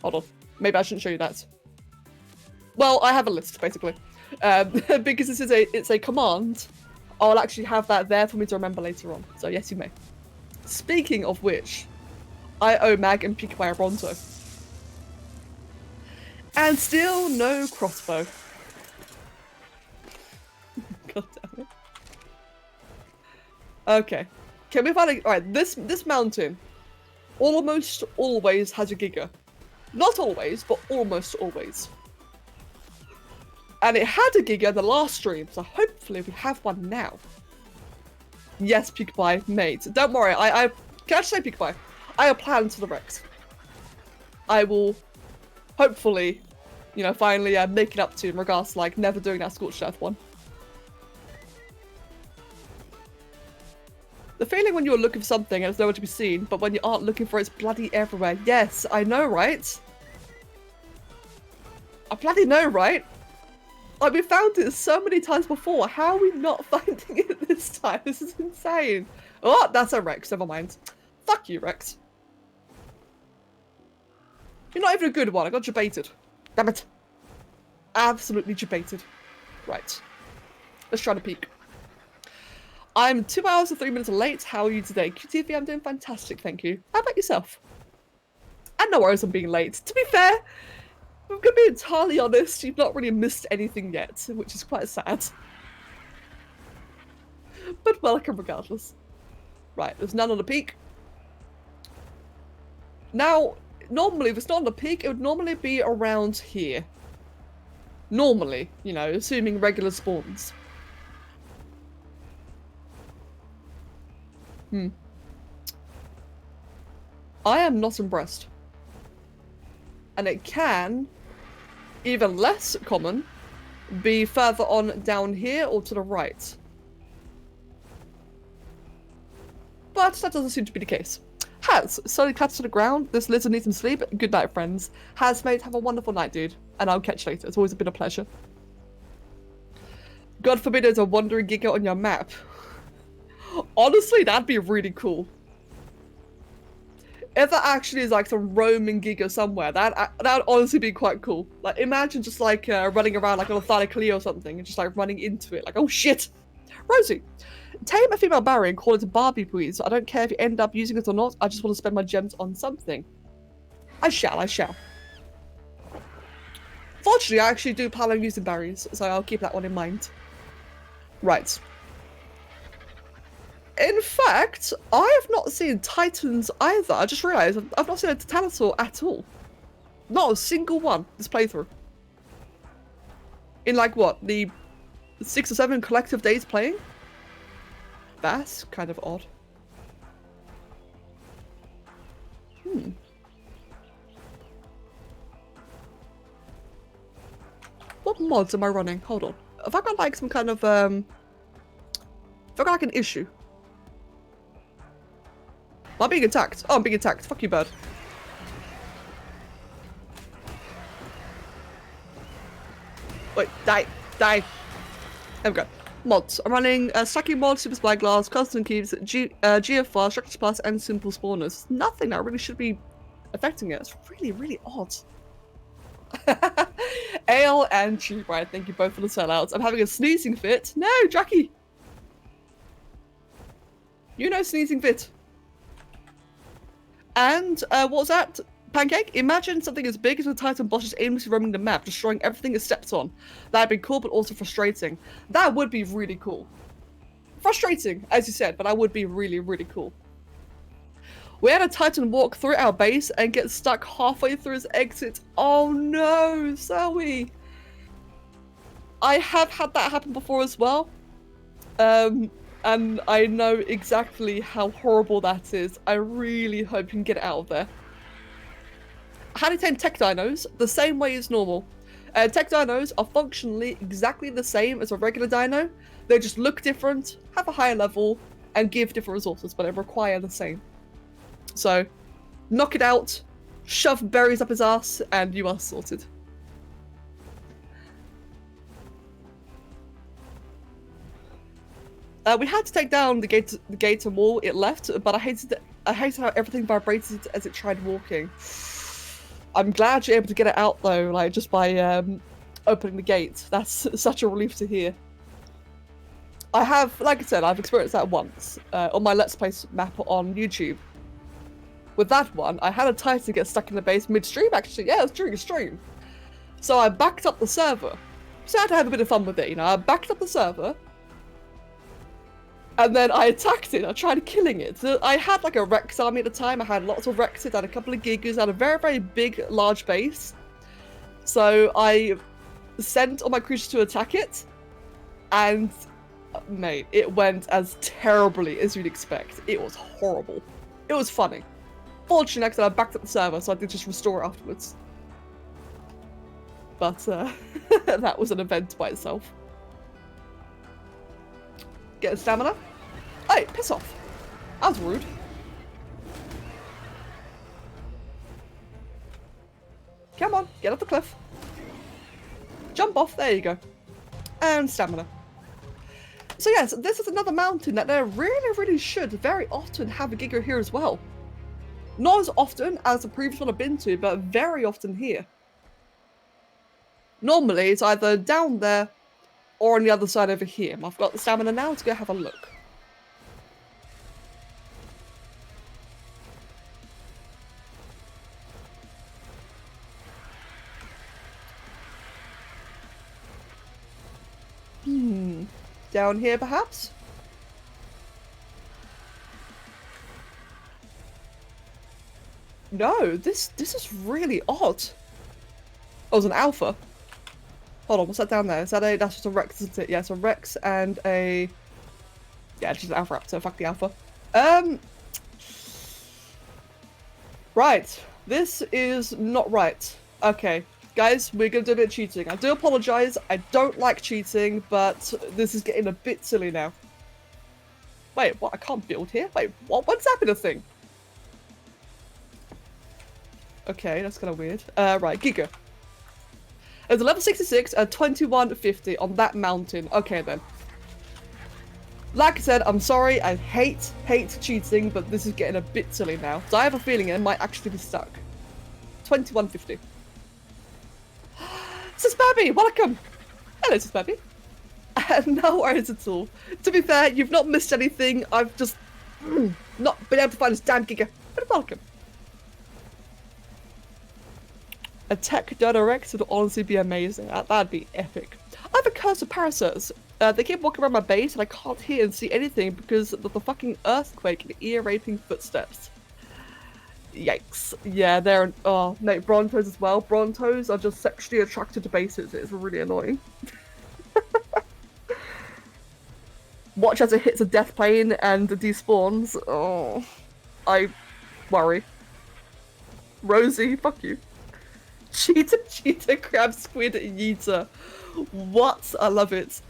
Hold on, maybe I shouldn't show you that. Well, I have a list, basically. Because this is it's a command, I'll actually have that there for me to remember later on. So yes, you may. Speaking of which, I owe Mag and Pika Bronto. And still no crossbow. God damn it. Okay. Can we find a... Alright, this mountain almost always has a giga. Not always, but almost always. And it had a giga in the last stream, so hopefully we have one now. Yes, Peekabye, mate. Don't worry, can I just say Peekabye? I have plans for the Rex. I will, hopefully, you know, finally make it up to in regards to, like, never doing that Scorched Earth one. The feeling when you're looking for something and it's nowhere to be seen, but when you aren't looking for it, it's bloody everywhere. Yes, I know, right? I bloody know, right? Like, we found it so many times before. How are we not finding it this time? This is insane. Oh, that's a Rex. Never mind. Fuck you, Rex. You're not even a good one. I got debated. Damn it. Absolutely debated. Right. Let's try to peek. I'm 2 hours and 3 minutes late. How are you today? QTV, I'm doing fantastic, thank you. How about yourself? And no worries on being late. To be fair, I'm gonna be entirely honest, you've not really missed anything yet, which is quite sad. But welcome regardless. Right, there's none on the peak. Now, normally, if it's not on the peak, it would normally be around here. Normally, you know, assuming regular spawns. I am not impressed. And it can, even less common, be further on down here or to the right. But that doesn't seem to be the case. Has, slowly cuts to the ground. This lizard needs some sleep. Good night, friends. Has, mate, have a wonderful night, dude. And I'll catch you later. It's always been a pleasure. God forbid there's a wandering giga on your map. Honestly, that'd be really cool. If that actually is like some roaming giga somewhere, that would honestly be quite cool. Like, imagine just like running around like on a Thylacoleo or something and just like running into it. Like, oh shit! Rosie, tame a female Barry and call it a Barbie, please. I don't care if you end up using it or not. I just want to spend my gems on something. I shall, I shall. Fortunately, I actually do plan on using berries, so I'll keep that one in mind. Right. In fact, I have not seen Titans either. I just realised I've not seen a Titanosaur at all. Not a single one this playthrough. In like what, the 6 or 7 collective days playing? That's kind of odd. What mods am I running? Hold on. Have I got like some kind of have I got like an issue? Am I being attacked? Oh, I'm being attacked. Fuck you, bird. Wait, die. Die. There we go. Mods. I'm running Stacking Mod, Super Spyglass, Custom Cubes, GFR, Structures Plus, and Simple Spawners. Nothing that really should be affecting it. It's really, really odd. Ale and Cheebright, thank you both for the sellouts. I'm having a sneezing fit. No, Jackie! You know sneezing fit. And, what was that? Pancake? Imagine something as big as a Titan boss just aimlessly roaming the map, destroying everything it steps on. That'd be cool, but also frustrating. That would be really cool. Frustrating, as you said, but that would be really, really cool. We had a Titan walk through our base and get stuck halfway through his exit. Oh no, Zoe! I have had that happen before as well. And I know exactly how horrible that is. I really hope you can get it out of there. How to tame tech dinos? The same way as normal. Tech dinos are functionally exactly the same as a regular dino. They just look different, have a higher level, and give different resources, but they require the same. So, knock it out, shove berries up his ass, and you are sorted. We had to take down the gate and wall it left, but I hated how everything vibrated as it tried walking. I'm glad you're able to get it out though, like just by opening the gate. That's such a relief to hear. I have, like I said, I've experienced that once on my Let's Play map on YouTube. With that one, I had a Titan get stuck in the base midstream actually. Yeah, it was during a stream. So I backed up the server. So I had to have a bit of fun with it, you know. I backed up the server. And then I attacked it. I tried killing it. So I had like a Rex army at the time. I had lots of Rexes. I had a couple of Gigas. I had a very, very big, large base. So I sent all my creatures to attack it. And Mate, it went as terribly as you'd expect. It was horrible. It was funny. Fortunately, next time I backed up the server, so I did just restore it afterwards. But that was an event by itself. Get a stamina. Hey, piss off. That was rude. Come on, get off the cliff. Jump off, there you go. And stamina. So yes, this is another mountain that they really should very often have a Giga here as well. Not as often as the previous one I've been to, but very often here. Normally it's either down there or on the other side over here. I've got the stamina now to go have a look. Down here perhaps? No, this is really odd. Oh, it's an alpha. Hold on, what's that down there? Is that that's just a Rex, isn't it? Yeah, it's a Rex and a... Yeah, it's just an Alpha Raptor, fuck the Alpha. Right, this is not right. Okay, guys, we're gonna do a bit of cheating. I do apologise, I don't like cheating, but this is getting a bit silly now. Wait, what? I can't build here? Wait, what? What's happening to thing? Okay, that's kind of weird. Right, Giga. It's a level 66 at 2150 on that mountain. Okay then. Like I said, I'm sorry, I hate cheating, but this is getting a bit silly now. So I have a feeling it might actually be stuck. 2150. Sis Babby, welcome! Hello, Sis Babby. No worries at all. To be fair, you've not missed anything. I've just not been able to find this damn Giga. But welcome. A tech Dodo Rex would honestly be amazing. That'd be epic. I have a curse of parasites. They keep walking around my base and I can't hear and see anything because of the fucking earthquake and ear-raping footsteps. Yikes. Yeah, they're... Oh, no, Brontos as well. Brontos are just sexually attracted to bases. It's really annoying. Watch as it hits a death plane and despawns. Oh, I worry. Rosie, fuck you. Cheetah, crab, squid, yeeter. What? I love it.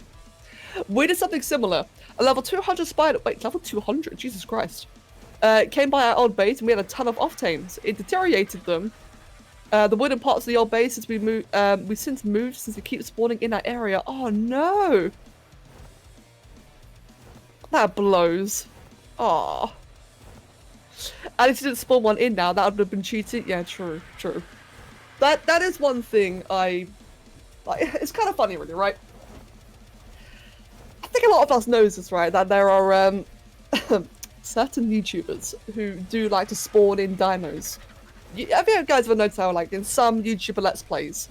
We did something similar. A level 200 spider. Wait, level 200? Jesus Christ. Came by our old base and we had a ton of octanes. It deteriorated them. The wooden parts of the old base as we since moved since they keep spawning in that area. Oh no! That blows. Aww. And if you didn't spawn one in now, that would have been cheating. Yeah, true. That is one thing it's kind of funny really, right? I think a lot of us knows this, right? That there are certain YouTubers who do like to spawn in dinos. Have you guys ever noticed how like in some YouTuber Let's Plays,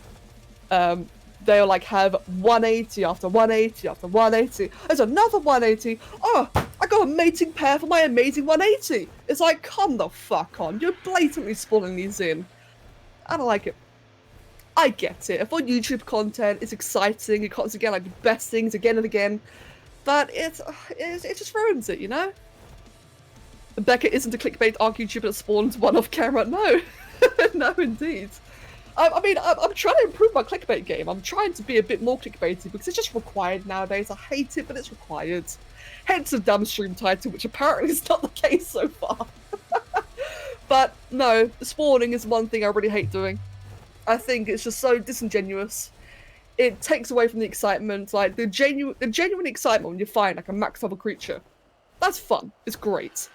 they'll like have 180 after 180 after 180. There's another 180. Oh, I got a mating pair for my amazing 180. It's like, come the fuck on. You're blatantly spawning these in. I don't like it. I get it. For YouTube content, it's exciting. You constantly get like the best things again and again, but it just ruins it, you know. Becca isn't a clickbait arc YouTuber that spawns one off camera. No, no, indeed. I mean, I'm trying to improve my clickbait game. I'm trying to be a bit more clickbaity because it's just required nowadays. I hate it, but it's required. Hence the dumb stream title, which apparently is not the case so far. But no, spawning is one thing I really hate doing. I think it's just so disingenuous. It takes away from the excitement, like the genuine excitement when you find like a max level creature. That's fun. It's great.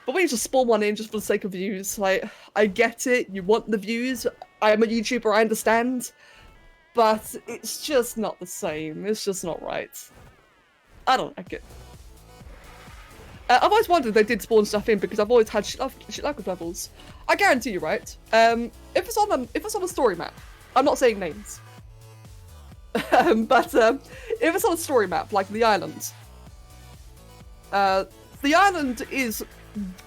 But when you just spawn one in just for the sake of views, like, I get it, you want the views, I am a YouTuber, I understand, but it's just not the same, it's just not right. I don't like it. I've always wondered if they did spawn stuff in because I've always had shit like with levels. I guarantee you, right? If it's on a story map, I'm not saying names, but if it's on a story map like the island is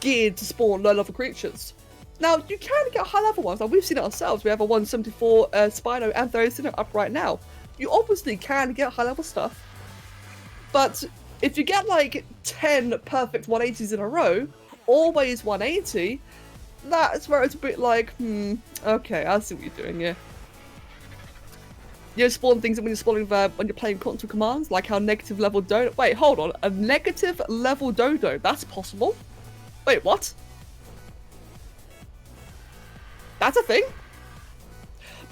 geared to spawn low-level creatures. Now, you can get high-level ones. Like, we've seen it ourselves. We have a 174 Spino and Thoracino up right now. You obviously can get high-level stuff. But if you get like 10 perfect 180s in a row, always 180, that's where it's a bit like, okay, I see what you're doing here. You spawn things when you're spawning when you're playing console commands, like how negative level dodo. Wait, hold on, a negative level dodo. That's possible. Wait, what? That's a thing.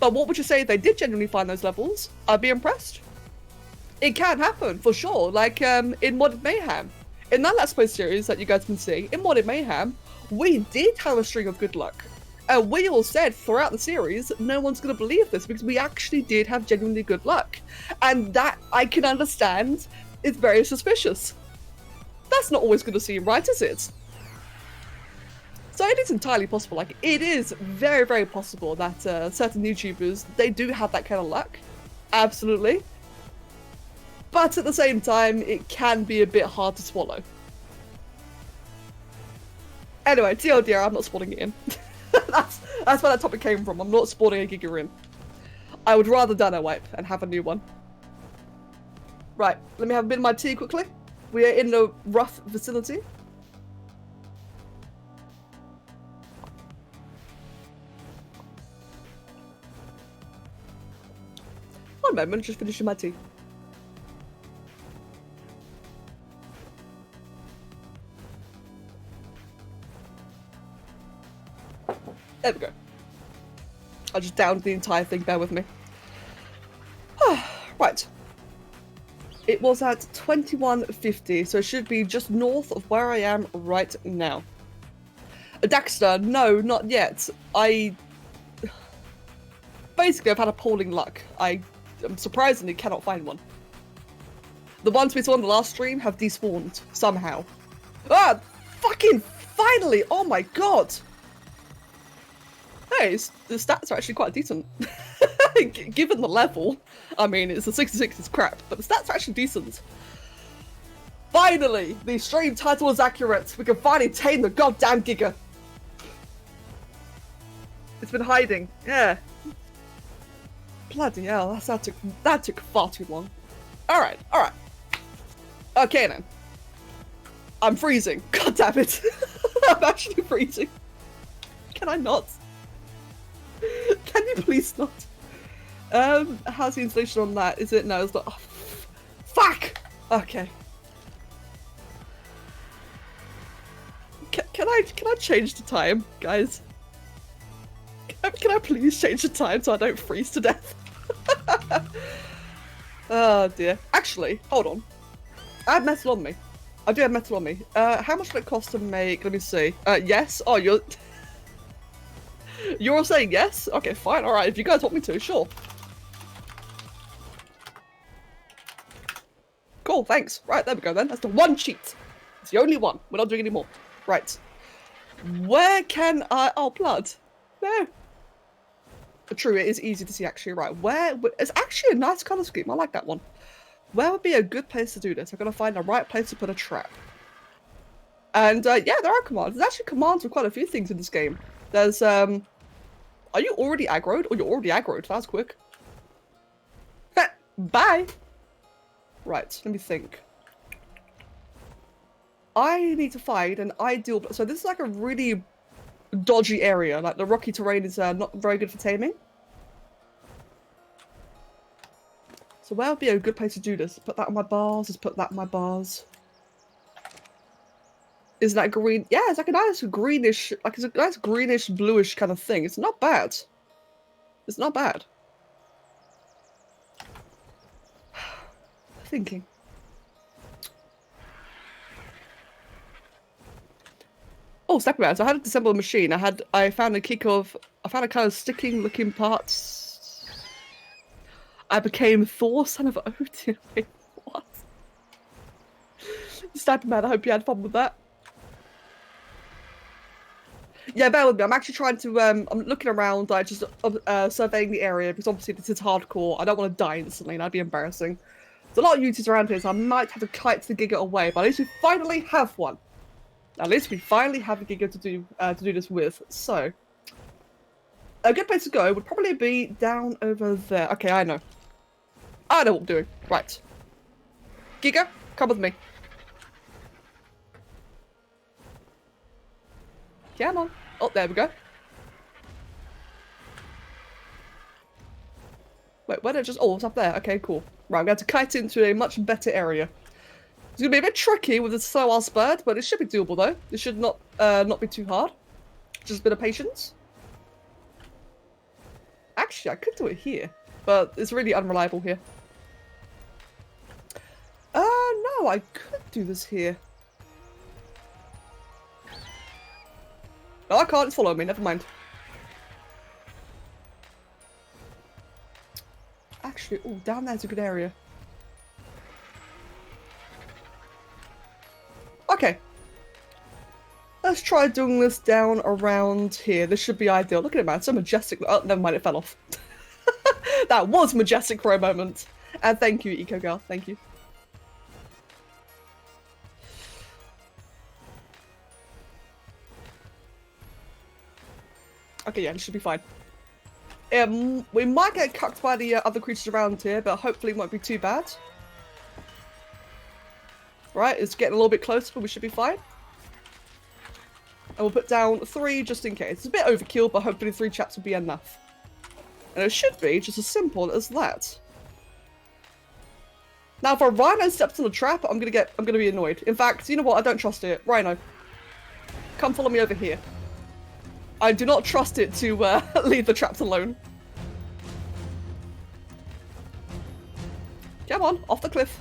But what would you say if they did genuinely find those levels? I'd be impressed. It can happen for sure. Like in Modded Mayhem, in that Let's Play series that you guys can see, in Modded Mayhem, we did have a string of good luck. And we all said throughout the series, no one's going to believe this because we actually did have genuinely good luck. And that, I can understand, is very suspicious. That's not always going to seem right, is it? So it is entirely possible. Like, it is very, very possible that certain YouTubers, they do have that kind of luck. Absolutely. But at the same time, it can be a bit hard to swallow. Anyway, TLDR, I'm not spawning it in. That's where that topic came from. I'm not spawning a Giga in. I would rather dino wipe and have a new one. Right, let me have a bit of my tea quickly. We are in the rough vicinity. One moment, just finishing my tea. There we go. I just downed the entire thing, bear with me. Right. It was at 2150, so it should be just north of where I am right now. Daxter, no, not yet. Basically, I've had appalling luck. I surprisingly cannot find one. The ones we saw in the last stream have despawned, somehow. Ah! Fucking finally! Oh my god! Hey, the stats are actually quite decent. Given the level. I mean, it's a 66 is crap, but the stats are actually decent. Finally! The stream title is accurate. We can finally tame the goddamn Giga. It's been hiding. Yeah. Bloody hell, that took far too long. Alright, alright. Okay then. I'm freezing. God damn it. I'm actually freezing. Can I not? Can you please not? How's the installation on that? Is it? No, it's not. Oh, fuck! Okay. Can I change the time, guys? Can I please change the time so I don't freeze to death? Oh dear. Actually, hold on. I have metal on me. I do have metal on me. How much would it cost to make? Let me see. Yes. Oh, you're all saying yes? Okay, fine. All right. If you guys want me to, sure. Cool. Thanks. Right. There we go. Then that's the one cheat. It's the only one. We're not doing any more. Right. Where can I? Oh, blood. No. True, it is easy to see actually. Right, where? It's actually a nice colour scheme. I like that one. Where would be a good place to do this? I've got to find the right place to put a trap. And yeah, there are commands. There's actually commands for quite a few things in this game. There's are you already aggroed? Oh, you're already aggroed. That was quick. Bye. Right, let me think. I need to find an ideal. So this is like a really dodgy area. Like the rocky terrain is not very good for taming. So where would be a good place to do this? Put that on my bars. Let's put that on my bars. Is that green? Yeah, it's like a nice greenish, like it's a nice greenish bluish kind of thing. It's not bad. It's not bad. Thinking. Oh, second round. So I had to disassemble a machine. I found a kind of sticking looking parts. I became Thor, son of Odin. Wait, what? Sniper man, I hope you had fun with that. Yeah, bear with me. I'm actually trying to, I'm looking around, like, just surveying the area, because obviously this is hardcore. I don't want to die instantly, that'd be embarrassing. There's a lot of YouTubers around here, so I might have to kite the Giga away, but at least we finally have one. At least we finally have a Giga to do this with. So, a good place to go would probably be down over there. Okay, I know what I'm doing. Right. Giga, Come with me. Come on. Oh, there we go. Wait, where did I just... Oh, it's up there. Okay, cool. Right, I'm going to kite into a much better area. It's going to be a bit tricky with the slow-ass bird, but it should be doable, though. It should not be too hard. Just a bit of patience. Actually, I could do it here, but it's really unreliable here. No, I could do this here. No, I can't. It's following me. Never mind. Actually, oh, down there's a good area. Okay. Let's try doing this down around here. This should be ideal. Look at it, man. It's so majestic. Oh, never mind. It fell off. That was majestic for a moment. And thank you, Eco Girl. Thank you. Okay, yeah, it should be fine. We might get cucked by the other creatures around here, but hopefully it won't be too bad. Right, it's getting a little bit closer, but we should be fine. And we'll put down 3 just in case. It's a bit overkill, but hopefully 3 chaps will be enough. And it should be just as simple as that. Now, if a rhino steps on a trap, I'm gonna be annoyed. In fact, you know what? I don't trust it. Rhino, come follow me over here. I do not trust it to leave the traps alone. Come on, off the cliff.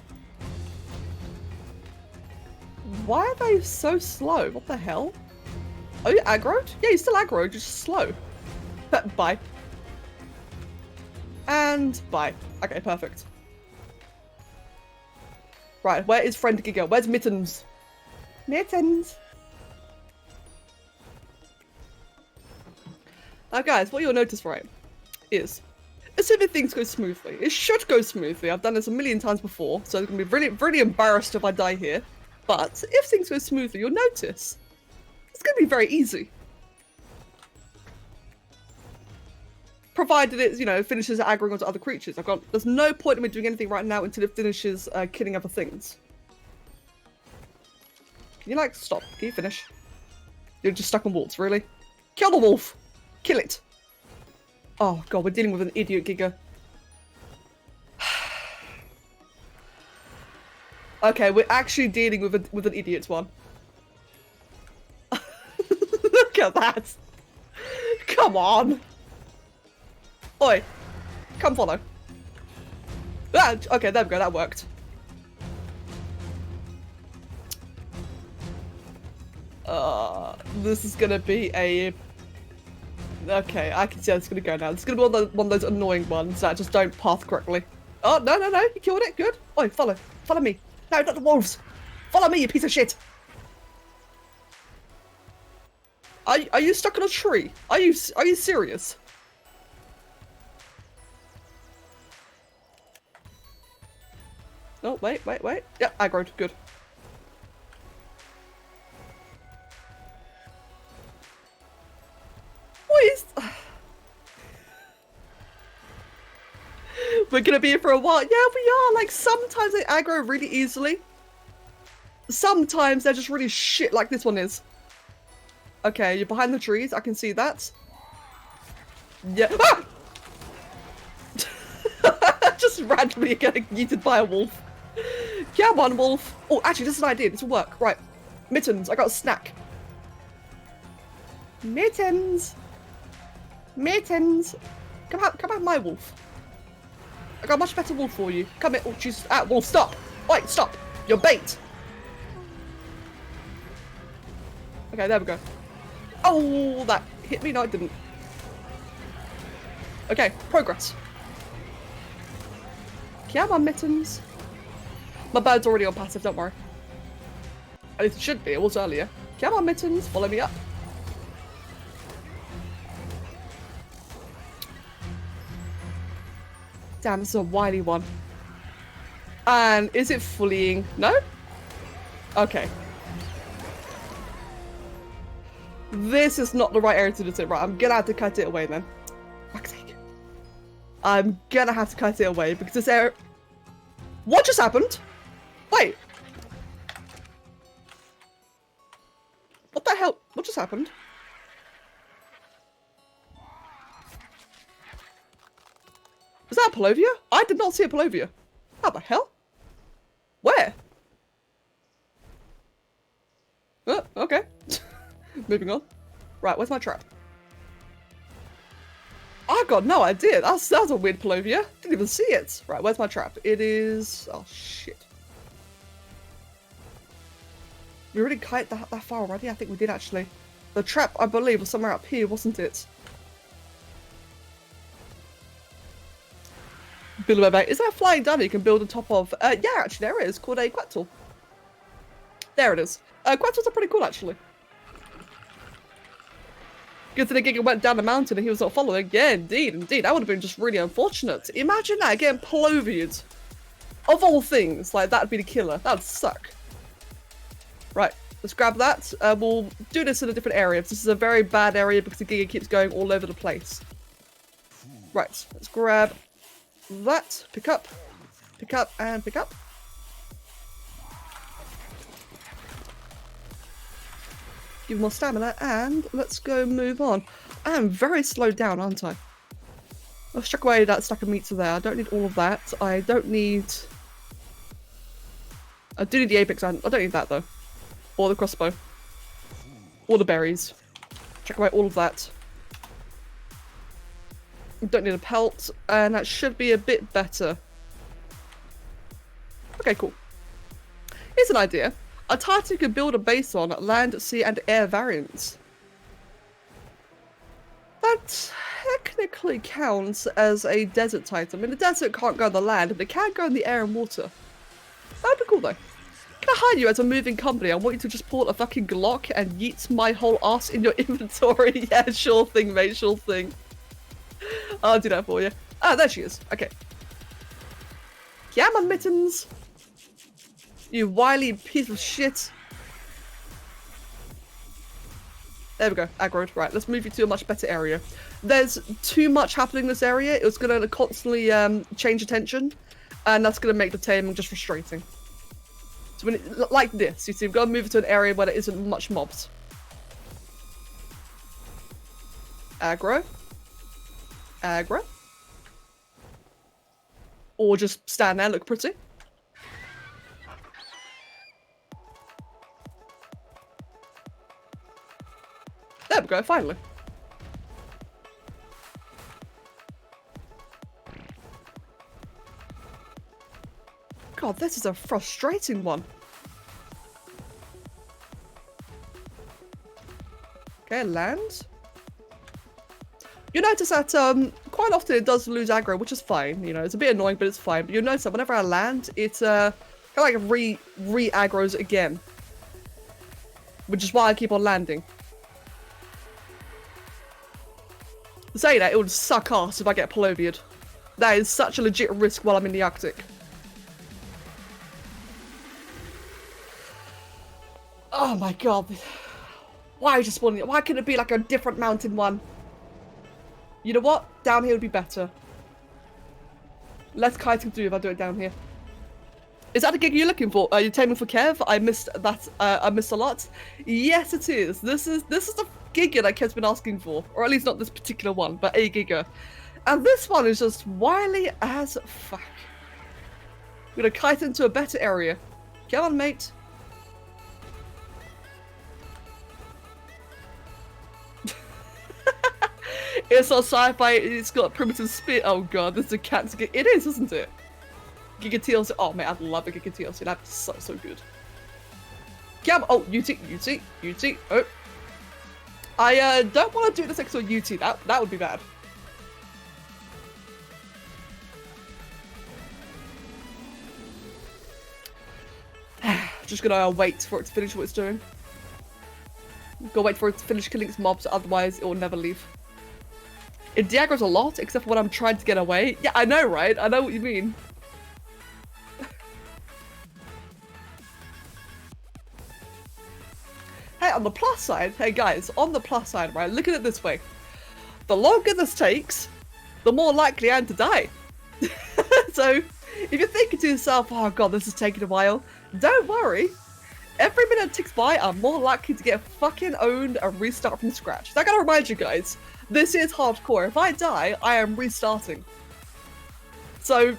Why are they so slow? What the hell? Are you aggroed? Yeah, you're still aggroed, just slow. Bye. And bye. Okay, perfect. Right, where is friend Giga? Where's Mittens? Mittens! Now guys, what you'll notice, right, is assuming things go smoothly. It should go smoothly. I've done this a million times before, so I'm going to be really, really embarrassed if I die here. But if things go smoothly, you'll notice it's going to be very easy. Provided it, you know, finishes aggroing onto other creatures. There's no point in me doing anything right now until it finishes killing other things. Can you, like, stop? Can you finish? You're just stuck on wolves, really? Kill the wolf! Kill it! Oh god, we're dealing with an idiot Giga. Okay, we're actually dealing with an idiot one. Look at that! Come on! Oi! Come follow. Ah, okay, there we go, that worked. This is gonna be a... Okay, I can see how it's gonna go now. It's gonna be one of those annoying ones that just don't path correctly. Oh, no, you killed it, good. Oi, follow me. No, not the wolves. Follow me, you piece of shit. Are you stuck on a tree? Are you serious? Oh, wait. Yep, aggroed, good. What is... We're gonna be here for a while. Yeah, we are. Like, sometimes they aggro really easily. Sometimes they're just really shit like this one is. Okay, you're behind the trees. I can see that. Yeah. Ah! Just randomly getting yeeted by a wolf. Come on, wolf. Oh, actually, this is an idea. This will work. Right. Mittens, I got a snack. Mittens. Mittens. Come have my wolf. I got a much better wolf for you. Come here. Oh, jeez. Ah, wolf, stop. Wait, stop. You're bait. Okay, there we go. Oh, that hit me. No, it didn't. Okay, progress. Come on, Mittens. My bird's already on passive, don't worry. At least it should be. It was earlier. Come on, Mittens. Follow me up. Damn, this is a wily one. And is it fleeing? No? Okay. This is not the right area to do it. Right, I'm gonna have to cut it away then. Fuck's sake. I'm gonna have to cut it away because this area... What just happened? Wait, What just happened? Is that a Palovia? I did not see a Palovia. How the hell? Where? Oh, okay. Moving on. Right, where's my trap? I got no idea. That was a weird Palovia. Didn't even see it. Right, where's my trap? It is... Oh, shit. We already kite that far already? I think we did, actually. The trap, I believe, was somewhere up here, wasn't it? Build a base. Is there a flying dummy you can build on top of? Yeah, actually, there it is. Called a Quetzal. There it is. Quetzals are pretty cool, actually. Good thing Giga went down the mountain and he was not following. Yeah, indeed, indeed. That would have been just really unfortunate. Imagine that, getting Palovied. Of all things, like, that'd be the killer. That'd suck. Right, let's grab that. We'll do this in a different area. This is a very bad area because the Giga keeps going all over the place. Right, let's grab that. Pick up, and pick up. Give more stamina, and let's go move on. I am very slowed down, aren't I? Let's chuck away that stack of meat there. I don't need all of that. I don't need... I do need the apex, I don't need that though. Or the crossbow. Or the berries. Chuck away all of that. Don't need a pelt, and that should be a bit better. Okay, cool. Here's an idea. A Titan could build a base on land, sea, and air variants. That technically counts as a desert Titan. I mean, the desert can't go on the land, but it can go in the air and water. That'd be cool, though. Can I hire you as a moving company? I want you to just pull a fucking Glock and yeet my whole ass in your inventory. Yeah, sure thing, mate, sure thing. I'll do that for you. Ah, there she is. Okay. Yeah, my mittens. You wily piece of shit. There we go, aggroed. Right, let's move you to a much better area. There's too much happening in this area. It's going to constantly change attention, and that's going to make the taming just frustrating. So when like this, you see, we've got to move it to an area where there isn't much mobs. Aggro. Aggro. Or just stand there, look pretty. There we go, finally. God, this is a frustrating one. Okay, land. You notice that quite often it does lose aggro, which is fine. You know, it's a bit annoying, but it's fine. But you'll notice that whenever I land, it's kind of like re-aggroes again. Which is why I keep on landing. To say that, it would suck ass if I get Palovied. That is such a legit risk while I'm in the Arctic. Oh my god. Why just spawning it? Why couldn't it be like a different mountain one? You know what? Down here would be better. Less kiting to do if I do it down here. Is that a gig you're looking for? Are you taming for Kev? I missed that. I missed a lot. Yes, it is. This is the giga that Kev's been asking for, or at least not this particular one, but a giga. And this one is just wily as fuck. We're gonna kite into a better area. Come on, mate. It's not sci-fi. It's got primitive spit. Oh god, this is a cat. It is, isn't it? Giga TLC. Oh man, I'd love a Giga TLC. That'd be so good. Come. Oh, UT. Oh. I don't want to do this next to a UT. That would be bad. Just gonna wait for it to finish what it's doing. Go wait for it to finish killing its mobs, otherwise it will never leave. It deaggroes a lot, except for when I'm trying to get away. Yeah, I know, right? I know what you mean. Hey, on the plus side, hey guys, on the plus side, right, look at it this way. The longer this takes, the more likely I am to die. So, if you're thinking to yourself, oh god, this is taking a while, don't worry. every minute ticks by, I'm more likely to get fucking owned and restart from scratch. So I gotta remind you guys, this is hardcore. If I die, I am restarting. So, you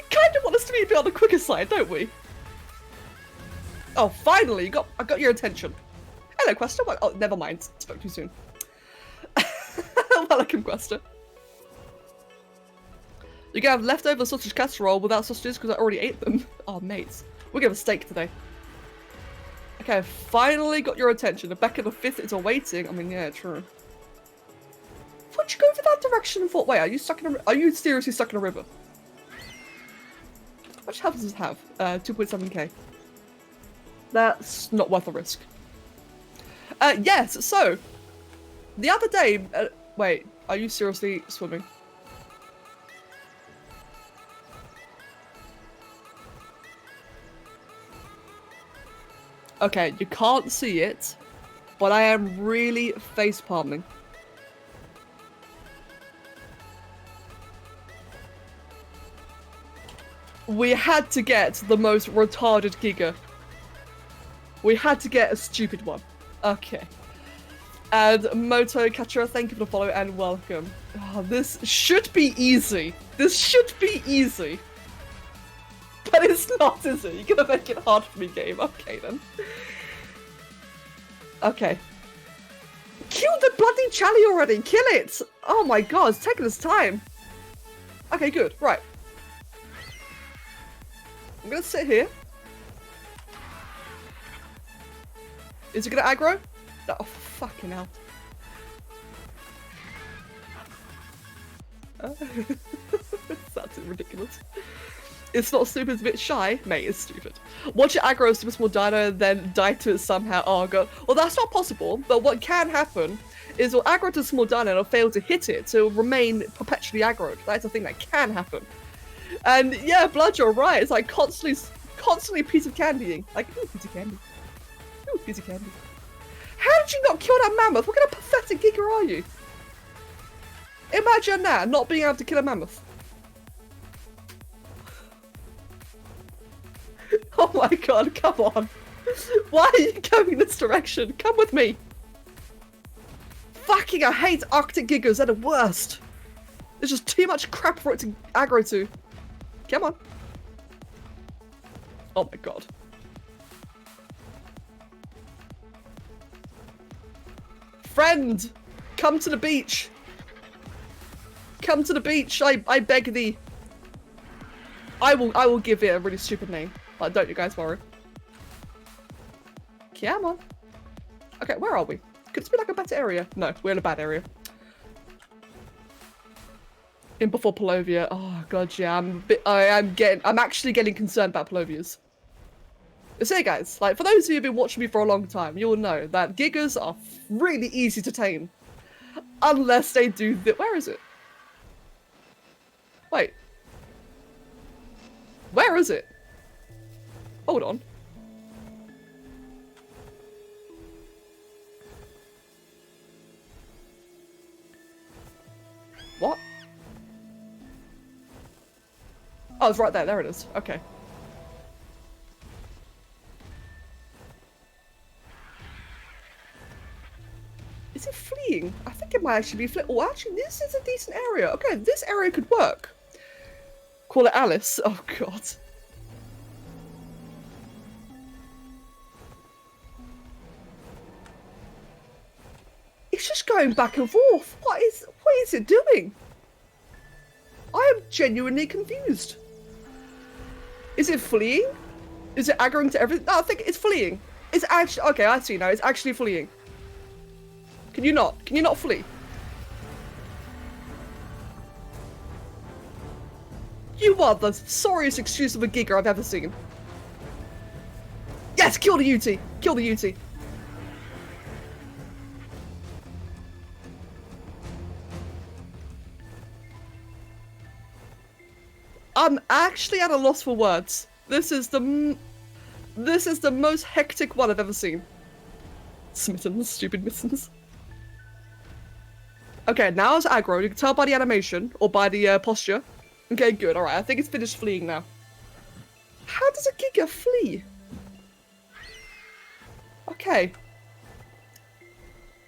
kind of want us to be on the quicker side, don't we? Oh, finally, I got your attention. Hello, Quester. Oh, never mind. Spoke too soon. Welcome, Quester. You can have leftover sausage casserole without sausages because I already ate them. Oh, mates. We're gonna have a steak today. Okay, finally got your attention. The Becca the 5th is awaiting. I mean, yeah, true. Why'd you go over that direction and thought, wait, are you seriously stuck in a river? How much health does it have? 2.7k. That's not worth the risk. Yes, so, the other day, wait, are you seriously swimming? Okay, you can't see it, but I am really face palming. We had to get the most retarded Giga. We had to get a stupid one. Okay. And Moto Catcher, thank you for the follow and welcome. Oh, this should be easy. This should be easy. But it's not, is it? You're gonna make it hard for me, game. Okay, then. Okay. Kill the bloody Chally already! Kill it! Oh my god, it's taking us time. Okay, good. Right. I'm gonna sit here. Is it gonna aggro? Oh, fucking hell. That's ridiculous. It's not stupid, it's a bit shy. Mate, it's stupid. Watch it aggro a super small dino, then die to it somehow. Oh god. Well, that's not possible, but what can happen is it'll aggro to a small dino and it'll fail to hit it, so it'll remain perpetually aggroed. That's a thing that can happen. And yeah, Blood, you're right. It's like constantly a piece of candying. Like, ooh, piece of candy. Ooh, piece of candy. How did you not kill that mammoth? What kind of pathetic Giga are you? Imagine that, not being able to kill a mammoth. Oh my god, come on. Why are you going this direction? Come with me. Fucking, I hate Arctic Gigas. They're the worst. There's just too much crap for it to aggro to. Come on. Oh my god. Friend, come to the beach. Come to the beach. I beg thee. I will give it a really stupid name. But don't you guys worry. Come on. Okay, where are we? Could this be like a better area? No, we're in a bad area. In before Polovia. Oh god, yeah. I'm actually getting concerned about Polovias. So guys, like for those of you who've been watching me for a long time, you will know that Gigas are really easy to tame. Unless they do where is it? Wait. Where is it? Hold on. What? Oh, it's right there. There it is. Okay. Is it fleeing? I think it might actually be fleeing. Oh, actually, this is a decent area. Okay, this area could work. Call it Alice. Oh, God. It's just going back and forth. What is it doing? I am genuinely confused. Is it fleeing? Is it aggroing to everything? No, I think it's fleeing. It's actually okay. I see now. It's actually fleeing. Can you not flee? You are the sorriest excuse of a Giga I've ever seen. Yes, kill the UT. Kill the UT. I'm actually at a loss for words. This is the most hectic one I've ever seen. Smitten, stupid mittens. Okay, now it's aggro. You can tell by the animation or by the posture. Okay, good. All right, I think it's finished fleeing now. How does a Giga flee? Okay.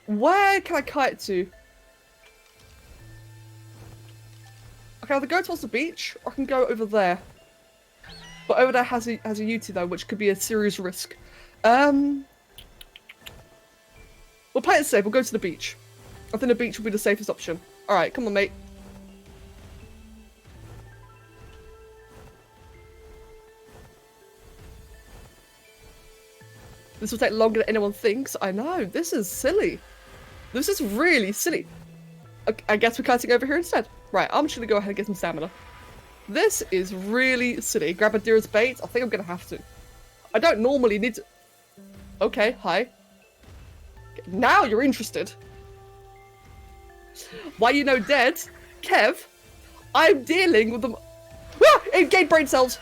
Where can I kite to? I can either go towards the beach, or I can go over there. But over there has a UT though, which could be a serious risk. We'll play it safe, we'll go to the beach. I think the beach will be the safest option. Alright, come on, mate. This will take longer than anyone thinks. I know, this is silly. This is really silly. I guess we're kiting over here instead. Right, I'm just gonna go ahead and get some stamina. This is really silly. Grab a deer as bait? I think I'm gonna have to. I don't normally need to... Okay, hi. Now you're interested. Why you no dead? Kev, I'm dealing with them... Ah! It gained brain cells!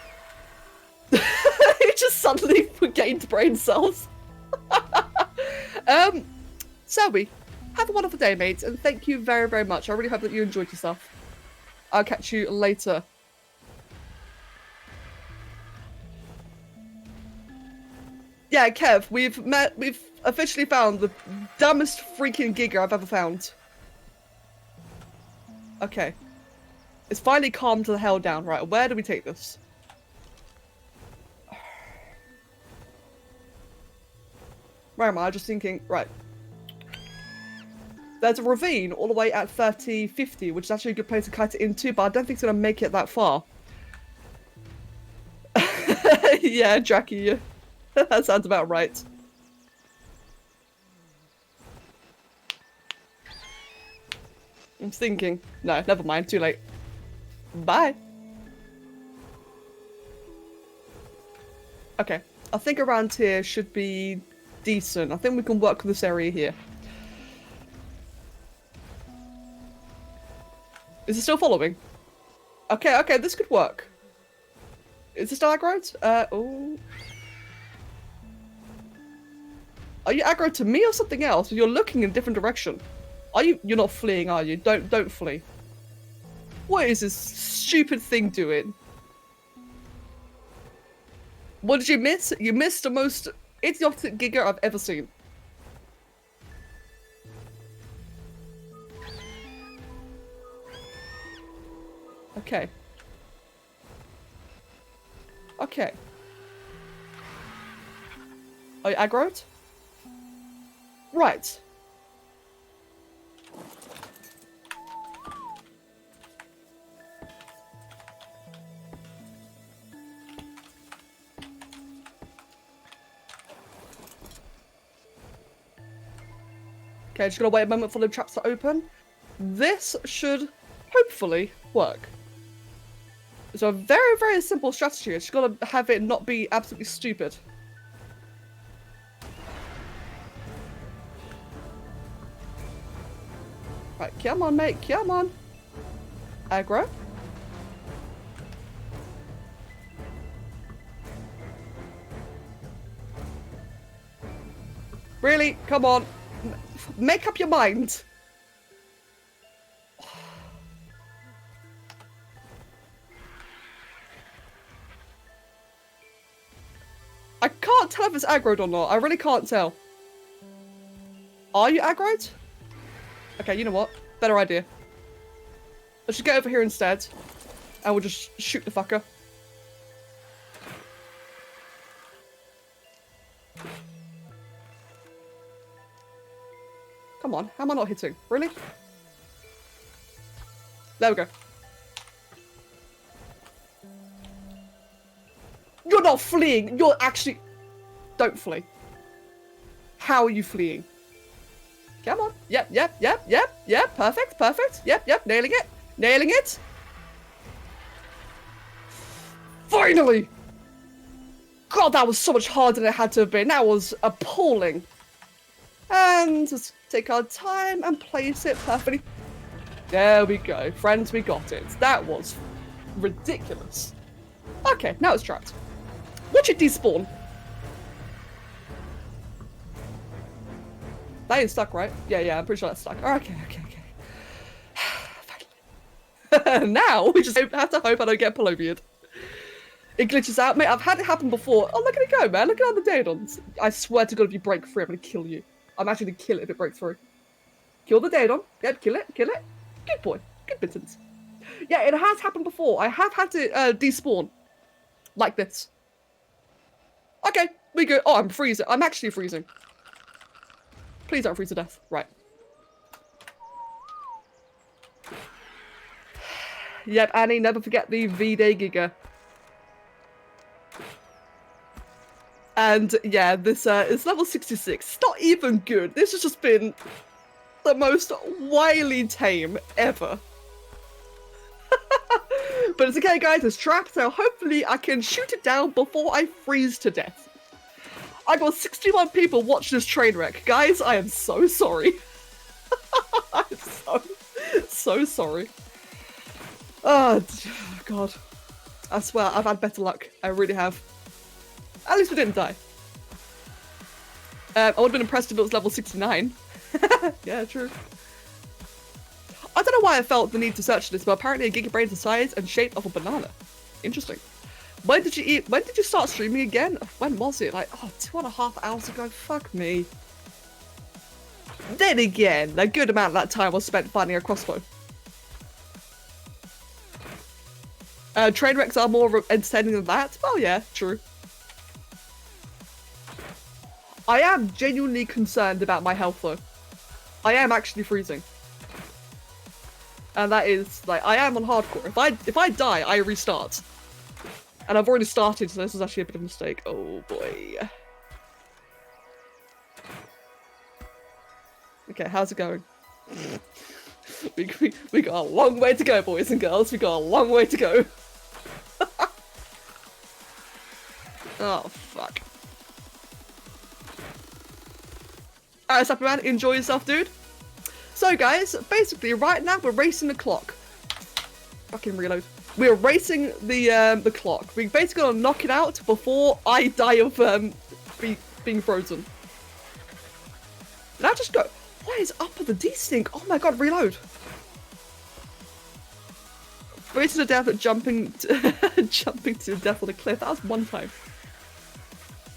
It just suddenly gained brain cells. Selby, have a wonderful day, mate, and thank you very, very much. I really hope that you enjoyed yourself. I'll catch you later. Yeah, Kev, we've officially found the dumbest freaking Giga I've ever found. Okay. It's finally calmed the hell down. Right, where do we take this? Where am I? Just thinking, right. There's a ravine all the way at 3050, which is actually a good place to kite it into, but I don't think it's going to make it that far. Yeah, Jackie, that sounds about right. I'm thinking. No, never mind. Too late. Bye. Okay. I think around here should be decent. I think we can work with this area here. Is it still following? Okay, okay, this could work. Is this still aggroed? Oh. Are you aggroed to me or something else? You're looking in a different direction. Are you? You're not fleeing, are you? Don't flee. What is this stupid thing doing? What did you miss? You missed the most idiotic Giga I've ever seen. Okay. Okay. Are you aggroed? Right. Okay, just gonna wait a moment for the traps to open. This should hopefully work. It's a very, very simple strategy. Just gotta have it not be absolutely stupid. Right, come on, mate, come on. Aggro. Really? Come on. Make up your mind. I can't tell if it's aggroed or not. I really can't tell. Are you aggroed? Okay, you know what? Better idea. Let's just get over here instead. And we'll just shoot the fucker. Come on, how am I not hitting? Really? There we go. You're not fleeing. You're actually... Don't flee. How are you fleeing? Come on. Yep, yep, yep, yep, yep. Perfect, perfect. Yep, yep. Nailing it. Nailing it. Finally! God, that was so much harder than it had to have been. That was appalling. And just take our time and place it perfectly. There we go. Friends, we got it. That was ridiculous. Okay, now it's trapped. Watch it despawn. That ain't stuck, right? Yeah, yeah, I'm pretty sure that's stuck. Oh, okay, okay, okay. Finally. Now, we just have to hope I don't get pullovered. It glitches out, mate. I've had it happen before. Oh, look at it go, man. Look at all the Daedons. I swear to God, if you break free, I'm gonna kill you. I'm actually gonna kill it if it breaks through. Kill the Daedon. Yep, kill it, kill it. Good boy. Good business. Yeah, it has happened before. I have had to despawn. Like this. Okay, we go. Oh, I'm freezing. I'm actually freezing. Please don't freeze to death. Right. Yep, Annie, never forget the V-Day Giga. And yeah, this is level 66. It's not even good. This has just been the most wily tame ever. But it's okay, guys. It's trapped, so hopefully I can shoot it down before I freeze to death. I got 61 people watch this train wreck. Guys, I am so sorry. I'm so sorry. Oh, God. I swear, I've had better luck. I really have. At least we didn't die. I would have been impressed if it was level 69. Yeah, true. I don't know why I felt the need to search this, but apparently a gigabrain is the size and shape of a banana. Interesting. When did you start streaming again? When was it? Like, oh, 2.5 hours ago? Fuck me. Then again, a good amount of that time was spent finding a crossbow. Train wrecks are more entertaining than that? Well, yeah, true. I am genuinely concerned about my health, though. I am actually freezing. And that is, like, I am on hardcore. If I die, I restart. And I've already started, so this was actually a bit of a mistake. Oh, boy. Okay, how's it going? we got a long way to go, boys and girls. We got a long way to go. Oh, fuck. Alright, Sapperman, enjoy yourself, dude. So, guys, basically, right now, we're racing the clock. Fucking reload. We're racing the clock. We're basically gonna knock it out before I die of being frozen. Did I just go? What is up with the desync? Oh my god, reload. Racing to death at jumping to death on a cliff. That was one time.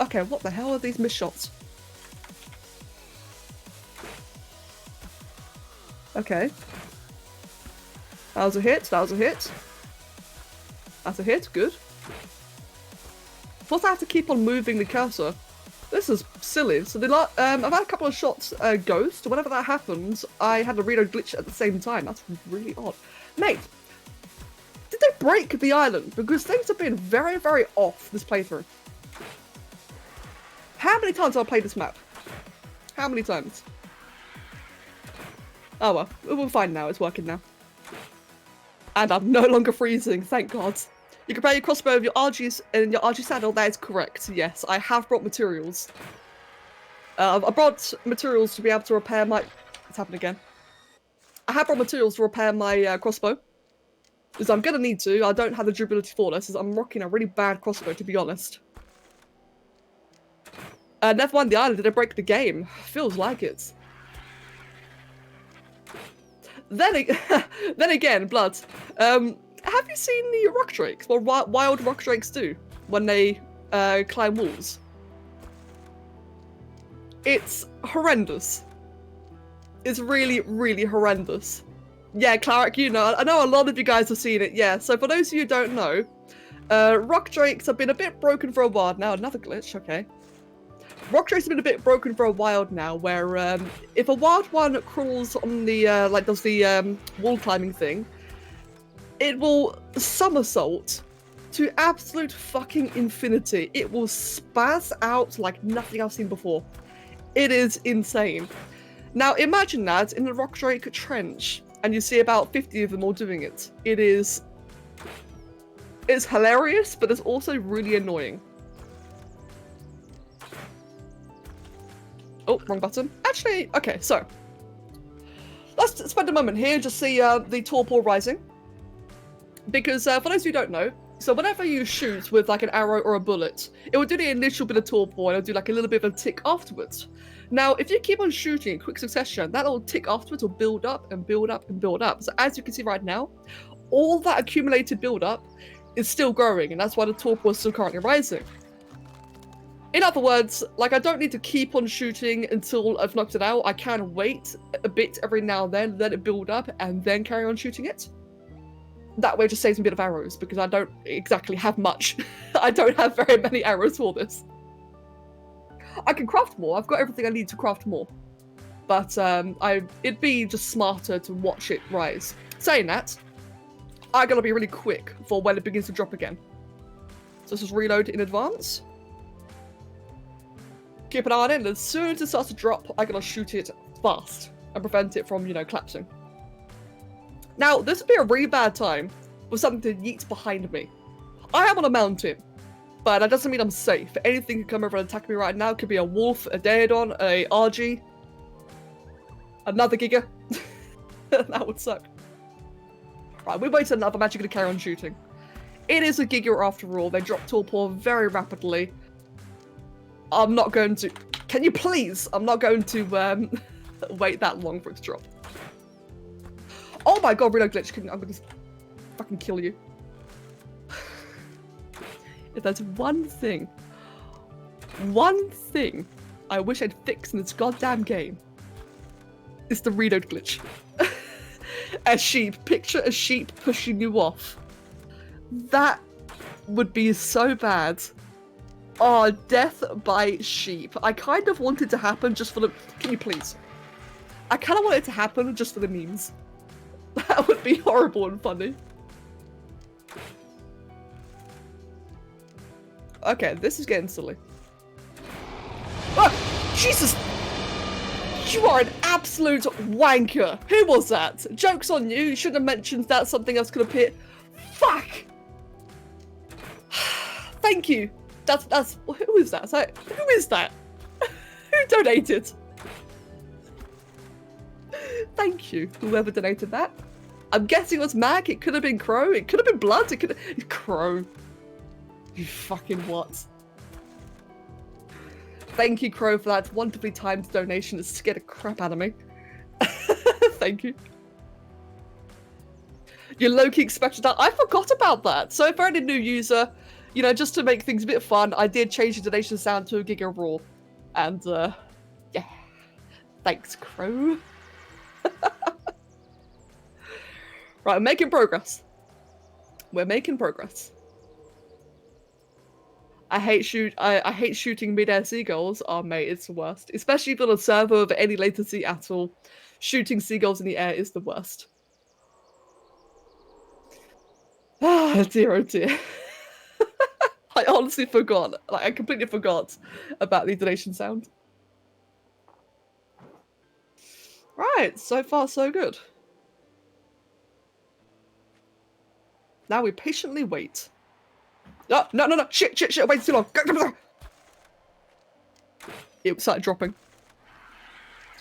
Okay, what the hell are these missed shots? Okay. That was a hit, that was a hit. That's a hit, good. Plus I have to keep on moving the cursor. This is silly. So I've had a couple of shots ghost. Whenever that happens, I had a reload glitch at the same time. That's really odd. Mate, did they break the island? Because things have been very, very off this playthrough. How many times have I played this map? How many times? Oh well, we'll find now. It's working now. And I'm no longer freezing, thank God. You can repair your crossbow with your RGs and your RG saddle. That is correct. Yes, I have brought materials. I brought materials to be able to repair my... It's happened again. I have brought materials to repair my crossbow. Because I'm gonna need to. I don't have the durability for this, as I'm rocking a really bad crossbow, to be honest. Never mind the island. Did I break the game? Feels like it. Then again, Blood. Have you seen the rock drakes? What wild rock drakes do when they climb walls? It's horrendous. It's really, really horrendous. Yeah, Clark, you know. I know a lot of you guys have seen it. Yeah. So for those of you who don't know, rock drakes have been a bit broken for a while now. Another glitch. Okay. Rock drakes have been a bit broken for a while now, where if a wild one crawls on the does the wall climbing thing, it will somersault to absolute fucking infinity. It will spaz out like nothing I've seen before. It is insane. Now imagine that in the rock drake trench, and you see about 50 of them all doing it. It's hilarious, but it's also really annoying. Oh, wrong button. Actually, okay, so let's spend a moment here and just see the torpor rising. Because for those who don't know, so whenever you shoot with like an arrow or a bullet, it will do the initial bit of torpor and it'll do like a little bit of a tick afterwards. Now, if you keep on shooting in quick succession, that little tick afterwards will build up and build up and build up. So as you can see right now, all that accumulated build up is still growing, and that's why the torpor is still currently rising. In other words, like, I don't need to keep on shooting until I've knocked it out. I can wait a bit every now and then, let it build up, and then carry on shooting it. That way it just saves me a bit of arrows, because I don't exactly have much. I don't have very many arrows for this. I can craft more. I've got everything I need to craft more. But it'd be just smarter to watch it rise. Saying that, I gotta be really quick for when it begins to drop again. So let's just reload in advance. Keep an eye on it, and as soon as it starts to drop, I gotta shoot it fast and prevent it from, you know, collapsing. Now, this would be a really bad time for something to yeet behind me. I am on a mountain, but that doesn't mean I'm safe. Anything can come over and attack me right now. It could be a wolf, a Daedon, a RG, another Giga. That would suck. Right, we wait another match. You're gonna carry on shooting. It is a Giga after all. They drop torpor very rapidly. I'm not going to... Can you please? I'm not going to wait that long for it to drop. Oh my god, reload glitch. I'm gonna fucking kill you. If there's one thing I wish I'd fixed in this goddamn game, it's the reload glitch. A sheep. Picture a sheep pushing you off. That would be so bad. Oh, death by sheep. I kind of want it to happen just for the... Can you please? I kind of want it to happen just for the memes. That would be horrible and funny. Okay, this is getting silly. Oh, Jesus! You are an absolute wanker. Who was that? Joke's on you. You shouldn't have mentioned that something else could appear. Fuck! Thank you. That's who is that? Who is that? Who donated? Thank you, whoever donated that. I'm guessing it was Mag. It could have been Crow. It could have been Blood. It could have... Crow. You fucking what? Thank you, Crow, for that wonderfully timed donation. It scared the crap out of me. Thank you. You low-key expected that. I forgot about that. So if you're any new user, you know, just to make things a bit fun, I did change the donation sound to a Giga Raw. And, yeah. Thanks, Crow. Right, I'm making progress. We're making progress. I hate shooting mid-air seagulls. Oh, mate, it's the worst. Especially if on a server with any latency at all. Shooting seagulls in the air is the worst. Ah, dear, oh dear. I honestly forgot. Like, I completely forgot about the donation sound. Right, so far so good. Now we patiently wait. Oh, no, shit, I waited too long. It started dropping.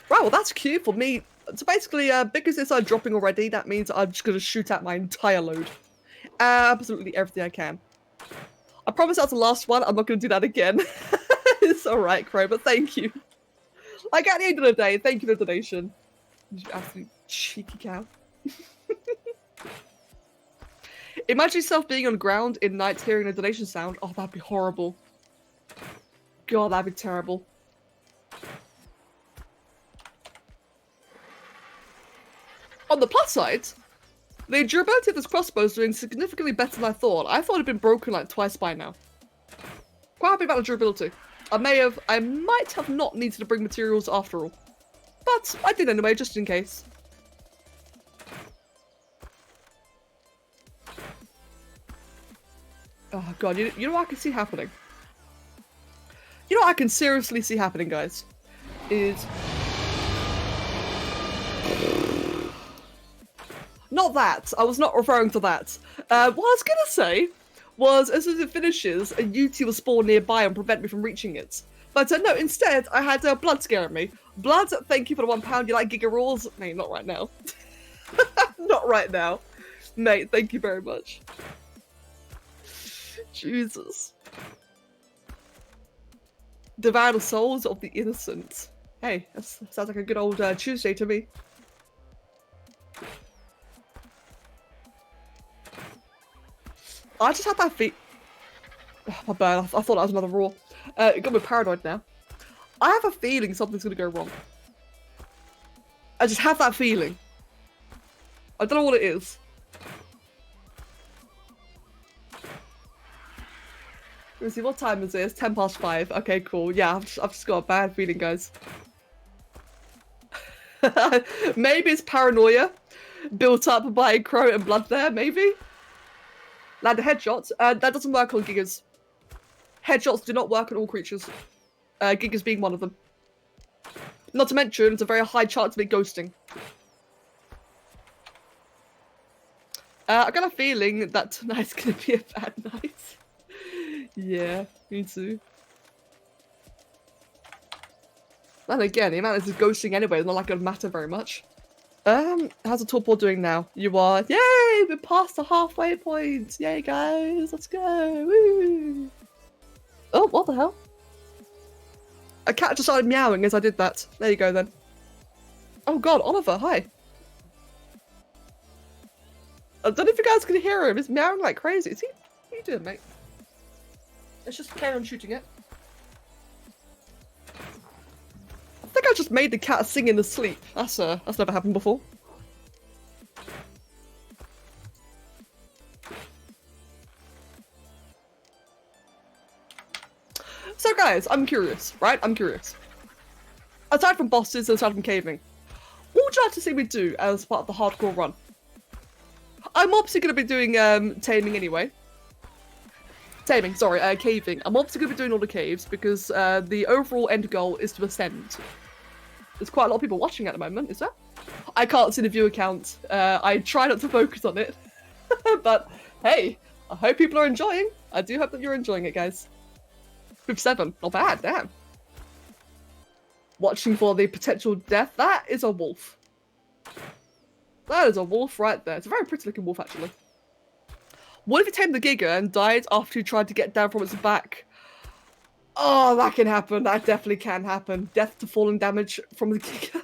Right, well that's cute for me. So basically, because it started dropping already, that means I'm just gonna shoot out my entire load. Absolutely everything I can. I promise that's the last one. I'm not gonna do that again. It's alright, Crow, but thank you. Like, at the end of the day, thank you for the donation. You absolute cheeky cow. Imagine yourself being on the ground in night hearing a donation sound. Oh, that'd be horrible. God, that'd be terrible. On the plus side, the durability of this crossbow is doing significantly better than I thought. I thought it'd been broken like twice by now. Quite happy about the durability. I might have not needed to bring materials after all. But I did anyway, just in case. Oh god, you know what I can see happening? You know what I can seriously see happening, guys? Is... Not that. I was not referring to that. What I was gonna say was, as soon as it finishes, a UT will spawn nearby and prevent me from reaching it. But no, instead, I had Blood scaring me. Blood, thank you for the £1. You like Giga Rolls? Mate, not right now. Not right now. Mate, thank you very much. Jesus. Devour the souls of the innocent. Hey, that sounds like a good old Tuesday to me. I just had that Oh, my bad. I thought that was another raw. It got me paranoid now. I have a feeling something's gonna go wrong. I just have that feeling. I don't know what it is. Let me see, what time is it? It's 10 past 5. Okay, cool. Yeah, I've just got a bad feeling, guys. Maybe it's paranoia built up by crow and blood there, maybe? Land a headshot. That doesn't work on gigas. Headshots do not work on all creatures. Gigas being one of them. Not to mention, it's a very high chance of it ghosting. I got a feeling that tonight's gonna be a bad night. Yeah, me too. Then again, the amount of this is ghosting anyway, it's not like it would matter very much. How's the torpor doing now? You are, yay, we're past the halfway point. Yay, guys, let's go. Woo. Oh, what the hell? A cat just started meowing as I did that. There you go then. Oh god, Oliver, hi. I don't know if you guys can hear him. He's meowing like crazy. What are you doing, mate? Let's just carry on shooting it. I think I just made the cat sing in the sleep. That's never happened before. So guys, I'm curious, right? I'm curious. Aside from bosses and aside from caving, what would you like to see me do as part of the hardcore run? I'm obviously going to be doing taming anyway. Caving. I'm obviously going to be doing all the caves because the overall end goal is to ascend. There's quite a lot of people watching at the moment, is there? I can't see the viewer count. I try not to focus on it. But hey, I hope people are enjoying. I do hope that you're enjoying it, guys. 57, not bad, damn. Watching for the potential death. That is a wolf. That is a wolf right there. It's a very pretty looking wolf, actually. What if you tamed the Giga and died after you tried to get down from its back? Oh, that can happen. That definitely can happen. Death to falling damage from the Giga.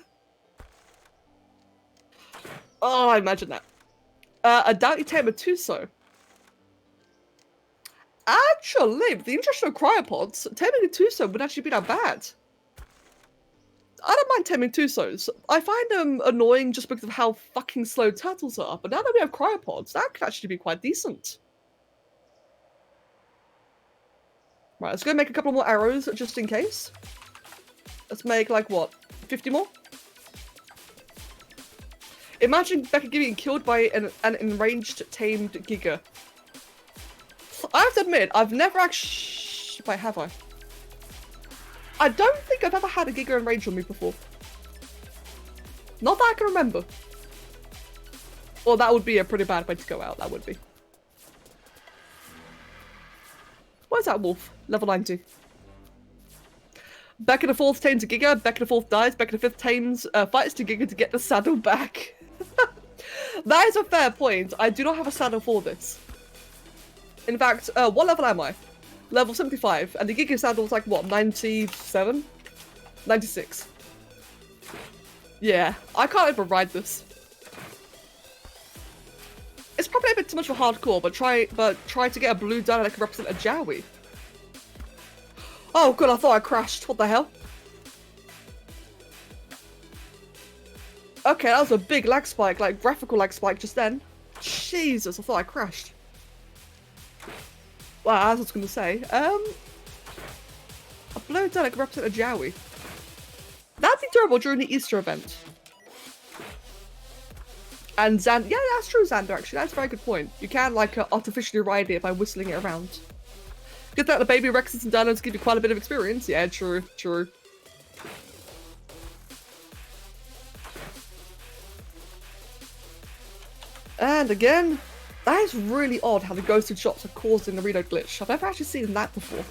Oh, I imagine that. I doubt you tame a Tuso. Actually, with the ingestion of cryopods, taming a Tuso would actually be that bad. I don't mind taming Tusos. I find them annoying just because of how fucking slow turtles are, but now that we have cryopods, that could actually be quite decent. Right, let's go make a couple more arrows just in case. Let's make, like, what, 50 more? Imagine Becca getting killed by an enraged tamed Giga. I have to admit, I've never actually... Wait, have I? I don't think I've ever had a Giga enraged on me before. Not that I can remember. Well, that would be a pretty bad way to go out, that would be. Where's that wolf? Level 90. Becca the 4th tames a Giga, Becca the 4th dies, Becca the 5th tames, fights to Giga to get the saddle back. That is a fair point. I do not have a saddle for this. In fact, what level am I? Level 75, and the Giga saddle is like, what, 97? 96. Yeah, I can't even ride this. It's probably a bit too much for hardcore, but try to get a blue dino that can represent a Jowie. Oh god, I thought I crashed. What the hell? Okay, that was a big lag spike, like graphical lag spike just then. Jesus, I thought I crashed. Well, as I was going to say, a blue dino that can represent a Jowie. That'd be terrible during the Easter event. And Xander, yeah, that's true, Xander, actually. That's a very good point. You can, like, artificially ride it by whistling it around. Good that the baby Rexes and Dinos give you quite a bit of experience. Yeah, true, true. And again, that is really odd how the ghosted shots are causing the reload glitch. I've never actually seen that before.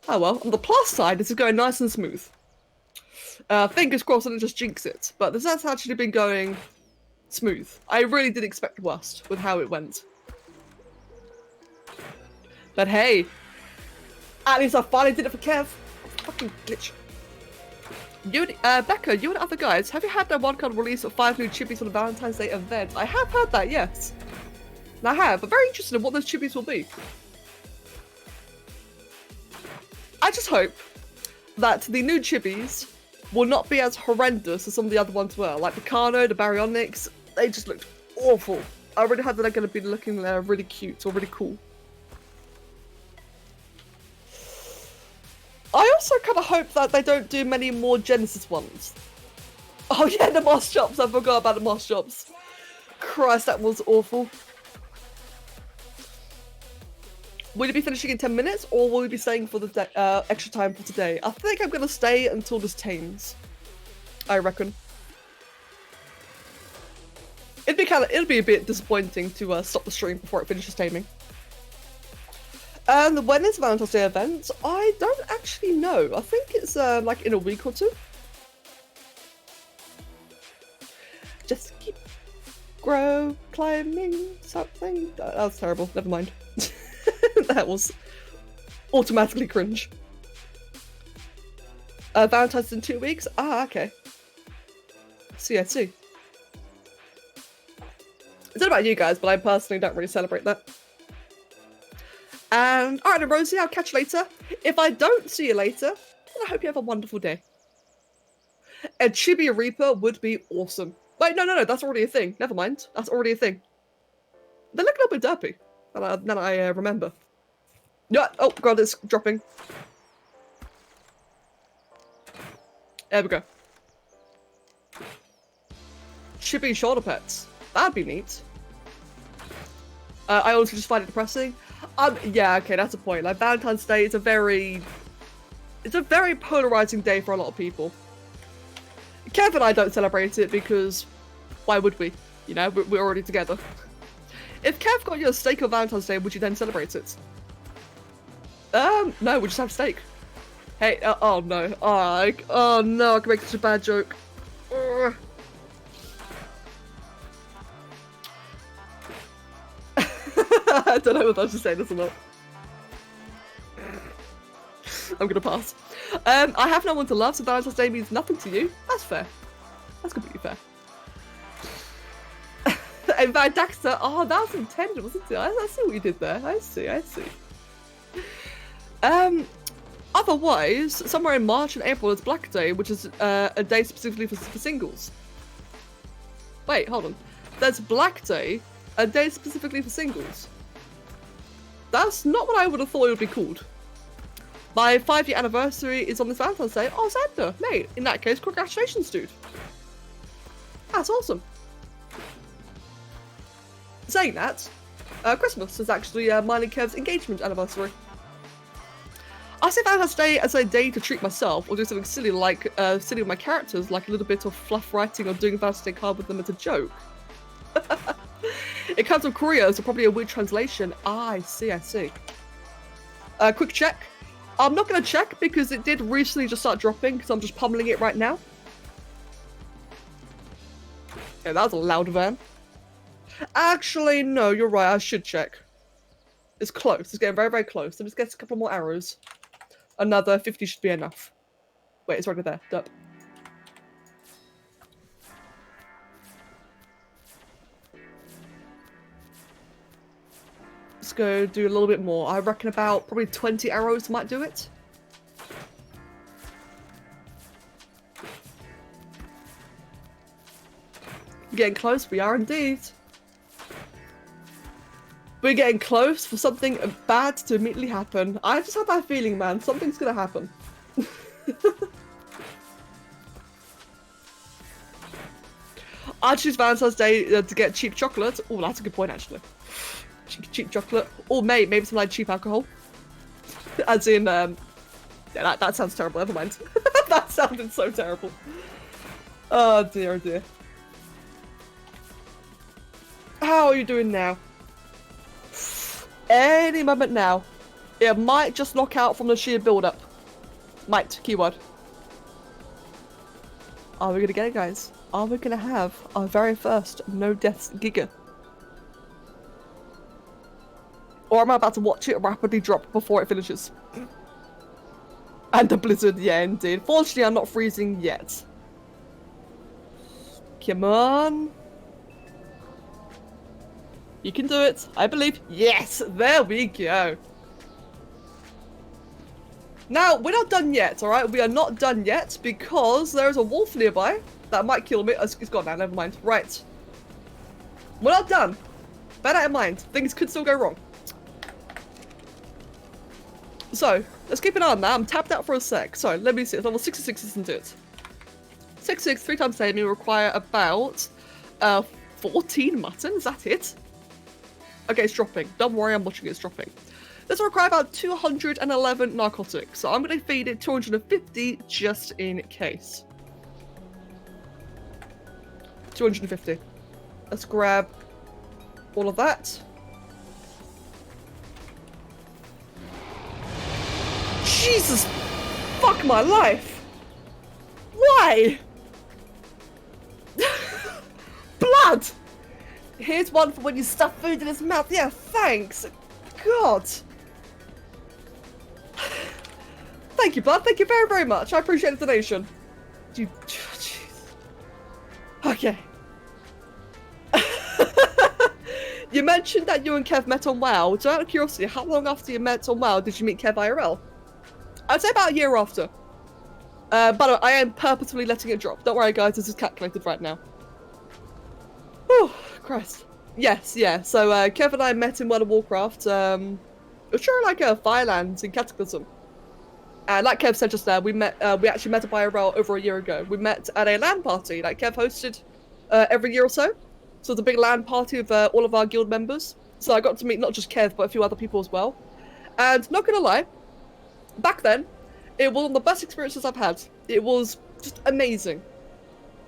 Oh well, on the plus side, this is going nice and smooth. Fingers crossed I didn't just jinx it, but this has actually been going smooth. I really did expect the worst with how it went. But hey, at least I finally did it for Kev. Fucking glitch. Becca, you and other guys, have you had that one card release of 5 new chippies on the Valentine's Day event? I have heard that, yes. And I have. I'm very interested in what those chibis will be. I just hope that the new chibis will not be as horrendous as some of the other ones were. Like the Carno, the Baryonyx, they just looked awful. I really hope that they're going to be looking really cute or really cool. I also kind of hope that they don't do many more Genesis ones. Oh yeah, the moss chops. I forgot about the moss chops. Christ, that was awful. Will you be finishing in 10 minutes, or will you be staying for the extra time for today? I think I'm gonna stay until this tames. I reckon. It'd be a bit disappointing to stop the stream before it finishes taming. And when is the Valentine's Day event? I don't actually know. I think it's like in a week or two. Just keep climbing something. That was terrible. Never mind. That was automatically cringe. Valentine's in 2 weeks? Ah, okay. I see. I don't know about you guys, but I personally don't really celebrate that. And alright then, Rosie, I'll catch you later. If I don't see you later, then I hope you have a wonderful day. A Chibi Reaper would be awesome. Wait, no, that's already a thing. Never mind. That's already a thing. They look a little bit derpy. Now I remember. Yeah, oh god, it's dropping. There we go. Chibi shoulder pets. That'd be neat. I also just find it depressing. Yeah, okay, that's a point. Like, Valentine's Day is a very polarizing day for a lot of people. Kev and I don't celebrate it because why would we? You know, we're already together. If Kev got you a steak on Valentine's Day, would you then celebrate it? No, we just have steak. Hey, oh no. Oh no, I can make such a bad joke. Ugh. I don't know whether I should say this or not. I'm gonna pass. I have no one to love, so Valentine's Day means nothing to you. That's fair. That's completely fair. In fact, Daxter, oh, that was intended, wasn't it? I see what you did there. I see. Otherwise, somewhere in March and April is Black Day, which is a day specifically for singles. Wait, hold on. There's Black Day, a day specifically for singles. That's not what I would have thought it would be called. My 5-year anniversary is on this Valentine's Day. Oh, Xander, mate. In that case, congratulations, dude. That's awesome. Saying that, Christmas is actually mine and Kev's engagement anniversary. I say Valentine's Day as a day to treat myself, or do something silly like silly with my characters, like a little bit of fluff writing or doing a Valentine's Day card with them as a joke. It comes from Korea, so probably a weird translation. Ah, I see. Quick check. I'm not going to check because it did recently just start dropping because I'm just pummeling it right now. Yeah, that was a loud van. Actually, no, you're right. I should check. It's close. It's getting very, very close. So just get a couple more arrows. Another 50 should be enough. Wait, it's right there. Dup. Let's go do a little bit more. I reckon about probably 20 arrows might do it. Getting close. We are indeed. We're getting close for something bad to immediately happen. I just have that feeling, man. Something's gonna happen. I choose Valentine's Day to get cheap chocolate. Oh, that's a good point, actually. Cheap chocolate. Or maybe some like cheap alcohol. As in, yeah, that sounds terrible. Never mind. That sounded so terrible. Oh dear, oh dear. How are you doing now? Any moment now. It might just knock out from the sheer build-up. Might, keyword. Are we gonna get it, guys? Are we gonna have our very first no deaths giga? Or am I about to watch it rapidly drop before it finishes? And the blizzard, yeah, indeed. Fortunately, I'm not freezing yet. Come on. You can do it. I believe. Yes, there we go. Now, we're not done yet, alright? We are not done yet because there is a wolf nearby that might kill me. Oh, it's gone now, never mind. Right. We're not done. Bear that in mind. Things could still go wrong. So, let's keep an eye on that. I'm tapped out for a sec. So, let me see. It's level 66 isn't it? 66, 3 times daily require about 14 mutton. Is that it? Okay, it's dropping. Don't worry, I'm watching it. It's dropping. This will require about 211 narcotics. So I'm going to feed it 250 just in case. 250. Let's grab all of that. Jesus! Fuck my life! Why? Blood! Here's one for when you stuff food in his mouth. Yeah, thanks. God. Thank you, Blood. Thank you very, very much. I appreciate the donation. You... Jeez. Okay. You mentioned that you and Kev met on WoW. So out of curiosity, how long after you met on WoW did you meet Kev IRL? I'd say about a year after. But I am purposefully letting it drop. Don't worry, guys. This is calculated right now. Oh, Christ. Yes, yeah. So Kev and I met in World of Warcraft. It was sure like a Firelands in Cataclysm. And like Kev said just there, we actually met at IRL over a year ago. We met at a LAN party that Kev hosted every year or so. So it's a big LAN party of all of our guild members. So I got to meet not just Kev, but a few other people as well. And not gonna lie, back then, it was one of the best experiences I've had. It was just amazing.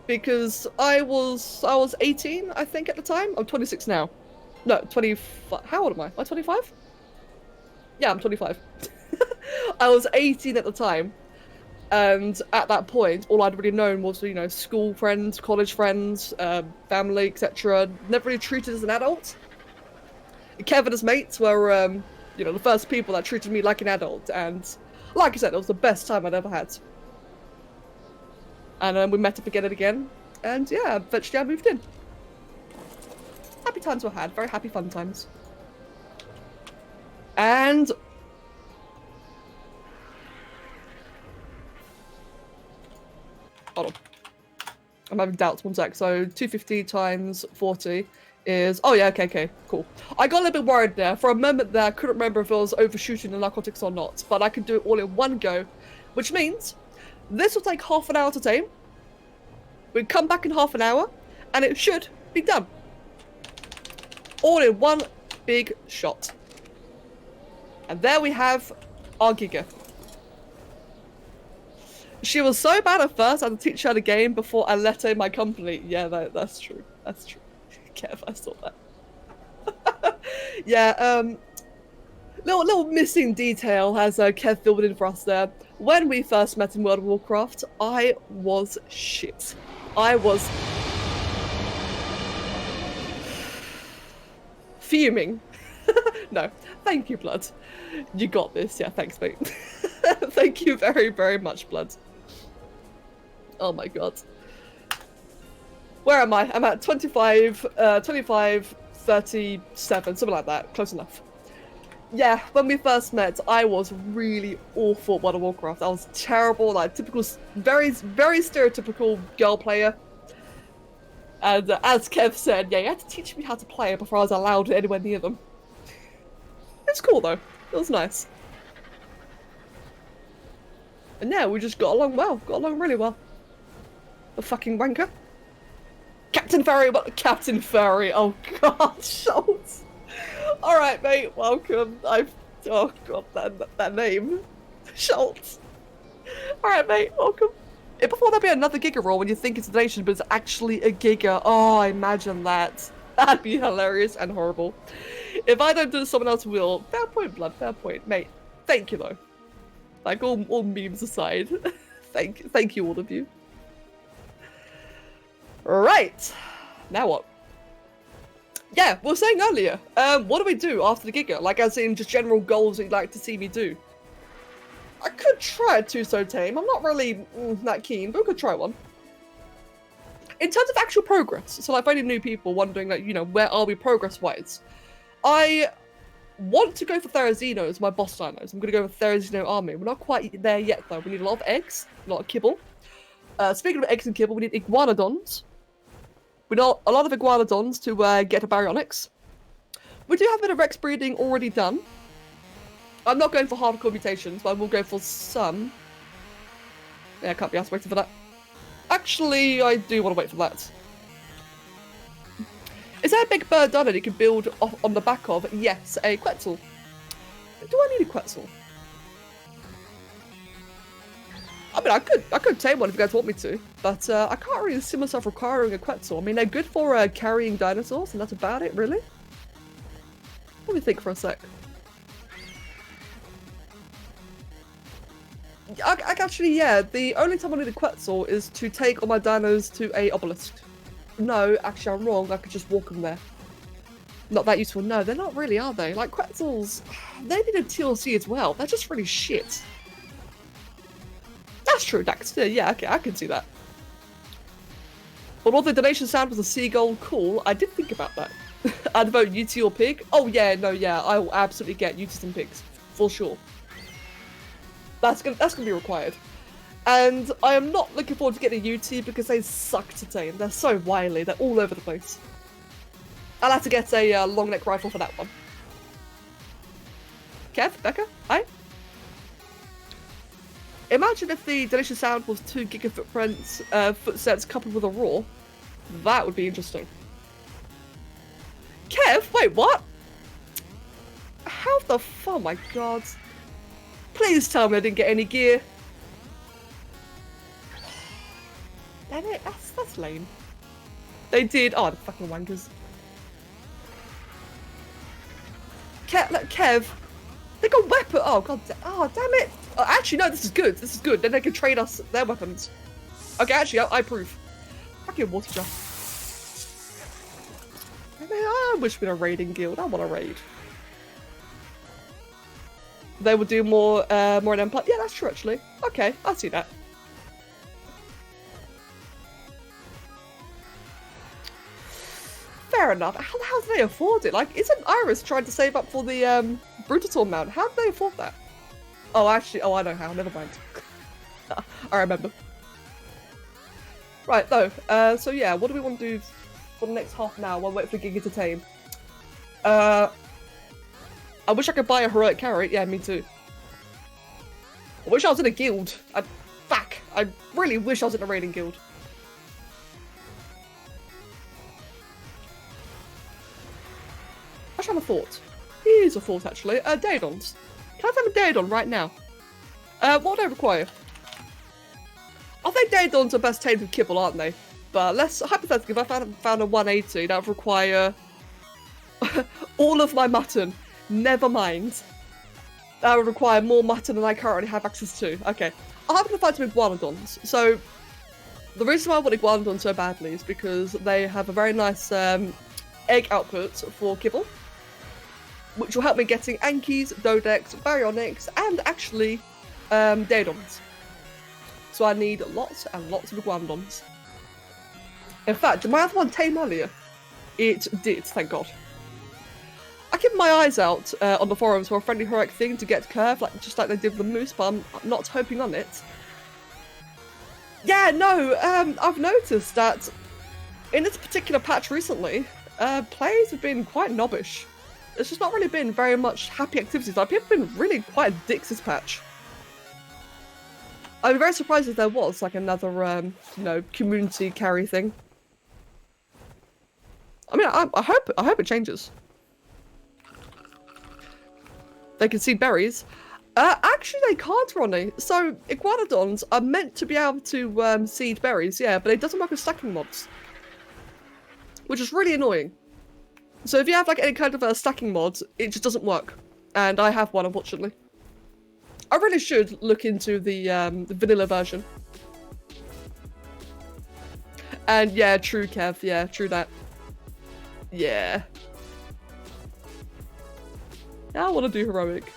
Because I was 18, I think, at the time. I'm 26 now. No, 25. How old am I? Am I 25? Yeah, I'm 25. I was 18 at the time. And at that point, all I'd really known was, you know, school friends, college friends, family, etc. Never really treated as an adult. Kev and his mates were, you know, the first people that treated me like an adult. And like I said, it was the best time I'd ever had. And we met up again and again. And yeah, eventually I moved in. Happy times were had. Very happy, fun times. And... hold on. I'm having doubts, one sec. So 250 times 40 is... oh yeah, okay, cool. I got a little bit worried there. For a moment there, I couldn't remember if it was overshooting the narcotics or not. But I could do it all in one go. Which means this will take half an hour to tame. We'll come back in half an hour. And it should be done. All in one big shot. And there we have our Giga. She was so bad at first, I had to teach her the game before I let her in my company. Yeah, that's true. That's true. Kev, I saw that. Yeah, little missing detail as Kev filled in for us there. When we first met in World of Warcraft, I was shit. I was... fuming. No, thank you, Blood. You got this. Yeah, thanks, mate. Thank you very, very much, Blood. Oh my god. Where am I? I'm at 25, 37, something like that. Close enough. Yeah, when we first met, I was really awful at World of Warcraft. I was terrible, like typical, very, very stereotypical girl player. And as Kev said, yeah, you had to teach me how to play before I was allowed anywhere near them. It's cool though. It was nice. And yeah, we just got along well. Got along really well. The fucking wanker. Captain Furry, what? Captain Furry. Oh god, Schultz. Alright, mate, welcome. Oh god, that name. Schultz. Alright, mate, welcome. Before there'd be another Giga roll when you think it's a donation, but it's actually a Giga. Oh, imagine that. That'd be hilarious and horrible. If I don't do it, someone else will. Fair point, Blood, fair point. Mate, thank you though. Like, all memes aside. Thank you, all of you. Right. Now what? Yeah, we were saying earlier, what do we do after the Giga? Like, as in just general goals that you'd like to see me do. I could try a two-so tame. I'm not really that keen, but we could try one. In terms of actual progress, so like for any new people wondering, like, you know, where are we progress-wise? I want to go for Therizino as my boss dinos. I'm going to go with Therizino Army. We're not quite there yet, though. We need a lot of eggs, a lot of kibble. Speaking of eggs and kibble, we need Iguanodons. We need a lot of Iguanodons to get a Baryonyx. We do have a bit of Rex breeding already done. I'm not going for hardcore mutations, but I will go for some. Yeah, I can't be asked waiting for that. Actually, I do want to wait for that. Is there a big bird done that you can build off on the back of? Yes, a Quetzal. Do I need a Quetzal? I mean, I could tame one if you guys want me to, but I can't really see myself requiring a Quetzal. I mean, they're good for carrying dinosaurs, and that's about it, really. Let me think for a sec. Actually, yeah, the only time I need a Quetzal is to take all my dinos to a obelisk. No, actually, I'm wrong. I could just walk them there. Not that useful. No, they're not really, are they? Like, Quetzals, they need a TLC as well. They're just really shit. That's true, Dax. Yeah, okay, I can see that. But although the donation sound was a seagull, cool, I did think about that. I'd vote UT or pig. Oh, yeah, no, yeah, I will absolutely get UTs and pigs. For sure. That's gonna be required. And I am not looking forward to getting a UT because they suck to tame. They're so wily, they're all over the place. I'll have to get a long neck rifle for that one. Kev, Becca, hi. Imagine if the delicious sound was 2 giga footprints, footsteps coupled with a roar. That would be interesting. Kev, wait, what? How the oh my god. Please tell me I didn't get any gear. Damn it, that's lame. They did. Oh, the fucking wankers. Kev, they got weapon. Oh god. Oh damn it. Oh, actually, no. This is good. This is good. Then they can trade us their weapons. Okay, actually, I approve. Fucking water jar. I wish we had a raiding guild. I want a raid. They would do more in Empire. Yeah, that's true actually. Okay, I see that. Fair enough. How the hell do they afford it? Like, isn't Iris trying to save up for the Brutator mount? How do they afford that? Oh, actually, oh, I know how. Never mind. I remember. Right, though. So yeah, what do we want to do for the next half an hour while we wait for Giga to tame? I wish I could buy a heroic carrot. Yeah, me too. I wish I was in a guild. Fuck. I really wish I was in a raiding guild. Actually, I have a thought. Here's a thought, actually. Daedons. Can I have a Daedon right now? What would I require? I think Daedons are best tamed with kibble, aren't they? But let's, hypothetically, if I found a 180, that would require all of my mutton. Never mind. That would require more mutton than I currently have access to. Okay. I'll happen to find some Iguanodons. So, the reason why I want Iguanodons so badly is because they have a very nice egg output for kibble, which will help me getting Ankies, Dodex, Baryonyx, and actually Daedons. So I need lots and lots of Iguanodons. In fact, did my other one tame earlier? It did, thank God. I keep my eyes out on the forums for a friendly heroic thing to get curved, just like they did with the moose, but I'm not hoping on it. Yeah, no, I've noticed that in this particular patch recently, players have been quite knobbish. It's just not really been very much happy activities. Like, people have been really quite dicks this patch. I'd be very surprised if there was like another, you know, community carry thing. I mean, I hope it changes. They can see berries. Actually, they can't, Ronnie. So, Iguanodons are meant to be able to seed berries, yeah, but it doesn't work with stacking mods. Which is really annoying. So if you have like any kind of a stacking mod, it just doesn't work. And I have one, unfortunately. I really should look into the vanilla version. And yeah, true, Kev. Yeah, true that. Yeah. Now I want to do heroic.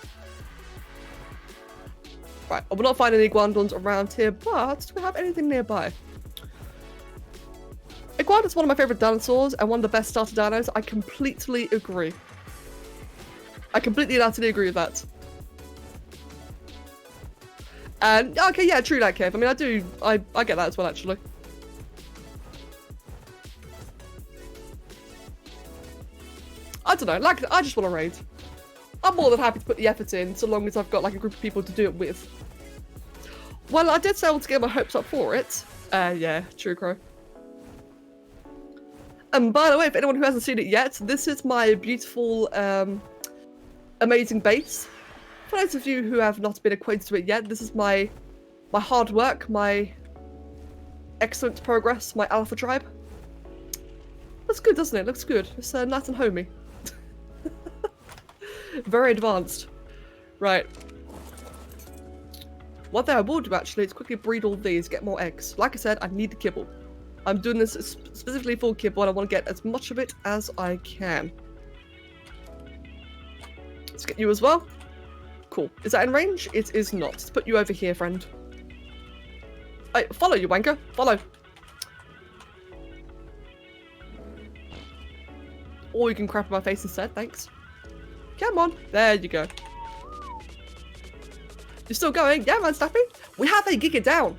Right, I will not find any Iguanodons around here, but do we have anything nearby? Iguana's one of my favorite dinosaurs and one of the best starter dinos. I completely agree. I completely and utterly agree with that. And okay, yeah, true that, Kev. I mean, I get that as well, actually. I don't know, like, I just want to raid. I'm more than happy to put the effort in, so long as I've got like a group of people to do it with. Well, I did say I want to get my hopes up for it. Yeah, true, Crow. And by the way, if anyone who hasn't seen it yet, this is my beautiful, amazing base. For those of you who have not been acquainted with it yet, this is my hard work, my excellent progress, my alpha tribe. Looks good, doesn't it? Looks good. It's nice and homey. Very advanced. Right. What I will do actually is quickly breed all these, get more eggs. Like I said, I need the kibble. I'm doing this specifically for kibble and I want to get as much of it as I can. Let's get you as well. Cool. Is that in range? It is not. Let's put you over here, friend. Hey, follow you, wanker. Follow. Or you can crap in my face instead, thanks. Come on. There you go. You're still going? Yeah, man, Stappy. We have a Giga down.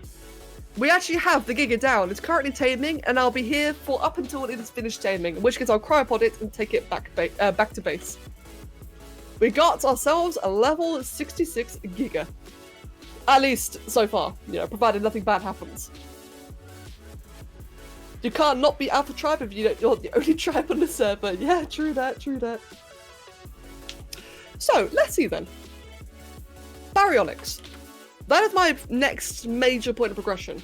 We actually have the Giga down. It's currently taming, and I'll be here for up until it is finished taming, in which case I'll cryopod it and take it back to base. We got ourselves a level 66 Giga. At least, so far. You know, provided nothing bad happens. You can't not be Alpha Tribe if you're the only tribe on the server. Yeah, true that, true that. So, let's see then. Baryonyx. That is my next major point of progression.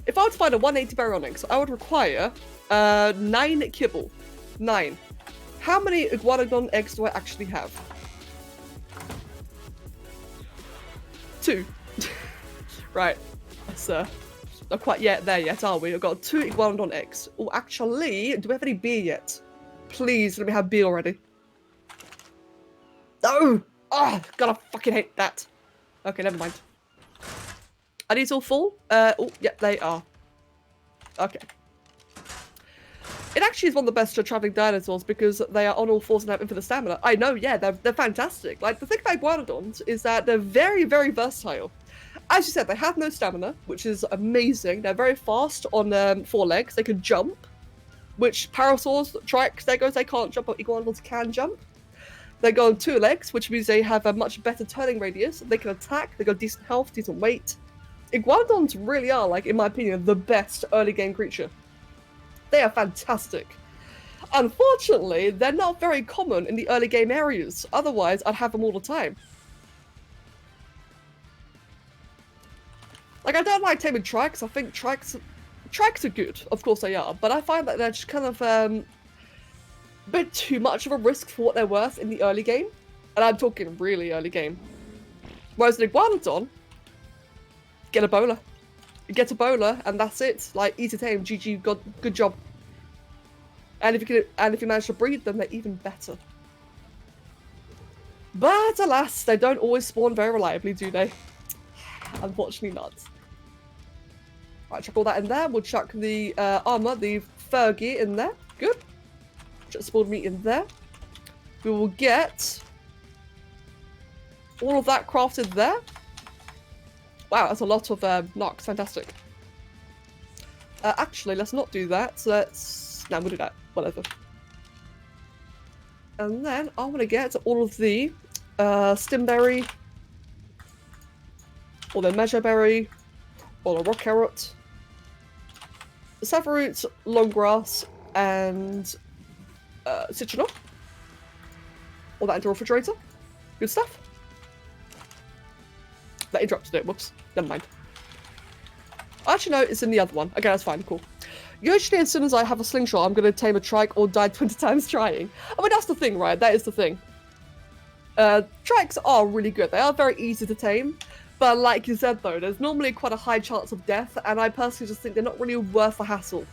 If I were to find a 180 Baryonyx, I would require 9 kibble. 9. How many Iguanodon eggs do I actually have? 2. Right. That's not quite yet there yet, are we? I've got 2 Iguanodon eggs. Oh, actually, do we have any beer yet? Please, let me have beer already. No! Oh, God, I fucking hate that. Okay, never mind. Are these all full? Oh, yeah, they are. Okay. It actually is one of the best traveling dinosaurs because they are on all fours and have infinite stamina. I know, yeah, they're fantastic. Like, the thing about Iguanodons is that they're very, very versatile. As you said, they have no stamina, which is amazing. They're very fast on 4 legs. They can jump, which parasaurs, trikes, Stegos, they can't jump, but Iguanodons can jump. They go on 2 legs, which means they have a much better turning radius. They can attack, they got decent health, decent weight. Iguanodons really are, like, in my opinion, the best early game creature. They are fantastic. Unfortunately, they're not very common in the early game areas. Otherwise, I'd have them all the time. Like, I don't like taming trikes. I think trikes are good. Of course they are. But I find that they're just kind of a bit too much of a risk for what they're worth in the early game. And I'm talking really early game. Whereas an Iguanodon, get a bowler. You get a bowler and that's it. Like, easy tame, GG, good job. And if you manage to breed them, they're even better. But alas, they don't always spawn very reliably, do they? Unfortunately not. Right, chuck all that in there. We'll chuck the armor, the fur gear in there. Good. Chuck spawned meat in there. We will get all of that crafted there. Wow, that's a lot of knocks. Fantastic. Actually, let's not do that. So no, we'll do that. Whatever. And then I want to get all of the stimberry, or the measureberry, or the rock carrot, saffroot, long grass, and citronal. All that into a refrigerator. Good stuff. That interrupted it. Whoops. Never mind. Actually, no, it's in the other one. Okay, that's fine. Cool. Usually, as soon as I have a slingshot, I'm going to tame a trike or die 20 times trying. I mean, that's the thing, right? That is the thing. Trikes are really good. They are very easy to tame. But like you said, though, there's normally quite a high chance of death, and I personally just think they're not really worth the hassle.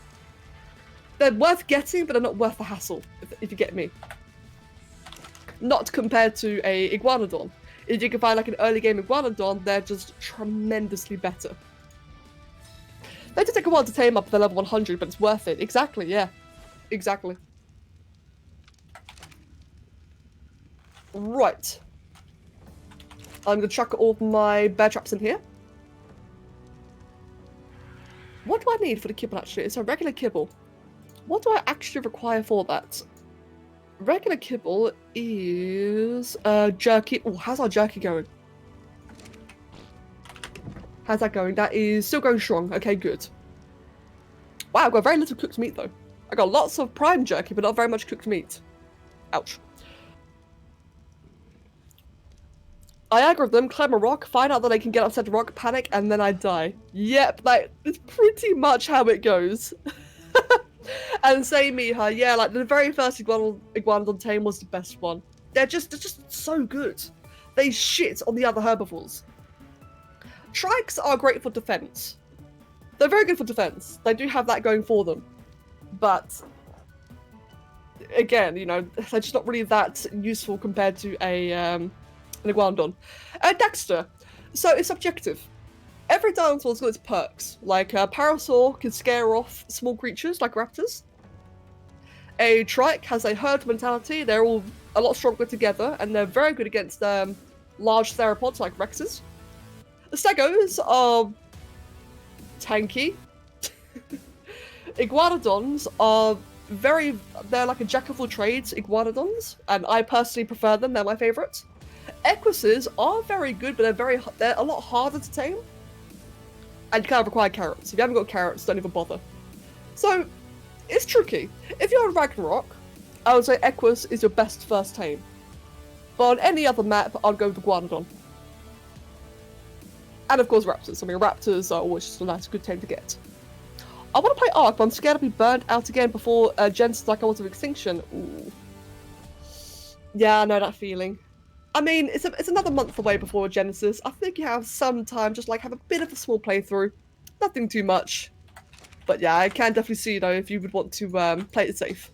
They're worth getting, but they're not worth the hassle, if you get me. Not compared to a Iguanodon. If you can find like an early game Iguanodon, they're just tremendously better. They do take a while to tame up to level 100, but it's worth it. Exactly, yeah. Exactly. Right. I'm gonna chuck all of my bear traps in here. What do I need for the kibble, actually? It's a regular kibble. What do I actually require for that? Regular kibble is jerky. Oh, how's our jerky going? How's that going? That is still going strong. Okay, good. Wow, I've got very little cooked meat though. I got lots of prime jerky, but not very much cooked meat. Ouch. I aggro them, climb a rock, find out that I can get outside the rock, panic, and then I die. Yep, that is pretty much how it goes. And say me, her, yeah, like the very first Iguanodon tame was the best one. They're just so good. They shit on the other herbivores. Shrikes are great for defense. They're very good for defense. They do have that going for them. But again, you know, they're just not really that useful compared to an Iguanodon. Dexter. So it's subjective. Every dinosaur's got its perks. Like Parasaur can scare off small creatures like raptors. A Trike has a herd mentality. They're all a lot stronger together, and they're very good against large theropods like Rexes. The Stegos are tanky. Iguanodons are they're like a jack of all trades Iguanodons, and I personally prefer them. They're my favourite. Equises are very good, but they're a lot harder to tame. And you kind of require carrots. If you haven't got carrots, don't even bother. So, it's tricky. If you're on Ragnarok, I would say Equus is your best first tame. But on any other map, I'd go with Iguanodon. And of course Raptors. I mean, Raptors are always just a nice, good tame to get. I want to play Ark, but I'm scared I'll be burned out again before Genesis like I was of Extinction. Ooh. Yeah, I know that feeling. I mean, it's another month away before Genesis. I think you have some time, just like have a bit of a small playthrough. Nothing too much. But yeah, I can definitely see, though, if you would want to play it safe.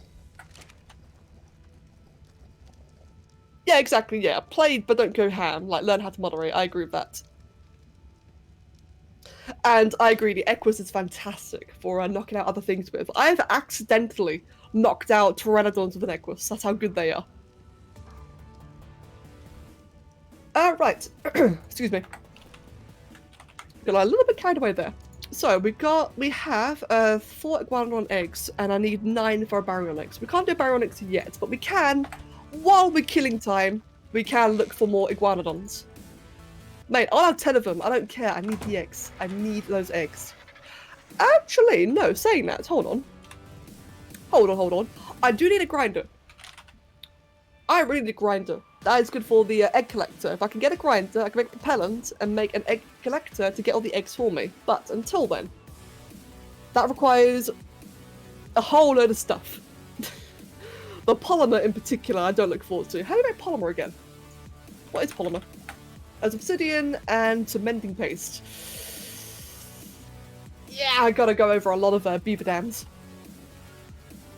Yeah, exactly, yeah. Play, but don't go ham. Like, learn how to moderate. I agree with that. And I agree, the Equus is fantastic for knocking out other things with. I've accidentally knocked out Pteranodons with an Equus. That's how good they are. Right. Excuse me. Got a little bit carried away there. So we have 4 Iguanodon eggs, and I need 9 for a Baryonyx. We can't do Baryonyx yet, but we can, while we're killing time, we can look for more Iguanodons. Mate, I'll have 10 of them. I don't care. I need the eggs. I need those eggs. Actually, no, saying that, hold on. Hold on. I do need a grinder. I really need a grinder. That is good for the egg collector. If I can get a grinder, I can make propellant and make an egg collector to get all the eggs for me. But until then, that requires a whole load of stuff. The polymer in particular, I don't look forward to. How do you make polymer again? What is polymer? As obsidian and cementing paste. Yeah, I gotta go over a lot of beaver dams.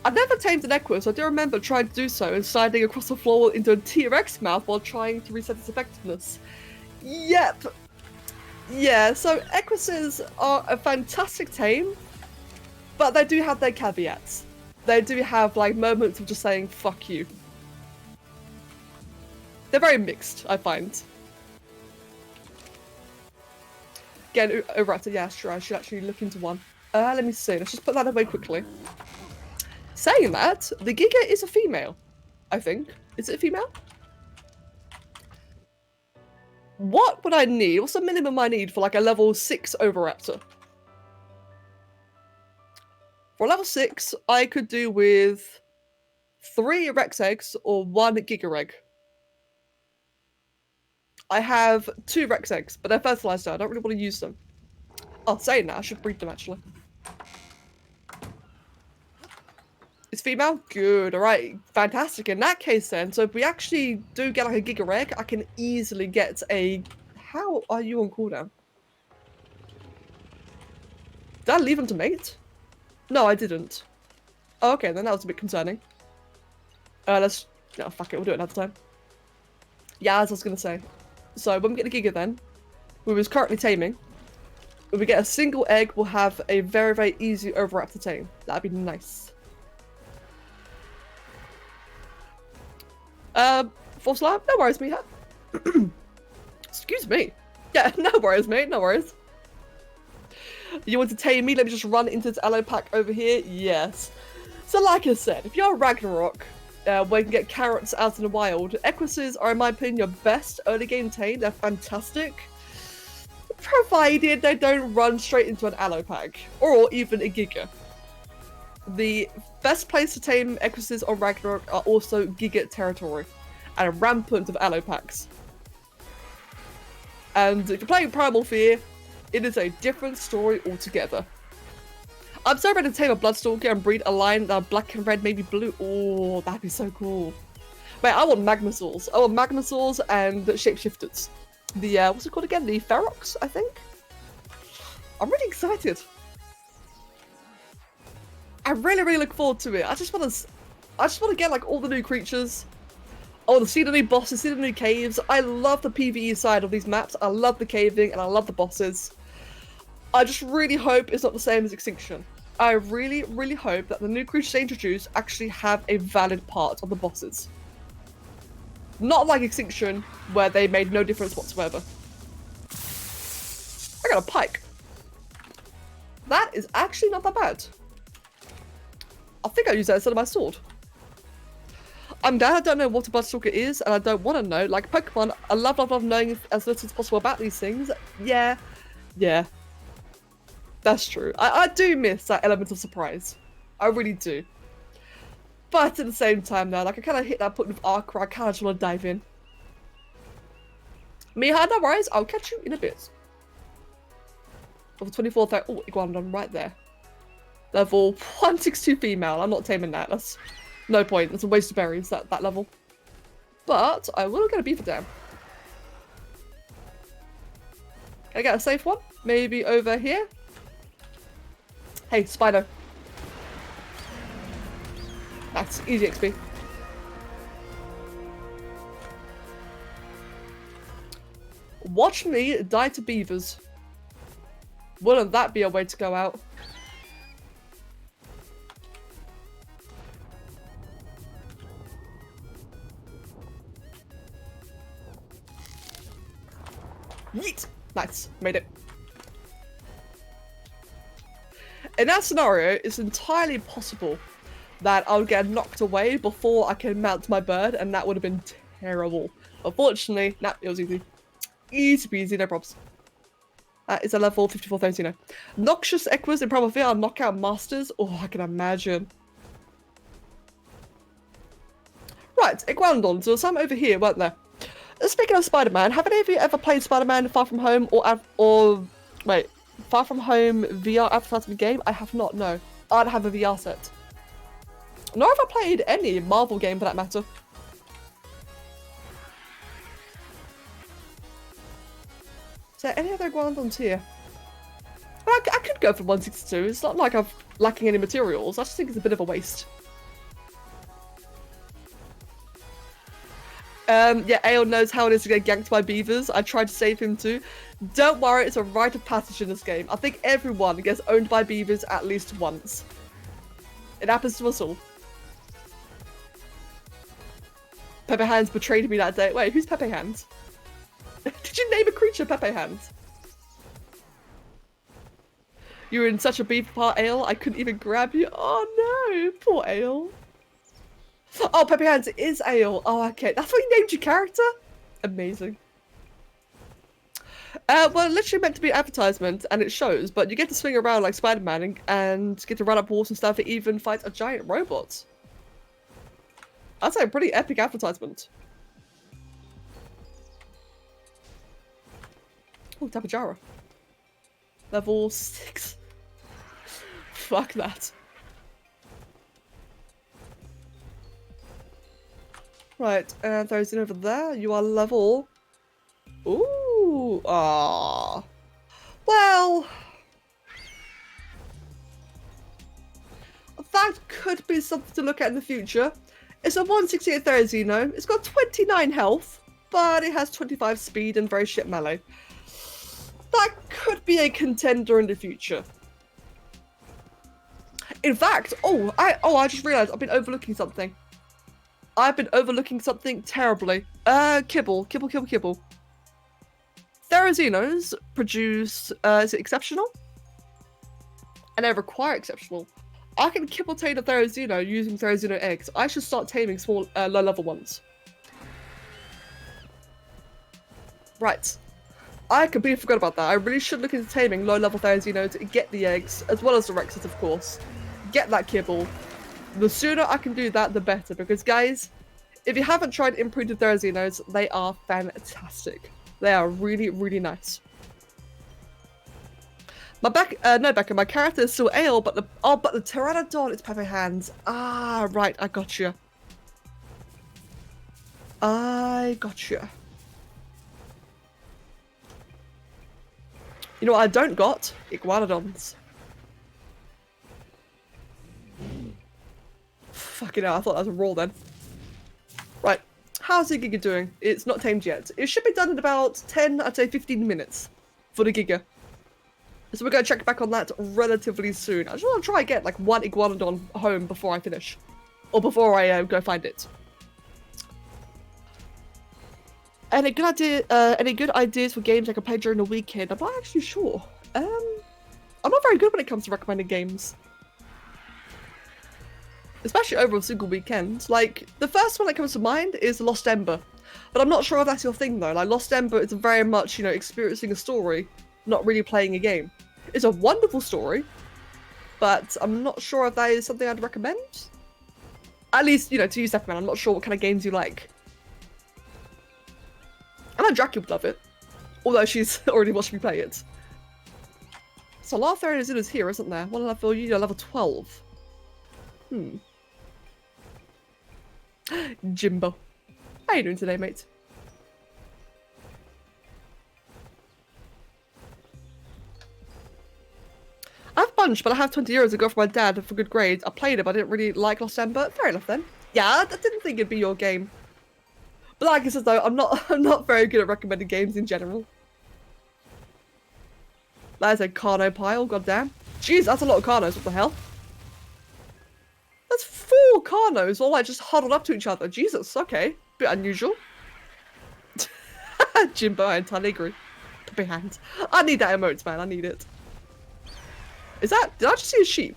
I've never tamed an Equus. I do remember trying to do so and sliding across the floor into a T-Rex mouth while trying to reset its effectiveness. Yep. Yeah, so Equises are a fantastic tame, but they do have their caveats. They do have, like, moments of just saying, fuck you. They're very mixed, I find. Again, Raptor, yeah, sure, I should actually look into one. Let me see. Let's just put that away quickly. Saying that, the Giga is a female, I think. Is it a female? What would I need? What's the minimum I need for like a level 6 Oviraptor? For level 6, I could do with 3 Rex eggs or 1 Giga egg. I have 2 Rex eggs, but they're fertilized now. I don't really want to use them. Oh, saying that, I should breed them actually. It's female? Good, alright, fantastic. In that case then, so if we actually do get like a Giga egg, I can easily get a... How are you on cooldown? Did I leave him to mate? No, I didn't. Oh, okay, then that was a bit concerning. Let's... No, fuck it, we'll do it another time. Yeah, as I was gonna say. So, when we get the Giga then, who is currently taming, If we get a single egg, we'll have a very, very easy overwrap to tame. That'd be nice. False alarm? No worries, Miha. Excuse me. Yeah, no worries, mate. No worries. You want to tame me? Let me just run into this aloe pack over here. Yes. So like I said, if you're a Ragnarok, where you can get carrots out in the wild, Equises are, in my opinion, your best early game tame. They're fantastic. Provided they don't run straight into an aloe pack. Or even a Giga. The best place to tame Equises on Ragnarok are also Giga territory. And a rampant of aloe packs. And if you're playing Primal Fear, it is a different story altogether. I'm so ready to tame a Bloodstalker and breed a line that are black and red, maybe blue. Oh, that'd be so cool. Wait, I want Magmasaurs. I want Magmasaurs and Shapeshifters. The, what's it called again? The Ferox, I think? I'm really excited. I really, really look forward to it. I just want to get, like, all the new creatures. I want to see the new bosses, see the new caves. I love the PvE side of these maps. I love the caving and I love the bosses. I just really hope it's not the same as Extinction. I really, really hope that the new creatures they introduce actually have a valid part of the bosses. Not like Extinction, where they made no difference whatsoever. I got a pike. That is actually not that bad. I think I use that instead of my sword. I'm glad I don't know what a Bloodstalker is, and I don't want to know. Like Pokemon, I love knowing as little as possible about these things. Yeah. That's true. I do miss that element of surprise. I really do. But at the same time, though, like I kind of hit that point with Arc where I kind of just want to dive in. Miha, no worries. I'll catch you in a bit. Level 24, oh, Iguanodon right there. Level 162 female. I'm not taming that. That's no point. That's a waste of berries, that level. But I will get a beaver dam. Can I get a safe one? Maybe over here? Hey, Spino. That's easy XP. Watch me die to beavers. Wouldn't that be a way to go out? Yeet! Nice. Made it. In that scenario, it's entirely possible that I'll get knocked away before I can mount my bird, and that would have been terrible. Unfortunately, nah, it was easy. Easy peasy, no probs. That is a level 54 Thantino. Noxious Equus in Primal Fear are knockout masters. Oh, I can imagine. Right, Iguanodons. There were some over here, weren't there? Speaking of Spider-Man, have any of you ever played Spider-Man Far From Home wait, Far From Home VR advertisement game? I have not, no. I don't have a VR set. Nor have I played any Marvel game for that matter. Is there any other Iguanodons here? Well, I could go for 162. It's not like I'm lacking any materials. I just think it's a bit of a waste. Yeah, Ale knows how it is to get ganked by beavers. I tried to save him too. Don't worry, it's a rite of passage in this game. I think everyone gets owned by beavers at least once. It happens to us all. Pepe Hands betrayed me that day. Wait, who's Pepe Hands? Did you name a creature Pepe Hands? You were in such a beaver part, Ale, I couldn't even grab you. Oh no, poor Ale. Oh, Pepe Hands is Ale. Oh, okay. That's what you named your character? Amazing. Well, literally meant to be an advertisement, and it shows, but you get to swing around like Spider-Man and get to run up walls and stuff, and even fight a giant robot. That's a pretty epic advertisement. Oh, Tapajara. Level 6. Fuck that. Right, and there's in over there. You are level... Ooh, ah. Well... that could be something to look at in the future. It's a 168 Therizino. It's got 29 health, but it has 25 speed and very shit melee. That could be a contender in the future. In fact, I just realized I've been overlooking something. I've been overlooking something terribly. Kibble. Therazinos produce, is it exceptional? And they require exceptional. I can kibble tame a Therazino using Therazino eggs. I should start taming small, low-level ones. Right. I completely forgot about that. I really should look into taming low-level Therazino to get the eggs, as well as the Rexes, of course. Get that kibble. The sooner I can do that, the better. Because, guys, if you haven't tried improved Therazinos, they are fantastic. They are really, really nice. My Becca, my character is still ale, but the Pteranodon is perfect hands. Ah, right, I gotcha. You know what I don't got? Iguanodons. Fucking hell, I thought that was a roll then. Right, how's the Giga doing? It's not tamed yet. It should be done in about 10, I'd say 15 minutes for the Giga. So we're going to check back on that relatively soon. I just want to try and get like one Iguanodon home before I finish. Or before I go find it. Any good ideas for games I can play during the weekend? I'm not actually sure. I'm not very good when it comes to recommending games. Especially over a single weekend. Like, the first one that comes to mind is Lost Ember. But I'm not sure if that's your thing though. Like, Lost Ember is very much, you know, experiencing a story, not really playing a game. It's a wonderful story, but I'm not sure if that is something I'd recommend. At least, you know, to you, Stefan, I'm not sure what kind of games you like. I know Dracula would love it, although she's already watched me play it. So a lot of Therazinos here, isn't there? One level, you know, level 12. Jimbo. How you doing today, mate? I have a bunch, but I have 20 euros to go for my dad for good grades. I played it, but I didn't really like Lost Ember. Fair enough then. Yeah, I didn't think it'd be your game. But like I said though, I'm not very good at recommending games in general. That is a Carno pile, goddamn. Jeez, that's a lot of Carnos, what the hell? That's 4 Carnos all like just huddled up to each other. Jesus, okay. Bit unusual. Jimbo, I entirely agree. Puppy hands. I need that emote, man, I need it. Is that, did I just see a sheep?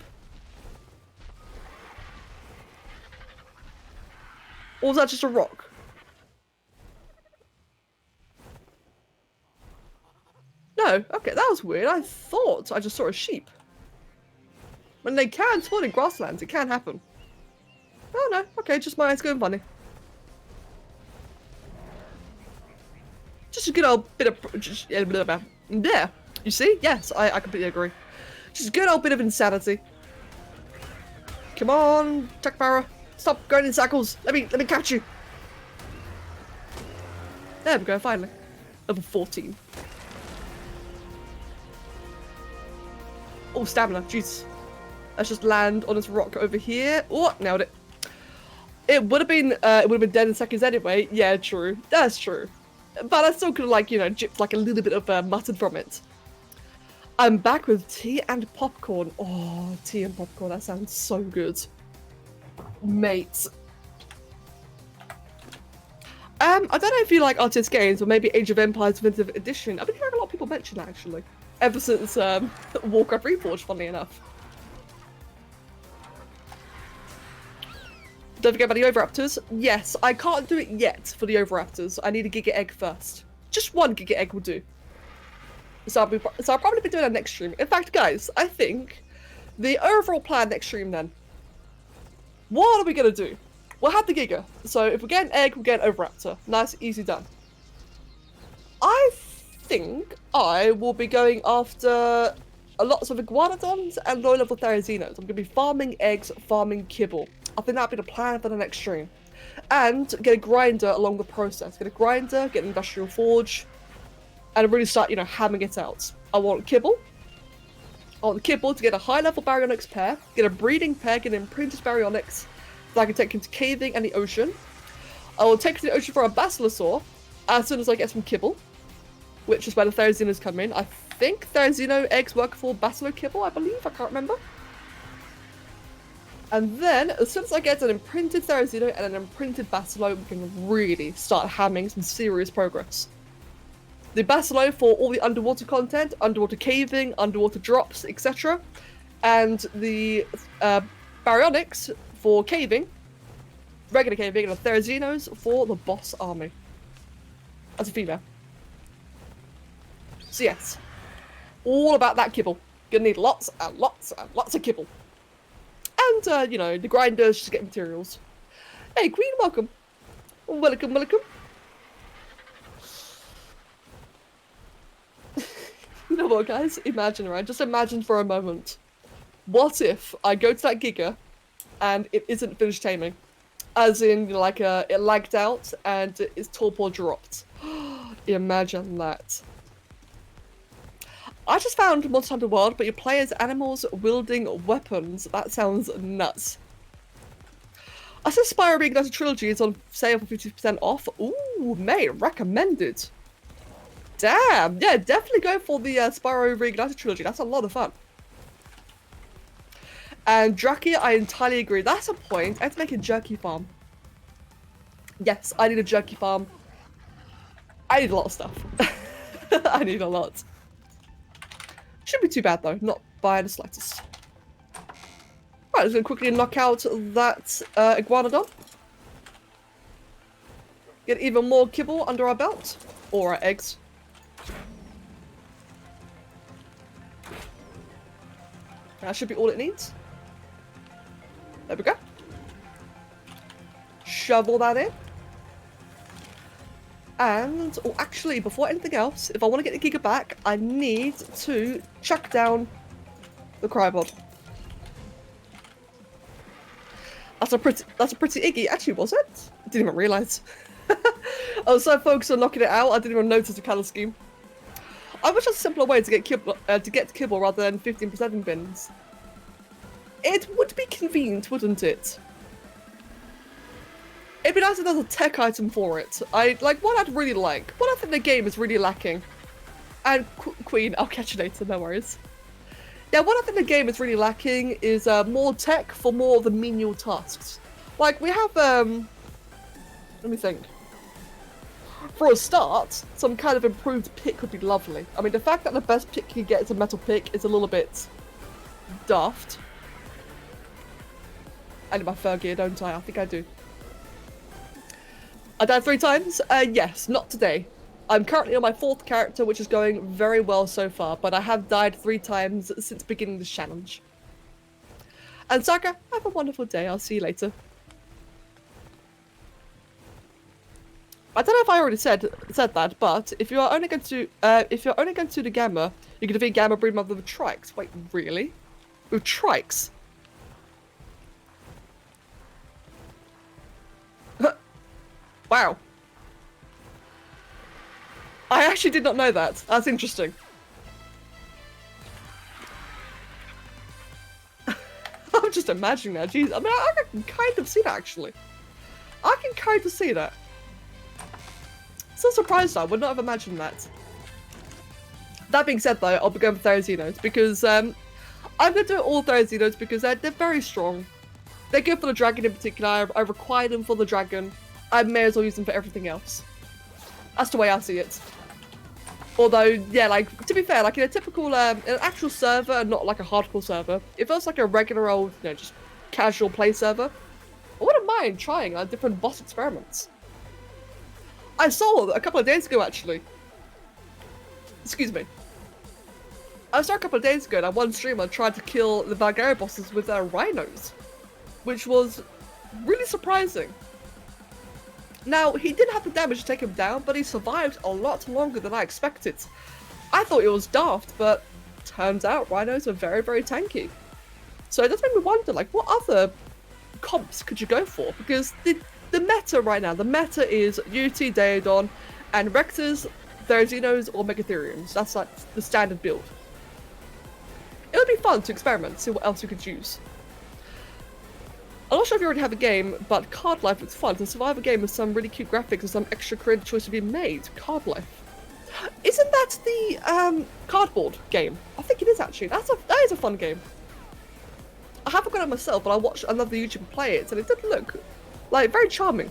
Or was that just a rock? No, okay, that was weird. I thought I just saw a sheep. When they can spawn in grasslands, it can happen. Oh no, okay, just my eyes going funny. Just a good old bit of, yeah, you see? Yes, I completely agree. Just a good old bit of insanity. Come on, Takbara. Stop going in circles. Let me catch you. There we go, finally. Level 14. Oh, stamina, jeez. Let's just land on this rock over here. Oh, nailed it. It would have been dead in seconds anyway. Yeah, true. That's true. But I still could have, like, you know, gypped like a little bit of mutton from it. I'm back with tea and popcorn. Oh, tea and popcorn, that sounds so good. Mate. I don't know if you like RTS games, or maybe Age of Empires Definitive Edition. I've been hearing a lot of people mention that, actually. Ever since Warcraft Reforged, funnily enough. Don't forget about the Oviraptors. Yes, I can't do it yet for the Oviraptors. I need a Giga Egg first. Just one Giga Egg will do. So I'll probably be doing that next stream. In fact, guys, I think the overall plan next stream then. What are we going to do? We'll have the Giga. So if we get an egg, we'll get an Oviraptor. Nice, easy done. I think I will be going after lots of Iguanodons and low-level Therazinos. I'm going to be farming eggs, farming kibble. I think that'll be the plan for the next stream. And get a grinder along the process. Get a grinder, get an industrial forge, and really start, you know, hammering it out. I want kibble. I want the kibble to get a high-level baryonyx pair, get a breeding pair, get an imprinted baryonyx that I can take into caving and the ocean. I will take to the ocean for a basilosaur as soon as I get some kibble, which is where the Therazinos come in. I think Therizino eggs work for Basilo kibble, I believe. I can't remember. And then, as soon as I get an imprinted Therizino and an imprinted Basilo, we can really start hamming some serious progress. The Basilo for all the underwater content, underwater caving, underwater drops, etc. And the Baryonyx for caving, regular caving, and the Therizinos for the boss army. As a female. So yes, all about that kibble. Gonna need lots and lots and lots of kibble. And, you know, the grinders just to get materials. Hey, Queen, welcome. Welcome, welcome. You know what, guys? Imagine, right? Just imagine for a moment. What if I go to that Giga and it isn't finished taming? As in, like, it lagged out and its torpor dropped. Imagine that. I just found Monster Hunter World, but you play as animals wielding weapons. That sounds nuts. I said Spyro Reignited Trilogy is on sale for 50% off. Ooh, mate, recommended. Damn, yeah, definitely go for the Spyro Reignited Trilogy. That's a lot of fun. And Draki, I entirely agree. That's a point. I have to make a jerky farm. Yes, I need a jerky farm. I need a lot of stuff. I need a lot. Shouldn't be too bad though, not by the slightest. Right, let's go quickly knock out that Iguanodon. Get even more kibble under our belt. Or our eggs. That should be all it needs. There we go. Shovel that in. And, oh, actually, before anything else, if I want to get the Giga back, I need to chuck down the Crybot. That's a pretty Iggy, actually, was it? I didn't even realise. I was so focused on knocking it out, I didn't even notice the colour scheme. I wish there was a simpler way to get kibble rather than 15% in bins. It would be convenient, wouldn't it? It'd be nice if there's a tech item for it. What I think the game is really lacking. And Queen, I'll catch you later, no worries. Yeah, what I think the game is really lacking is more tech for more of the menial tasks. Like, we have, let me think. For a start, some kind of improved pick would be lovely. I mean, the fact that the best pick you get is a metal pick is a little bit daft. I need my fur gear, don't I? I think I do. I died 3 times? Yes, not today. I'm currently on my 4th character, which is going very well so far, but I have died 3 times since beginning this challenge. And Saka, have a wonderful day. I'll see you later. I don't know if I already said that, but if you're only going to the Gamma, you can defeat Gamma breed mother with Trikes. Wait, really? With Trikes? Wow. I actually did not know that. That's interesting. I'm just imagining that. Jeez. I mean, I can kind of see that, actually. I can kind of see that. So surprised I would not have imagined that. That being said, though, I'll be going for Therizinos because I'm going to do all Therizinos because they're very strong. They're good for the dragon in particular. I require them for the dragon. I may as well use them for everything else. That's the way I see it. Although, yeah, like, to be fair, like in a typical, an actual server, not like a hardcore server, if it was like a regular old, you know, just casual play server, I wouldn't mind trying different boss experiments. I saw a couple of days ago, actually. Excuse me. I saw a couple of days ago that one streamer tried to kill the Bulgaria bosses with their rhinos, which was really surprising. Now, he didn't have the damage to take him down, but he survived a lot longer than I expected. I thought it was daft, but turns out rhinos are very, very tanky. So it does make me wonder, like, what other comps could you go for? Because the meta right now, the meta is UT, Daedon, and Rectors, Therizinos, or Megatheriums. That's like the standard build. It would be fun to experiment, see what else you could use. I'm not sure if you already have a game, but Card Life looks fun. To survive a game with some really cute graphics and some extra creative choice to be made. Card Life. Isn't that's the cardboard game? I think it is actually. That is a fun game. I haven't got it myself, but I watched another YouTuber play it, and it did look like very charming.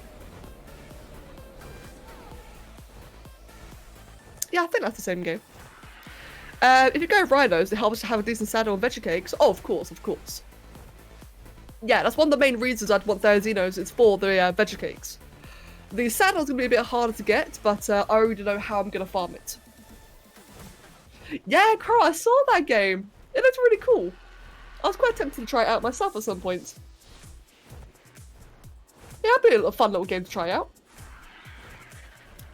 Yeah, I think that's the same game. If you go rhinos, it helps to have a decent saddle and veggie cakes. Oh, of course, of course. Yeah, that's one of the main reasons I'd want Therazinos. It's for the veggie cakes. The saddle's gonna be a bit harder to get, but I already know how I'm gonna farm it. Yeah, Crow, I saw that game. It looked really cool. I was quite tempted to try it out myself at some point. Yeah, it'd be a fun little game to try out.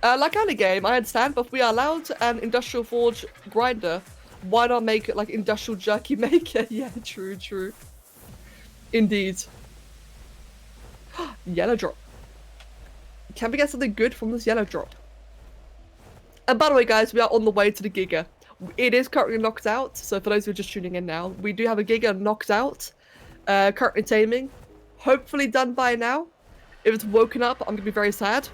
Like any game, I understand, but if we are allowed an industrial forge grinder, why not make it like industrial jerky maker? Yeah, true, true. Indeed. Yellow drop. Can we get something good from this yellow drop? And by the way, guys, we are on the way to the Giga. It is currently knocked out, so for those who are just tuning in now, we do have a Giga knocked out, currently taming. Hopefully done by now. If it's woken up, I'm going to be very sad.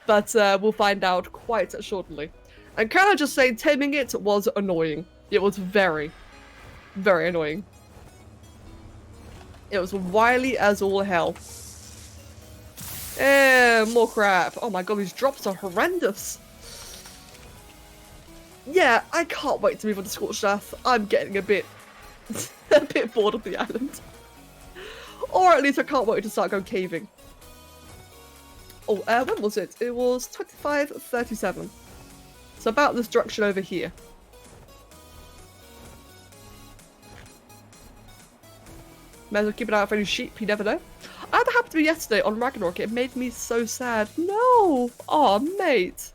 But we'll find out quite shortly. And can I just say, taming it was annoying. It was very, very annoying. It was wily as all hell. More crap. Oh my god, these drops are horrendous. Yeah, I can't wait to move on to Scorched Earth. I'm getting a bit bored of the island. Or at least I can't wait to start going caving. Oh, when was it? It was 25:37. So about this direction over here. May as well keep an eye out for any sheep, you never know. I had that happen to me yesterday on Ragnarok. It made me so sad. No! Aw, mate.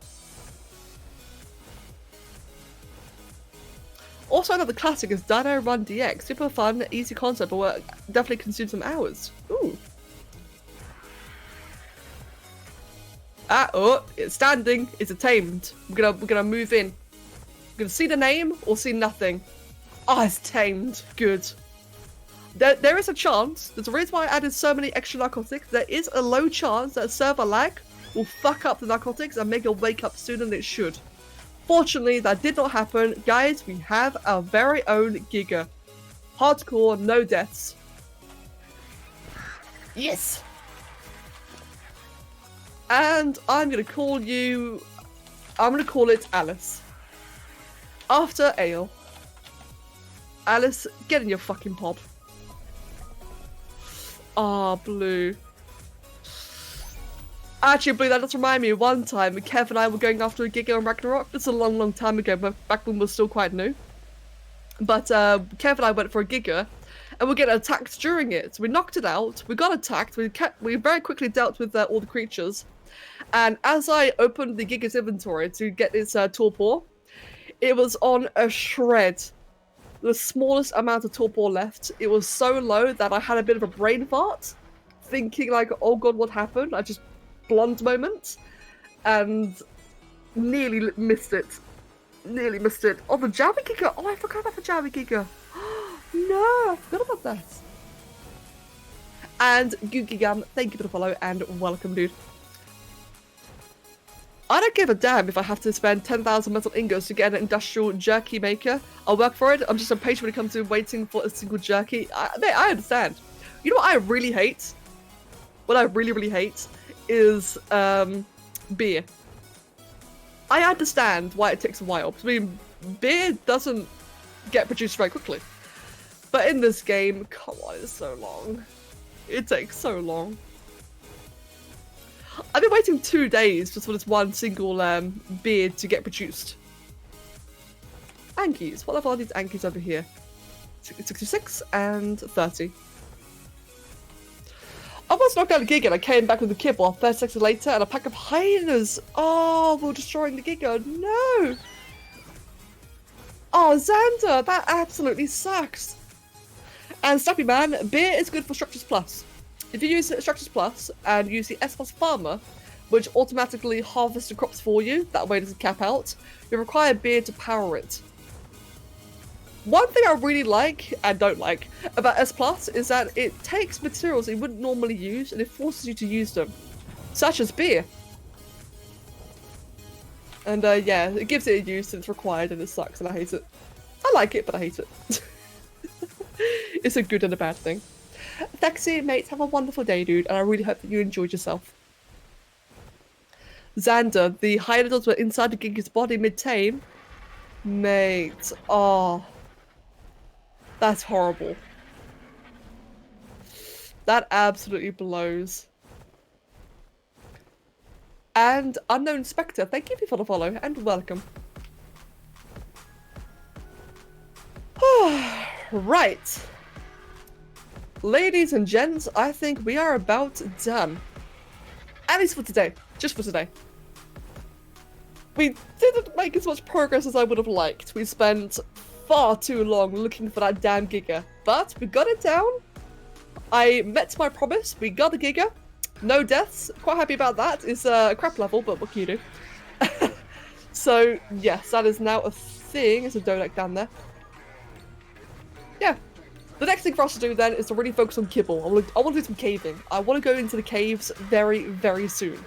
Also, another classic is Dino Run DX. Super fun, easy concept, but will definitely consume some hours. Ooh. Oh, it's standing. It's a tamed. We're gonna move in. We're gonna see the name or see nothing. Oh, it's tamed. Good. There is a chance. There's a reason why I added so many extra narcotics. There is a low chance that server lag will fuck up the narcotics and make it wake up sooner than it should. Fortunately, that did not happen. Guys, we have our very own Giga. Hardcore, no deaths. Yes! And I'm gonna call it Alice. After Ale. Alice, get in your fucking pod. Ah, Blue. Actually, Blue, that does remind me, one time, Kev and I were going after a Giga on Ragnarok. This is a long, long time ago, back when we were still quite new. But Kev and I went for a Giga, and we get attacked during it. We knocked it out, we got attacked, we very quickly dealt with all the creatures. And as I opened the Giga's inventory to get its torpor, it was on a shred. The smallest amount of torpor left. It was so low that I had a bit of a brain fart, thinking like, oh god, what happened? I just blonde moment, and nearly missed it. Nearly missed it. Oh, the Jawi Giga! Oh, I forgot about the Jawi Giga. No, I forgot about that. And Gugigam, thank you for the follow and welcome, dude. I don't give a damn if I have to spend 10,000 metal ingots to get an industrial jerky maker. I'll work for it. I'm just impatient when it comes to waiting for a single jerky. I understand. You know what I really hate? What I really, really hate is beer. I understand why it takes a while. I mean, beer doesn't get produced very quickly. But in this game, come on, it's so long. It takes so long. I've been waiting 2 days just for this one single beer to get produced. Ankies. What level are these Ankies over here? 66 and 30. I almost knocked out a Giga and I came back with a kibble 30 seconds later and a pack of hyenas. Oh, we're destroying the Giga. No! Oh, Xander, that absolutely sucks. And Snappy Man, beer is good for Structures Plus. If you use Structures Plus and use the S+ Farmer, which automatically harvests the crops for you, that way it doesn't cap out, you require beer to power it. One thing I really like, and don't like, about S+ is that it takes materials that you wouldn't normally use and it forces you to use them, such as beer. And yeah, it gives it a use and it's required and it sucks and I hate it. I like it, but I hate it. It's a good and a bad thing. Taxi, mates, have a wonderful day, dude, and I really hope that you enjoyed yourself. Xander, the hyenas were inside the Giga's body mid-tame. Mate, oh. That's horrible. That absolutely blows. And Unknown Spectre, thank you for the follow, and welcome. Right. Ladies and gents, I think we are about done. At least for today. Just for today. We didn't make as much progress as I would have liked. We spent far too long looking for that damn Giga. But we got it down. I met my promise. We got the Giga. No deaths. Quite happy about that. It's a crap level, but what can you do? So, yes, that is now a thing. There's a donut down there. Yeah. The next thing for us to do then is to really focus on kibble. I want to do some caving. I want to go into the caves very, very soon.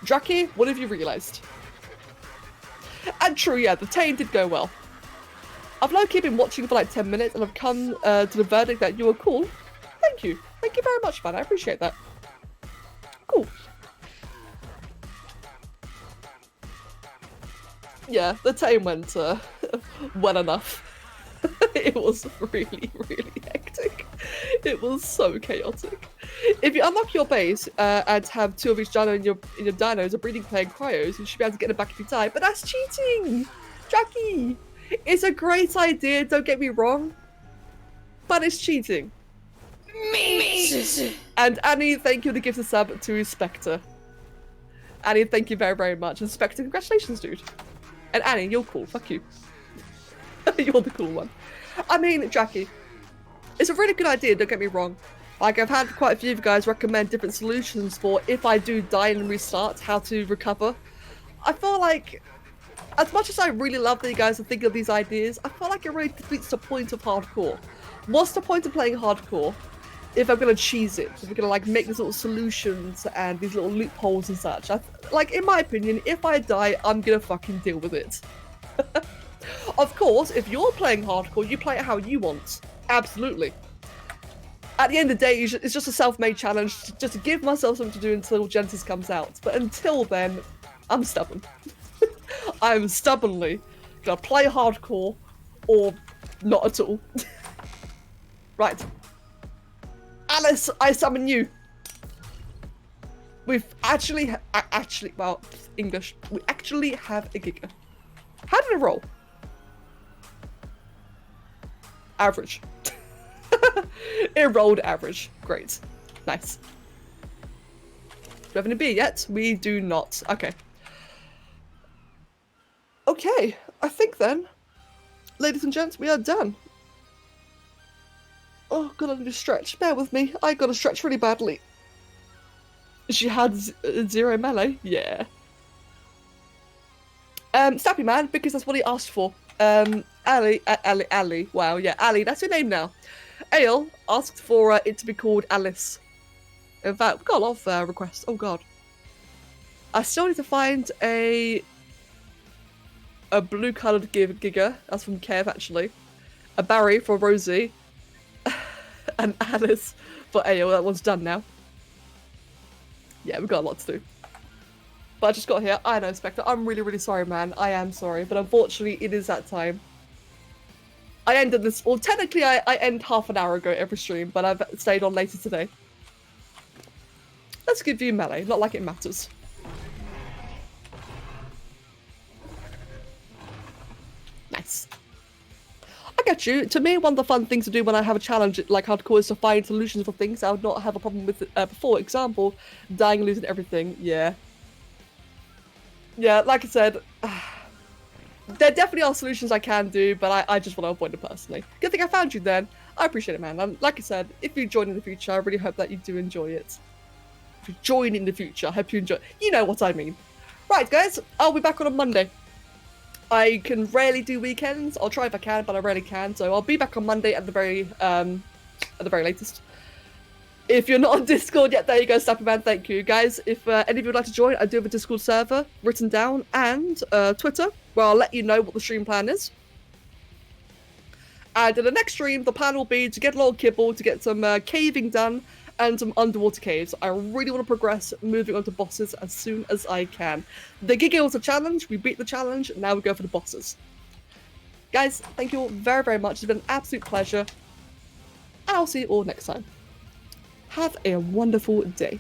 Draki, what have you realised? And true, yeah, the Tane did go well. I've low-key been watching for like 10 minutes and I've come to the verdict that you were cool. Thank you. Thank you very much, man. I appreciate that. Cool. Yeah, the Tane went well enough. It was really, really hectic. It was so chaotic. If you unlock your base and have 2 of each dino in your dinos, a breeding player and cryos, you should be able to get them back if you die. But that's cheating! Jackie! It's a great idea, don't get me wrong. But it's cheating. And Annie, thank you for the gift of sub to Spectre. Annie, thank you very, very much. And Spectre, congratulations, dude. And Annie, you're cool. Fuck you. You're the cool one. I mean, Jackie, it's a really good idea, don't get me wrong. Like, I've had quite a few of you guys recommend different solutions for if I do die and restart, how to recover. I feel like, as much as I really love that you guys are thinking of these ideas, I feel like it really defeats the point of hardcore. What's the point of playing hardcore if I'm going to cheese it? If we're going to, like, make these little solutions and these little loopholes and such? Like, in my opinion, if I die, I'm going to fucking deal with it. Of course, if you're playing hardcore, you play it how you want. Absolutely. At the end of the day, it's just a self-made challenge, just to give myself something to do until Genesis comes out. But until then, I'm stubborn. I'm stubbornly gonna play hardcore, or not at all. Right. Alice, I summon you. We've actually, well, English. We actually have a Giga. How did it roll? Average. It rolled average. Great. Nice. Do we have any beer yet? We do not. Okay. Okay. I think then, ladies and gents, we are done. Oh, God, I need to stretch. Bear with me. I gotta stretch really badly. She had 0 melee? Yeah. Snappy Man, because that's what he asked for. Ali. Wow, yeah, Ali, that's your name now. Ale asked for it to be called Alice. In fact, we got a lot of requests. Oh god. I still need to find a blue-coloured Giga. That's from Kev, actually. A Barry for Rosie. And Alice for Ale. That one's done now. Yeah, we've got a lot to do. But I just got here. I know, Spectre. I'm really, really sorry, man. I am sorry. But unfortunately, it is that time. I ended this... Well, technically, I end half an hour ago every stream, but I've stayed on later today. Let's give you melee. Not like it matters. Nice. I get you. To me, one of the fun things to do when I have a challenge like hardcore is to find solutions for things I would not have a problem with before. Example, dying and losing everything. Yeah. Yeah, like I said, there definitely are solutions I can do, but I just want to avoid it personally. Good thing I found you then. I appreciate it, man. And like I said, if you join in the future, I really hope that you do enjoy it. If you join in the future, I hope you enjoy. You know what I mean. Right, guys, I'll be back on a Monday. I can rarely do weekends. I'll try if I can, but I rarely can. So I'll be back on Monday at the very latest. If you're not on Discord yet, there you go, Snappy Man. Thank you, guys. If any of you would like to join, I do have a Discord server written down and Twitter, where I'll let you know what the stream plan is. And in the next stream, the plan will be to get a little kibble, to get some caving done, and some underwater caves. I really want to progress moving on to bosses as soon as I can. The Giga was a challenge, we beat the challenge, now we go for the bosses. Guys, thank you all very, very much. It's been an absolute pleasure. And I'll see you all next time. Have a wonderful day.